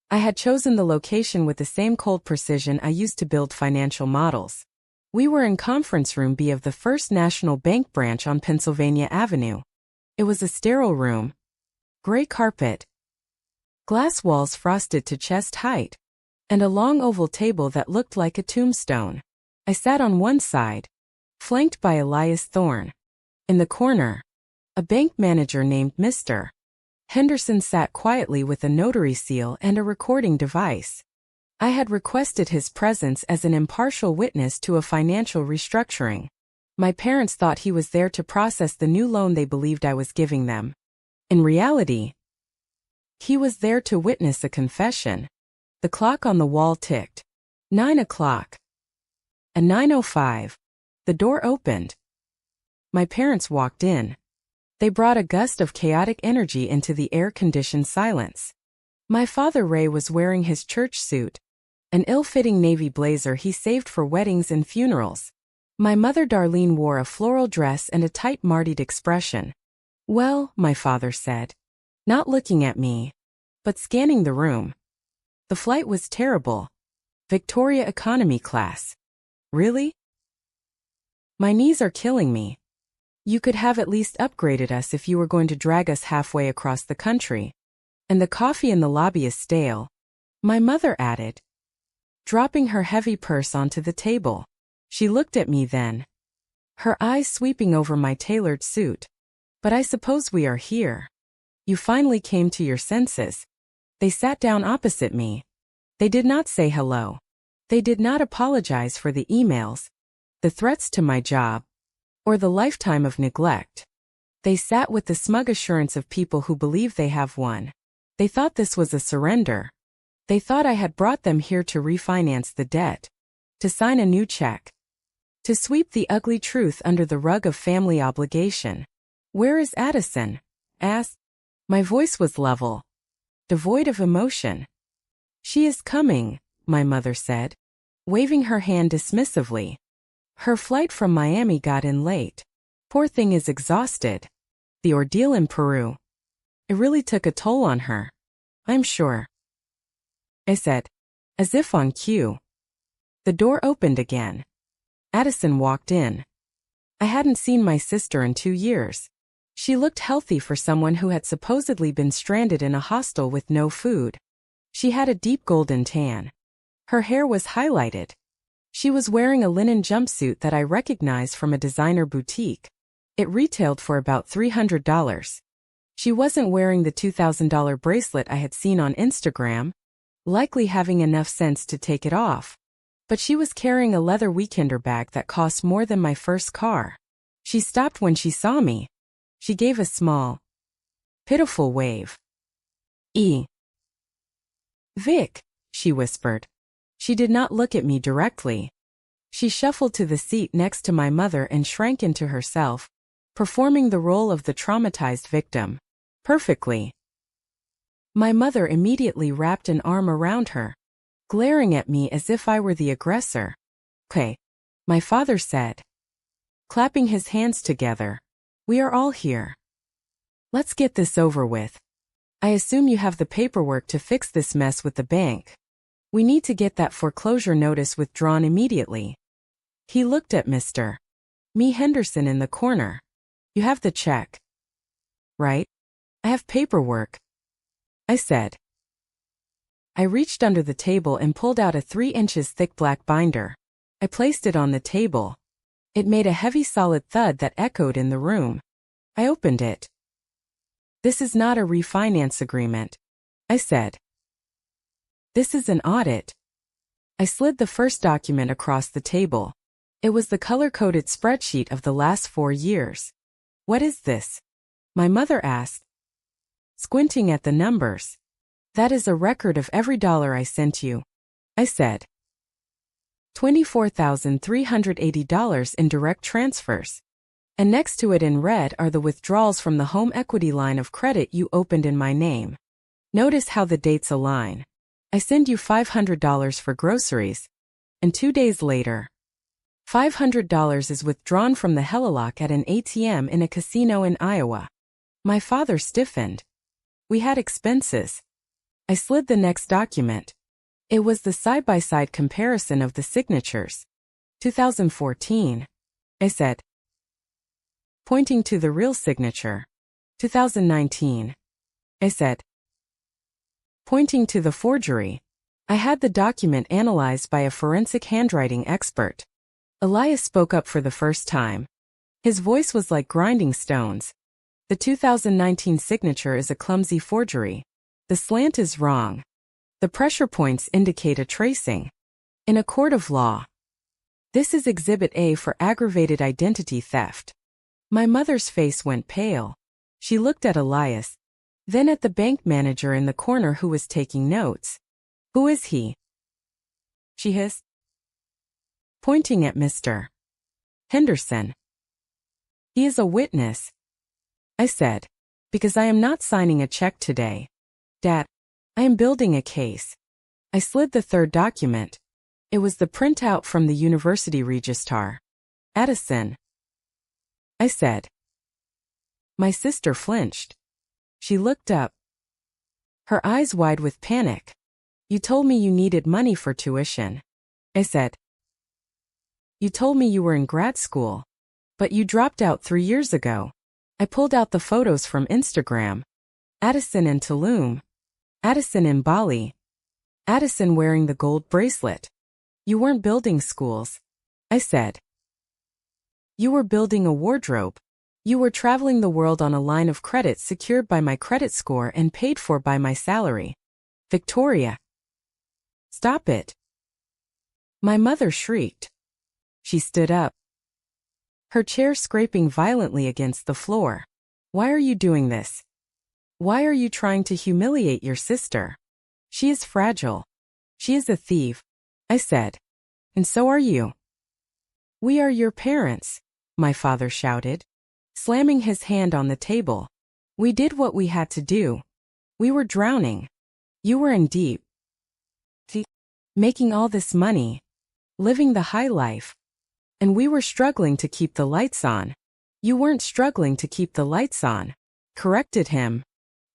I had chosen the location with the same cold precision I used to build financial models. We were in Conference Room B of the First National Bank branch on Pennsylvania Avenue. It was a sterile room. Gray carpet. Glass walls frosted to chest height. And a long oval table that looked like a tombstone. I sat on one side, flanked by Elias Thorne. In the corner, a bank manager named Mr. Henderson sat quietly with a notary seal and a recording device. I had requested his presence as an impartial witness to a financial restructuring. My parents thought he was there to process the new loan they believed I was giving them. In reality, he was there to witness a confession. The clock on the wall ticked. 9 o'clock. At 9:05, the door opened. My parents walked in. They brought a gust of chaotic energy into the air-conditioned silence. My father Ray was wearing his church suit, an ill-fitting navy blazer he saved for weddings and funerals. My mother Darlene wore a floral dress and a tight martied expression. Well, my father said, not looking at me, but scanning the room. The flight was terrible. Victoria economy class. Really? My knees are killing me. You could have at least upgraded us if you were going to drag us halfway across the country. And the coffee in the lobby is stale, my mother added, dropping her heavy purse onto the table. She looked at me then, her eyes sweeping over my tailored suit. But I suppose we are here. You finally came to your senses. They sat down opposite me. They did not say hello. They did not apologize for the emails, the threats to my job, or the lifetime of neglect. They sat with the smug assurance of people who believe they have won. They thought this was a surrender. They thought I had brought them here to refinance the debt, to sign a new check, to sweep the ugly truth under the rug of family obligation. Where is Addison? Asked. My voice was level, devoid of emotion. She is coming, my mother said, waving her hand dismissively. Her flight from Miami got in late. Poor thing is exhausted. The ordeal in Peru. It really took a toll on her. I'm sure, I said, as if on cue. The door opened again. Addison walked in. I hadn't seen my sister in 2 years. She looked healthy for someone who had supposedly been stranded in a hostel with no food. She had a deep golden tan. Her hair was highlighted. She was wearing a linen jumpsuit that I recognized from a designer boutique. It retailed for about $300. She wasn't wearing the $2,000 bracelet I had seen on Instagram, likely having enough sense to take it off. But she was carrying a leather weekender bag that cost more than my first car. She stopped when she saw me. She gave a small, pitiful wave. Vic, she whispered. She did not look at me directly. She shuffled to the seat next to my mother and shrank into herself, performing the role of the traumatized victim. Perfectly. My mother immediately wrapped an arm around her, glaring at me as if I were the aggressor. Okay, my father said, clapping his hands together. We are all here. Let's get this over with. I assume you have the paperwork to fix this mess with the bank. We need to get that foreclosure notice withdrawn immediately. He looked at Mr. Henderson in the corner. You have the check, right? I have paperwork, I said. I reached under the table and pulled out a 3 inches thick black binder. I placed it on the table. It made a heavy solid thud that echoed in the room. I opened it. This is not a refinance agreement, I said. This is an audit. I slid the first document across the table. It was the color-coded spreadsheet of the last 4 years. What is this? My mother asked, squinting at the numbers. That is a record of every dollar I sent you, I said. $24,380 in direct transfers. And next to it in red are the withdrawals from the home equity line of credit you opened in my name. Notice how the dates align. I send you $500 for groceries, and 2 days later, $500 is withdrawn from the Helilock at an ATM in a casino in Iowa. My father stiffened. We had expenses. I slid the next document. It was the side-by-side comparison of the signatures. 2014. I said, pointing to the real signature. 2019. I said, pointing to the forgery. I had the document analyzed by a forensic handwriting expert. Elias spoke up for the first time. His voice was like grinding stones. The 2019 signature is a clumsy forgery. The slant is wrong. The pressure points indicate a tracing. In a court of law, this is Exhibit A for aggravated identity theft. My mother's face went pale. She looked at Elias, then at the bank manager in the corner who was taking notes. Who is he? She hissed, pointing at Mr. Henderson. He is a witness, I said, because I am not signing a check today. Dad, I am building a case. I slid the third document. It was the printout from the university registrar. Addison, I said. My sister flinched. She looked up, her eyes wide with panic. You told me you needed money for tuition. I said. You told me you were in grad school, but you dropped out 3 years ago. I pulled out the photos from Instagram. Addison in Tulum. Addison in Bali. Addison wearing the gold bracelet. You weren't building schools, I said. You were building a wardrobe. You were traveling the world on a line of credit secured by my credit score and paid for by my salary. Victoria. Stop it. My mother shrieked. She stood up, her chair scraping violently against the floor. Why are you doing this? Why are you trying to humiliate your sister? She is fragile. She is a thief, I said. And so are you. We are your parents, my father shouted, slamming his hand on the table. We did what we had to do. We were drowning. You were in deep. Making all this money. Living the high life. And we were struggling to keep the lights on. You weren't struggling to keep the lights on, corrected him,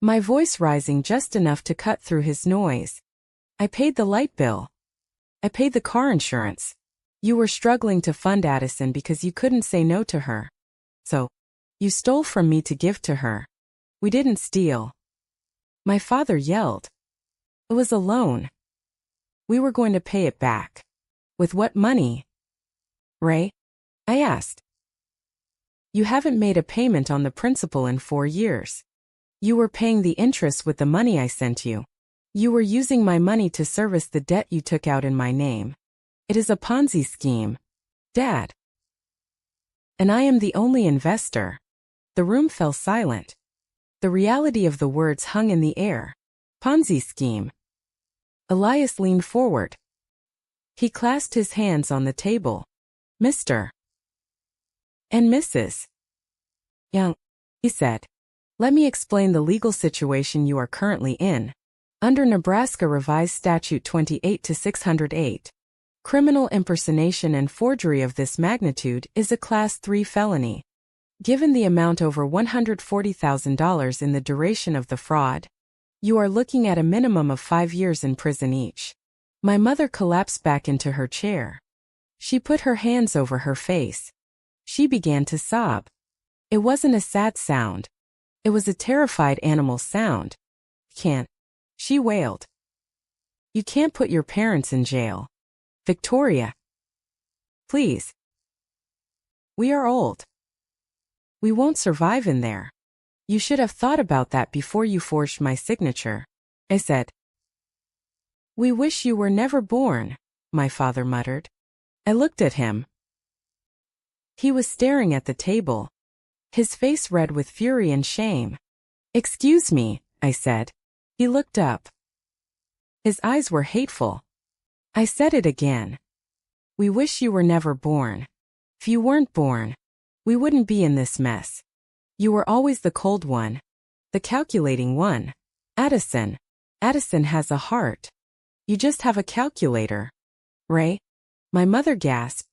my voice rising just enough to cut through his noise. I paid the light bill. I paid the car insurance. You were struggling to fund Addison because you couldn't say no to her. So, you stole from me to give to her. We didn't steal. My father yelled. It was a loan. We were going to pay it back. With what money? Ray? I asked. You haven't made a payment on the principal in 4 years. You were paying the interest with the money I sent you. You were using my money to service the debt you took out in my name. It is a Ponzi scheme, Dad. And I am the only investor. The room fell silent. The reality of the words hung in the air. Ponzi scheme. Elias leaned forward. He clasped his hands on the table. Mr. and Mrs. Young, he said. Let me explain the legal situation you are currently in. Under Nebraska Revised Statute 28-608, criminal impersonation and forgery of this magnitude is a Class 3 felony. Given the amount over $140,000 in the duration of the fraud, you are looking at a minimum of 5 years in prison each. My mother collapsed back into her chair. She put her hands over her face. She began to sob. It wasn't a sad sound. It was a terrified animal sound. Can't. She wailed. You can't put your parents in jail. Victoria. Please. We are old. We won't survive in there. You should have thought about that before you forged my signature, I said. We wish you were never born, my father muttered. I looked at him. He was staring at the table, his face red with fury and shame. Excuse me, I said. He looked up. His eyes were hateful. I said it again. We wish you were never born. If you weren't born, we wouldn't be in this mess. You were always the cold one, the calculating one. Addison, Addison has a heart. You just have a calculator. Ray? My mother gasped,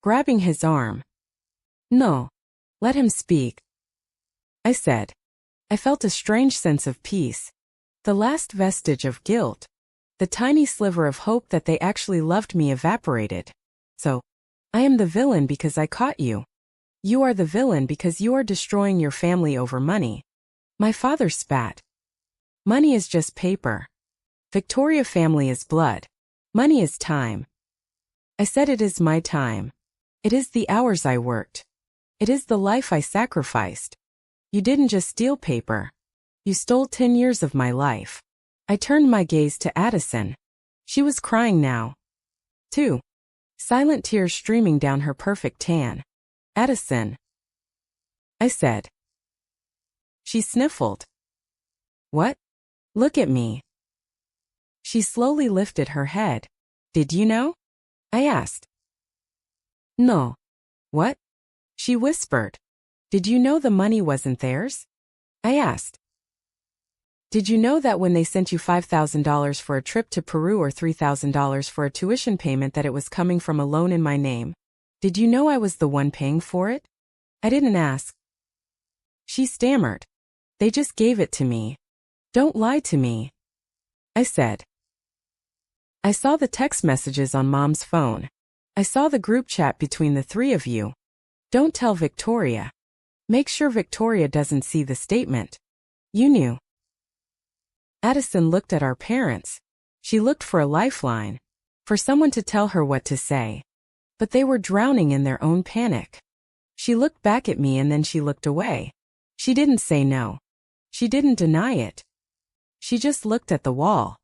grabbing his arm. No. Let him speak, I said. I felt a strange sense of peace. The last vestige of guilt. The tiny sliver of hope that they actually loved me evaporated. So, I am the villain because I caught you. You are the villain because you are destroying your family over money. My father spat. Money is just paper. Victoria family is blood. Money is time. I said it is my time. It is the hours I worked. It is the life I sacrificed. You didn't just steal paper. You stole 10 years of my life. I turned my gaze to Addison. She was crying now, too. Silent tears streaming down her perfect tan. Addison, I said. She sniffled. What? Look at me. She slowly lifted her head. Did you know? I asked. No. What? She whispered. Did you know the money wasn't theirs? I asked. Did you know that when they sent you $5,000 for a trip to Peru or $3,000 for a tuition payment that it was coming from a loan in my name? Did you know I was the one paying for it? I didn't ask. She stammered. They just gave it to me. Don't lie to me, I said. I saw the text messages on Mom's phone. I saw the group chat between the three of you. Don't tell Victoria. Make sure Victoria doesn't see the statement. You knew. Addison looked at our parents. She looked for a lifeline, for someone to tell her what to say. But they were drowning in their own panic. She looked back at me and then she looked away. She didn't say no. She didn't deny it. She just looked at the wall.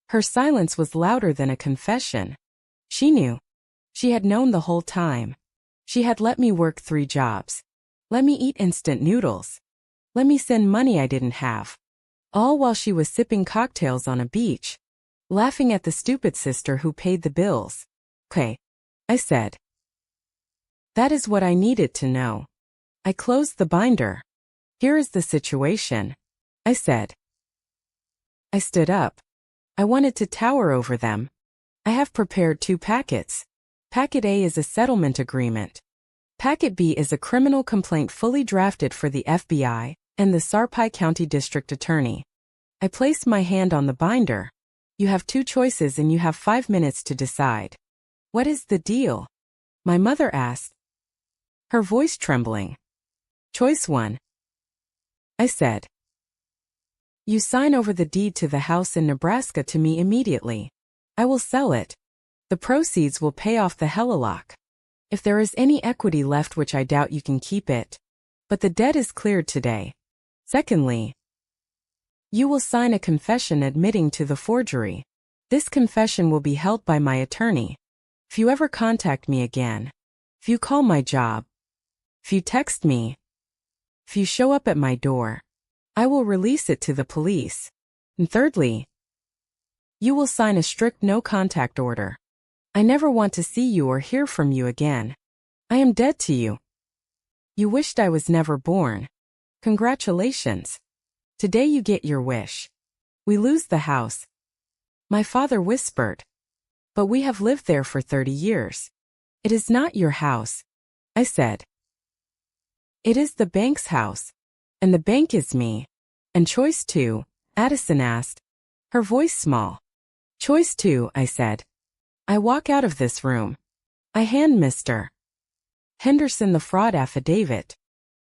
Her silence was louder than a confession. She knew. She had known the whole time. She had let me work 3 jobs. Let me eat instant noodles. Let me send money I didn't have. All while she was sipping cocktails on a beach, laughing at the stupid sister who paid the bills. Okay, I said. That is what I needed to know. I closed the binder. Here is the situation, I said. I stood up. I wanted to tower over them. I have prepared 2 packets. Packet A is a settlement agreement. Packet B is a criminal complaint fully drafted for the FBI and the Sarpai County District Attorney. I placed my hand on the binder. You have 2 choices and you have 5 minutes to decide. What is the deal? My mother asked, her voice trembling. Choice 1, I said. You sign over the deed to the house in Nebraska to me immediately. I will sell it. The proceeds will pay off the Helilock. If there is any equity left, which I doubt, you can keep it. But the debt is cleared today. Secondly, you will sign a confession admitting to the forgery. This confession will be held by my attorney. If you ever contact me again, if you call my job, if you text me, if you show up at my door, I will release it to the police. And thirdly, you will sign a strict no-contact order. I never want to see you or hear from you again. I am dead to you. You wished I was never born. Congratulations. Today you get your wish. We lose the house. My father whispered. But we have lived there for 30 years. It is not your house, I said. It is the bank's house. And the bank is me. And choice 2, Addison asked, her voice small. Choice 2, I said. I walk out of this room. I hand Mr. Henderson the fraud affidavit.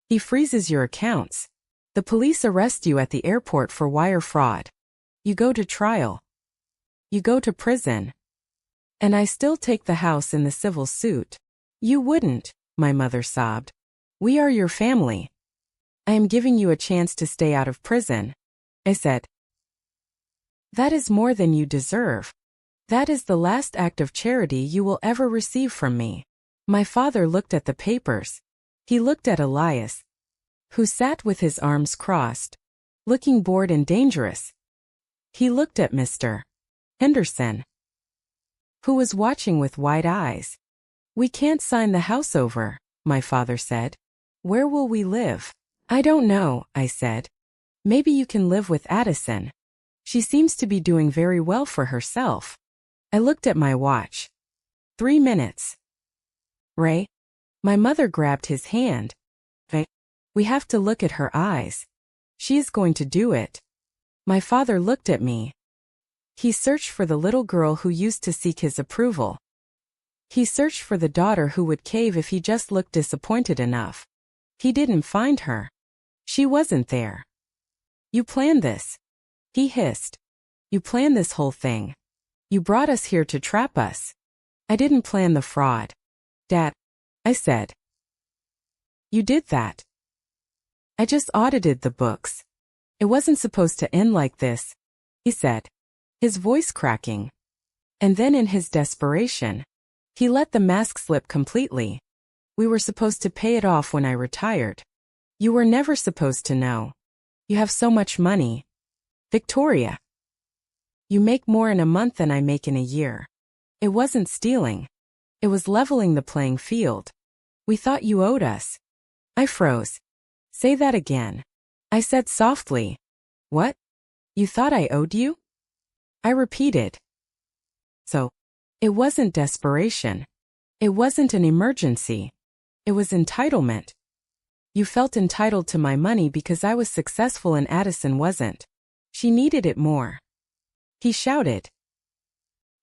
He freezes your accounts. The police arrest you at the airport for wire fraud. You go to trial. You go to prison. And I still take the house in the civil suit. You wouldn't, my mother sobbed. We are your family. I am giving you a chance to stay out of prison, I said. That is more than you deserve. That is the last act of charity you will ever receive from me. My father looked at the papers. He looked at Elias, who sat with his arms crossed, looking bored and dangerous. He looked at Mr. Henderson, who was watching with wide eyes. We can't sign the house over, my father said. Where will we live? I don't know, I said. Maybe you can live with Addison. She seems to be doing very well for herself. I looked at my watch. 3 minutes. Ray? My mother grabbed his hand. We have to look at her eyes. She is going to do it. My father looked at me. He searched for the little girl who used to seek his approval. He searched for the daughter who would cave if he just looked disappointed enough. He didn't find her. She wasn't there. You planned this. He hissed. You planned this whole thing. You brought us here to trap us. I didn't plan the fraud. Dad, I said. You did that. I just audited the books. It wasn't supposed to end like this, he said, his voice cracking. And then in his desperation, he let the mask slip completely. We were supposed to pay it off when I retired. You were never supposed to know. You have so much money. Victoria. You make more in a month than I make in a year. It wasn't stealing. It was leveling the playing field. We thought you owed us. I froze. Say that again. I said softly. What? You thought I owed you? I repeated. So, it wasn't desperation. It wasn't an emergency. It was entitlement. You felt entitled to my money because I was successful and Addison wasn't. She needed it more. He shouted.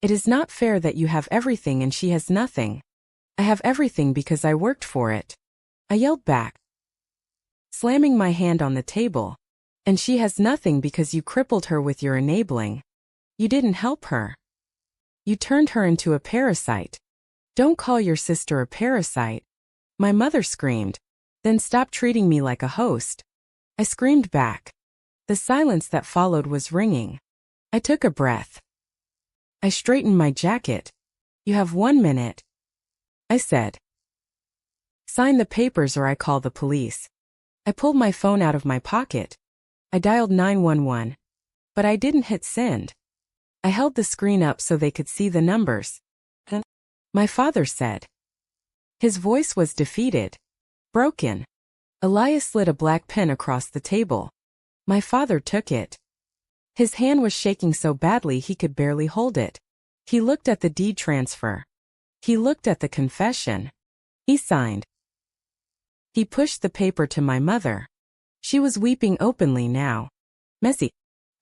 It is not fair that you have everything and she has nothing. I have everything because I worked for it. I yelled back, slamming my hand on the table. And she has nothing because you crippled her with your enabling. You didn't help her. You turned her into a parasite. Don't call your sister a parasite. My mother screamed. Then stop treating me like a host. I screamed back. The silence that followed was ringing. I took a breath. I straightened my jacket. You have 1 minute. I said. Sign the papers or I call the police. I pulled my phone out of my pocket. I dialed 911. But I didn't hit send. I held the screen up so they could see the numbers. Then, my father said. His voice was defeated. Broken. Elias slid a black pen across the table. My father took it. His hand was shaking so badly he could barely hold it. He looked at the deed transfer. He looked at the confession. He signed. He pushed the paper to my mother. She was weeping openly now. Messy,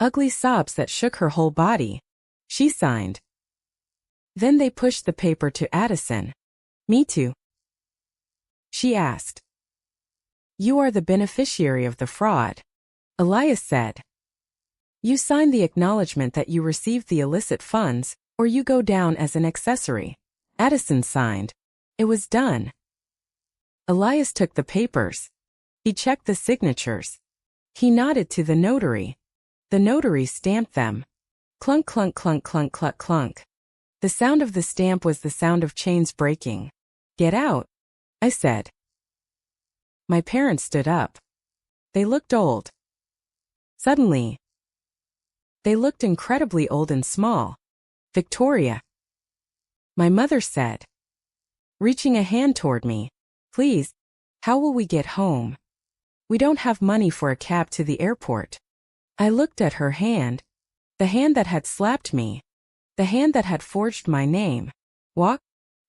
ugly sobs that shook her whole body. She signed. Then they pushed the paper to Addison. Me too. She asked. You are the beneficiary of the fraud. Elias said. You sign the acknowledgement that you received the illicit funds, or you go down as an accessory. Addison signed. It was done. Elias took the papers. He checked the signatures. He nodded to the notary. The notary stamped them. Clunk, clunk, clunk, clunk, clunk, clunk. The sound of the stamp was the sound of chains breaking. Get out, I said. My parents stood up. They looked old. Suddenly, they looked incredibly old and small. Victoria. My mother said, reaching a hand toward me. Please, how will we get home? We don't have money for a cab to the airport. I looked at her hand. The hand that had slapped me. The hand that had forged my name. Walk,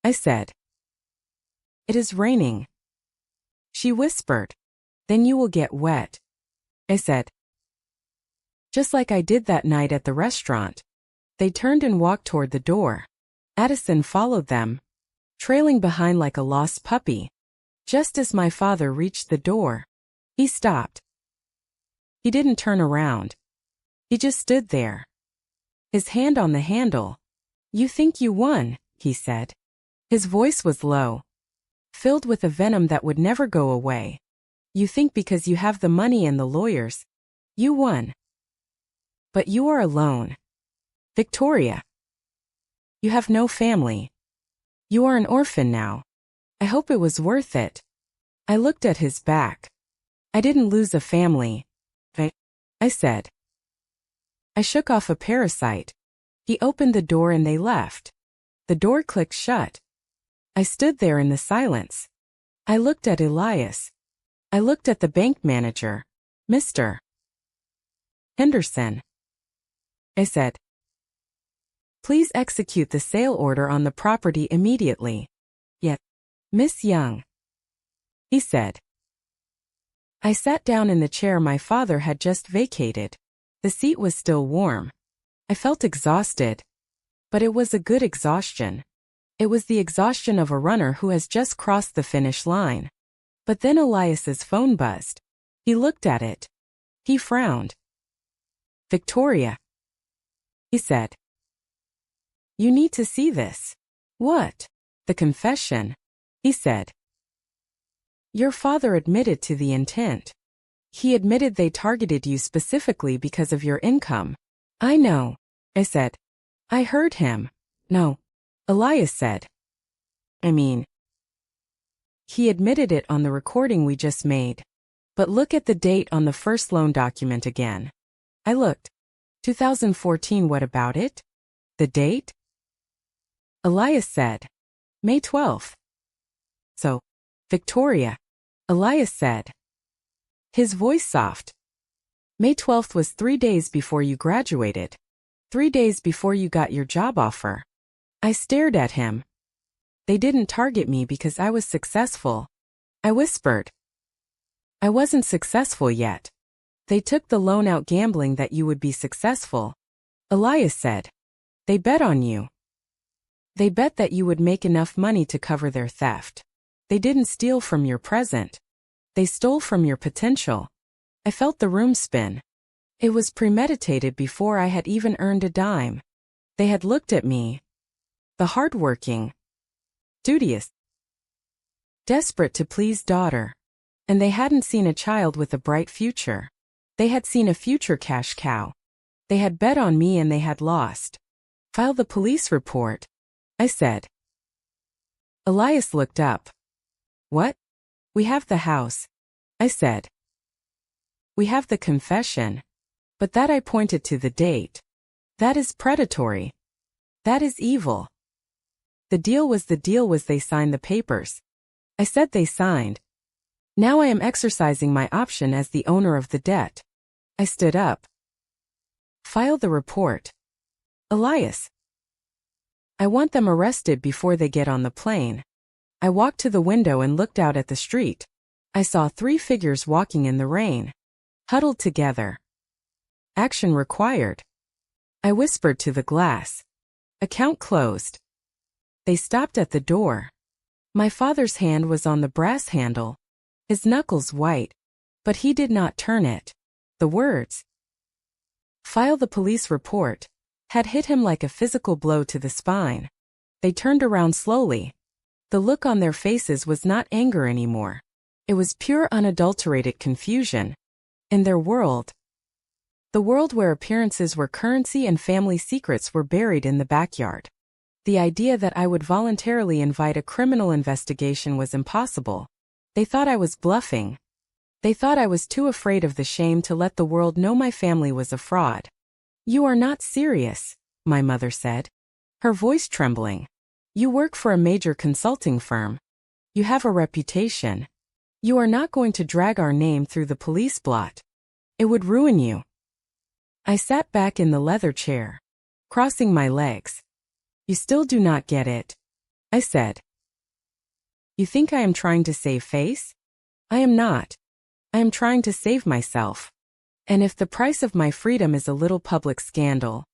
I said. It is raining. She whispered. Then you will get wet. I said. Just like I did that night at the restaurant. They turned and walked toward the door. Addison followed them, trailing behind like a lost puppy. Just as my father reached the door, he stopped. He didn't turn around. He just stood there, his hand on the handle. You think you won, he said. His voice was low, filled with a venom that would never go away. You think because you have the money and the lawyers, you won. But you are alone. Victoria. You have no family. You are an orphan now. I hope it was worth it. I looked at his back. I didn't lose a family. I said. I shook off a parasite. He opened the door and they left. The door clicked shut. I stood there in the silence. I looked at Elias. I looked at the bank manager, Mr. Henderson. I said. Please execute the sale order on the property immediately. Yet, Miss Young, he said. I sat down in the chair my father had just vacated. The seat was still warm. I felt exhausted. But it was a good exhaustion. It was the exhaustion of a runner who has just crossed the finish line. But then Elias's phone buzzed. He looked at it. He frowned. Victoria, he said. You need to see this. What? The confession, he said. Your father admitted to the intent. He admitted they targeted you specifically because of your income. I know, I said. I heard him. No, Elias said. I mean, he admitted it on the recording we just made. But look at the date on the first loan document again. I looked. 2014, what about it? The date? Elias said. May 12th. So, Victoria, Elias said. His voice soft. May 12th was 3 days before you graduated. 3 days before you got your job offer. I stared at him. They didn't target me because I was successful. I whispered. I wasn't successful yet. They took the loan out gambling that you would be successful. Elias said. They bet on you. They bet that you would make enough money to cover their theft. They didn't steal from your present. They stole from your potential. I felt the room spin. It was premeditated before I had even earned a dime. They had looked at me. The hardworking, studious, desperate to please daughter. And they hadn't seen a child with a bright future. They had seen a future cash cow. They had bet on me and they had lost. File the police report, I said. Elias looked up. What? We have the house, I said. We have the confession. But that I pointed to the date. That is predatory. That is evil. The deal was they signed the papers. I said they signed. Now I am exercising my option as the owner of the debt. I stood up. File the report. Elias. I want them arrested before they get on the plane. I walked to the window and looked out at the street. I saw 3 figures walking in the rain. Huddled together. Action required. I whispered to the glass. Account closed. They stopped at the door. My father's hand was on the brass handle. His knuckles white. But he did not turn it. The words, "File the police report," had hit him like a physical blow to the spine. They turned around slowly. The look on their faces was not anger anymore. It was pure unadulterated confusion. In their world, the world where appearances were currency and family secrets were buried in the backyard. The idea that I would voluntarily invite a criminal investigation was impossible. They thought I was bluffing. They thought I was too afraid of the shame to let the world know my family was a fraud. You are not serious, my mother said, her voice trembling. You work for a major consulting firm. You have a reputation. You are not going to drag our name through the police blot. It would ruin you. I sat back in the leather chair, crossing my legs. You still do not get it, I said. You think I am trying to save face? I am not. I am trying to save myself. And if the price of my freedom is a little public scandal,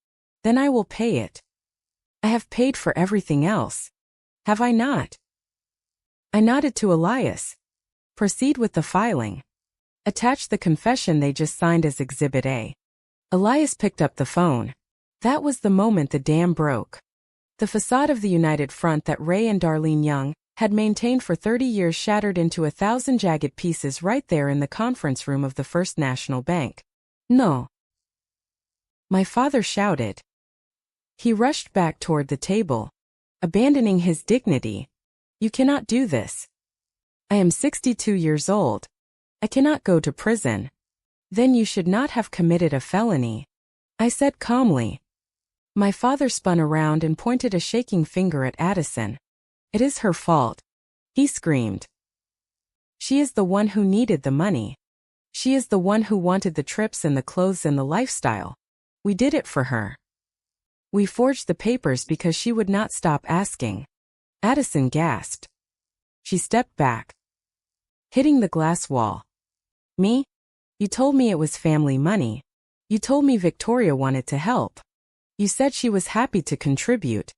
then I will pay it. I have paid for everything else. Have I not? I nodded to Elias. Proceed with the filing. Attach the confession they just signed as Exhibit A. Elias picked up the phone. That was the moment the dam broke. The facade of the united front that Ray and Darlene Young had maintained for 30 years shattered into 1,000 jagged pieces right there in the conference room of the First National Bank. No. My father shouted. He rushed back toward the table, abandoning his dignity. You cannot do this. I am 62 years old. I cannot go to prison. Then you should not have committed a felony, I said calmly. My father spun around and pointed a shaking finger at Addison. It is her fault, he screamed. She is the one who needed the money. She is the one who wanted the trips and the clothes and the lifestyle. We did it for her. We forged the papers because she would not stop asking. Addison gasped. She stepped back, hitting the glass wall. Me? You told me it was family money. You told me Victoria wanted to help. You said she was happy to contribute.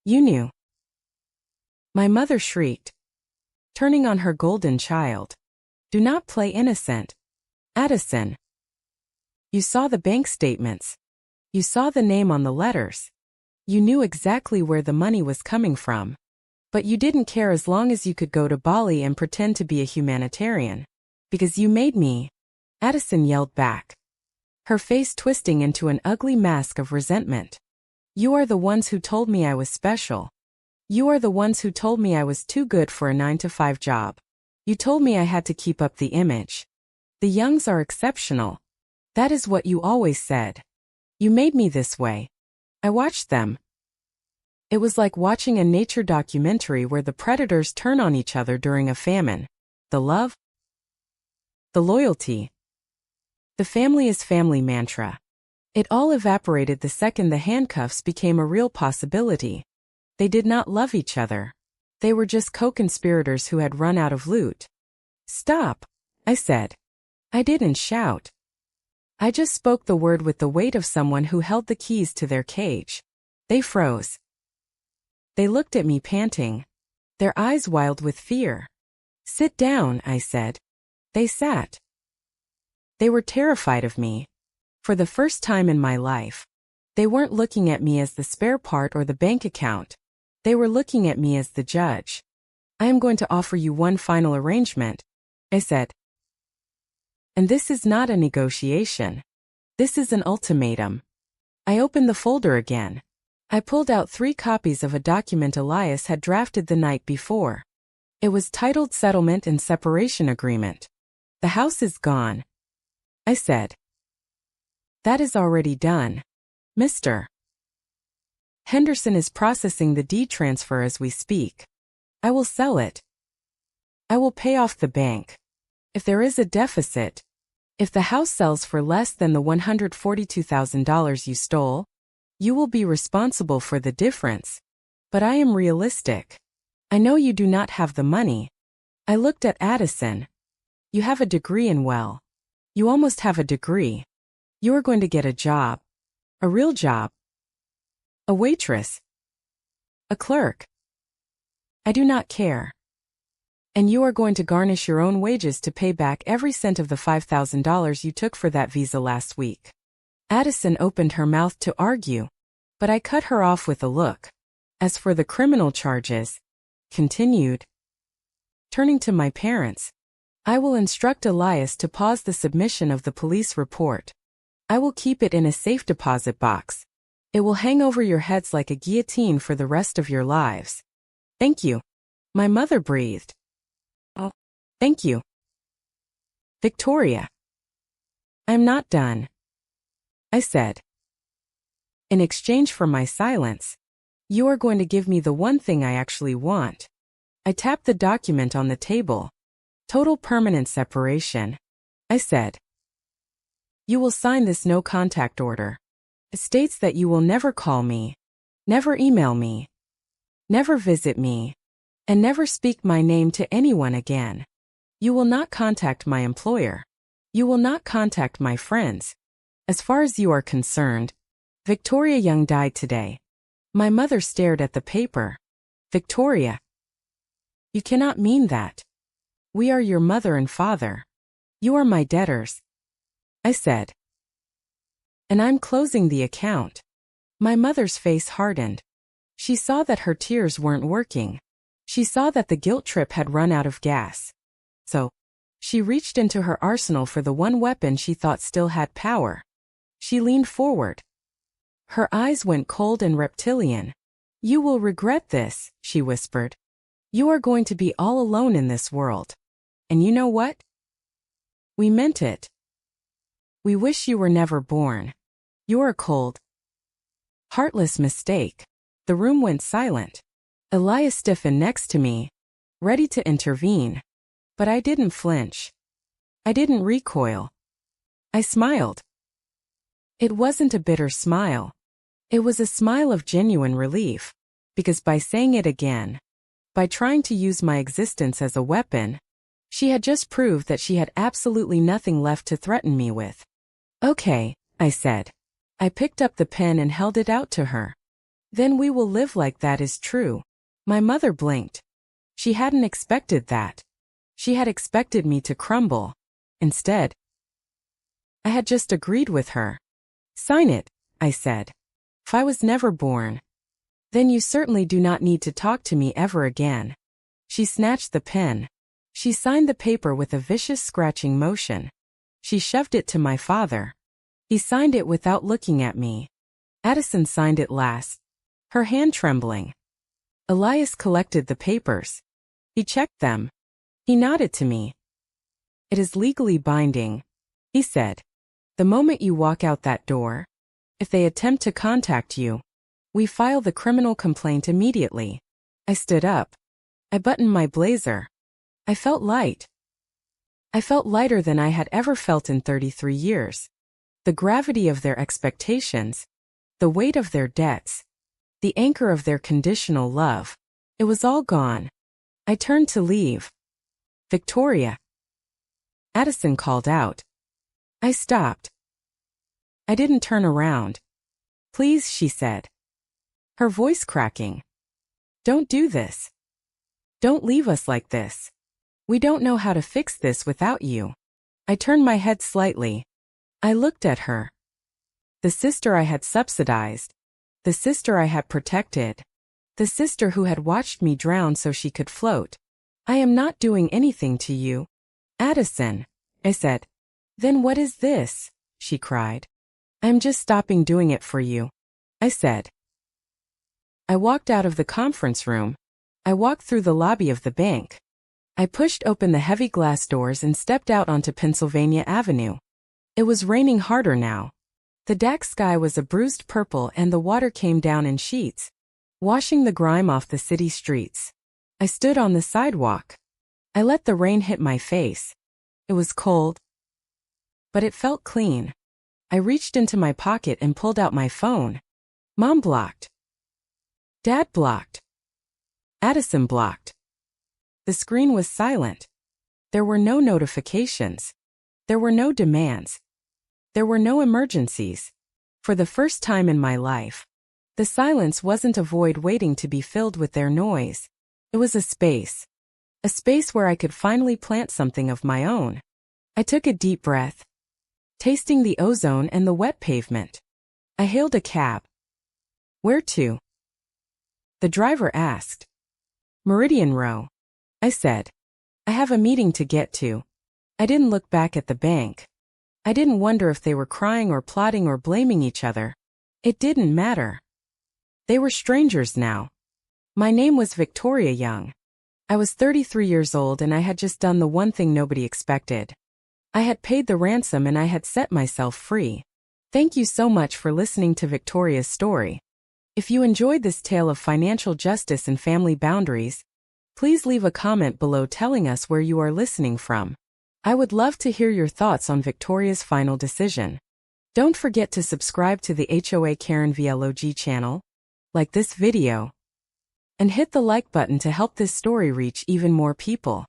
You knew. My mother shrieked, turning on her golden child. Do not play innocent. Addison. You saw the bank statements. You saw the name on the letters. You knew exactly where the money was coming from. But you didn't care as long as you could go to Bali and pretend to be a humanitarian. Because you made me. Addison yelled back, her face twisting into an ugly mask of resentment. You are the ones who told me I was special. You are the ones who told me I was too good for a 9-to-5 job. You told me I had to keep up the image. The Youngs are exceptional. That is what you always said. You made me this way. I watched them. It was like watching a nature documentary where the predators turn on each other during a famine. The love, the loyalty, the family is family mantra. It all evaporated the second the handcuffs became a real possibility. They did not love each other. They were just co-conspirators who had run out of loot. Stop, I said. I didn't shout. I just spoke the word with the weight of someone who held the keys to their cage. They froze. They looked at me panting, their eyes wild with fear. Sit down, I said. They sat. They were terrified of me. For the first time in my life, they weren't looking at me as the spare part or the bank account. They were looking at me as the judge. I am going to offer you one final arrangement, I said. And this is not a negotiation. This is an ultimatum. I opened the folder again. I pulled out 3 copies of a document Elias had drafted the night before. It was titled Settlement and Separation Agreement. The house is gone, I said. That is already done. Mr. Henderson is processing the deed transfer as we speak. I will sell it. I will pay off the bank. If there is a deficit, if the house sells for less than the $142,000 you stole, you will be responsible for the difference. But I am realistic. I know you do not have the money. I looked at Addison. You have a degree in well. You almost have a degree. You are going to get a job. A real job. A waitress. A clerk. I do not care. And you are going to garnish your own wages to pay back every cent of the $5,000 you took for that visa last week. Addison opened her mouth to argue, but I cut her off with a look. As for the criminal charges, continued, turning to my parents, I will instruct Elias to pause the submission of the police report. I will keep it in a safe deposit box. It will hang over your heads like a guillotine for the rest of your lives. Thank you. My mother breathed. Oh, thank you. Victoria. I'm not done, I said. In exchange for my silence, you are going to give me the one thing I actually want. I tapped the document on the table. Total permanent separation, I said. You will sign this no contact order. It states that you will never call me, never email me, never visit me, and never speak my name to anyone again. You will not contact my employer. You will not contact my friends. As far as you are concerned, Victoria Young died today. My mother stared at the paper. Victoria. You cannot mean that. We are your mother and father. You are my debtors, I said. And I'm closing the account. My mother's face hardened. She saw that her tears weren't working. She saw that the guilt trip had run out of gas. So, she reached into her arsenal for the one weapon she thought still had power. She leaned forward. Her eyes went cold and reptilian. You will regret this, she whispered. You are going to be all alone in this world. And you know what? We meant it. We wish you were never born. You're a cold, heartless mistake. The room went silent. Elias stiffened next to me, ready to intervene. But I didn't flinch. I didn't recoil. I smiled. It wasn't a bitter smile. It was a smile of genuine relief, because by saying it again, by trying to use my existence as a weapon, she had just proved that she had absolutely nothing left to threaten me with. Okay, I said. I picked up the pen and held it out to her. Then we will live like that is true. My mother blinked. She hadn't expected that. She had expected me to crumble. Instead, I had just agreed with her. Sign it, I said. If I was never born, then you certainly do not need to talk to me ever again. She snatched the pen. She signed the paper with a vicious scratching motion. She shoved it to my father. He signed it without looking at me. Addison signed it last, her hand trembling. Elias collected the papers. He checked them. He nodded to me. It is legally binding, he said. The moment you walk out that door, if they attempt to contact you, we file the criminal complaint immediately. I stood up. I buttoned my blazer. I felt light. I felt lighter than I had ever felt in 33 years. The gravity of their expectations, the weight of their debts, the anchor of their conditional love, it was all gone. I turned to leave. Victoria. Addison called out. I stopped. I didn't turn around. Please, she said. Her voice cracking. Don't do this. Don't leave us like this. We don't know how to fix this without you. I turned my head slightly. I looked at her. The sister I had subsidized. The sister I had protected. The sister who had watched me drown so she could float. I am not doing anything to you, Addison, I said. Then what is this? She cried. I'm just stopping doing it for you, I said. I walked out of the conference room. I walked through the lobby of the bank. I pushed open the heavy glass doors and stepped out onto Pennsylvania Avenue. It was raining harder now. The dark sky was a bruised purple and the water came down in sheets, washing the grime off the city streets. I stood on the sidewalk. I let the rain hit my face. It was cold, but it felt clean. I reached into my pocket and pulled out my phone. Mom blocked. Dad blocked. Addison blocked. The screen was silent. There were no notifications. There were no demands. There were no emergencies. For the first time in my life, the silence wasn't a void waiting to be filled with their noise. It was a space where I could finally plant something of my own. I took a deep breath, tasting the ozone and the wet pavement. I hailed a cab. Where to? The driver asked. Meridian Row, I said. I have a meeting to get to. I didn't look back at the bank. I didn't wonder if they were crying or plotting or blaming each other. It didn't matter. They were strangers now. My name was Victoria Young. I was 33 years old and I had just done the one thing nobody expected. I had paid the ransom and I had set myself free. Thank you so much for listening to Victoria's story. If you enjoyed this tale of financial justice and family boundaries, please leave a comment below telling us where you are listening from. I would love to hear your thoughts on Victoria's final decision. Don't forget to subscribe to the HOA Karen Vlog channel, like this video, and hit the like button to help this story reach even more people.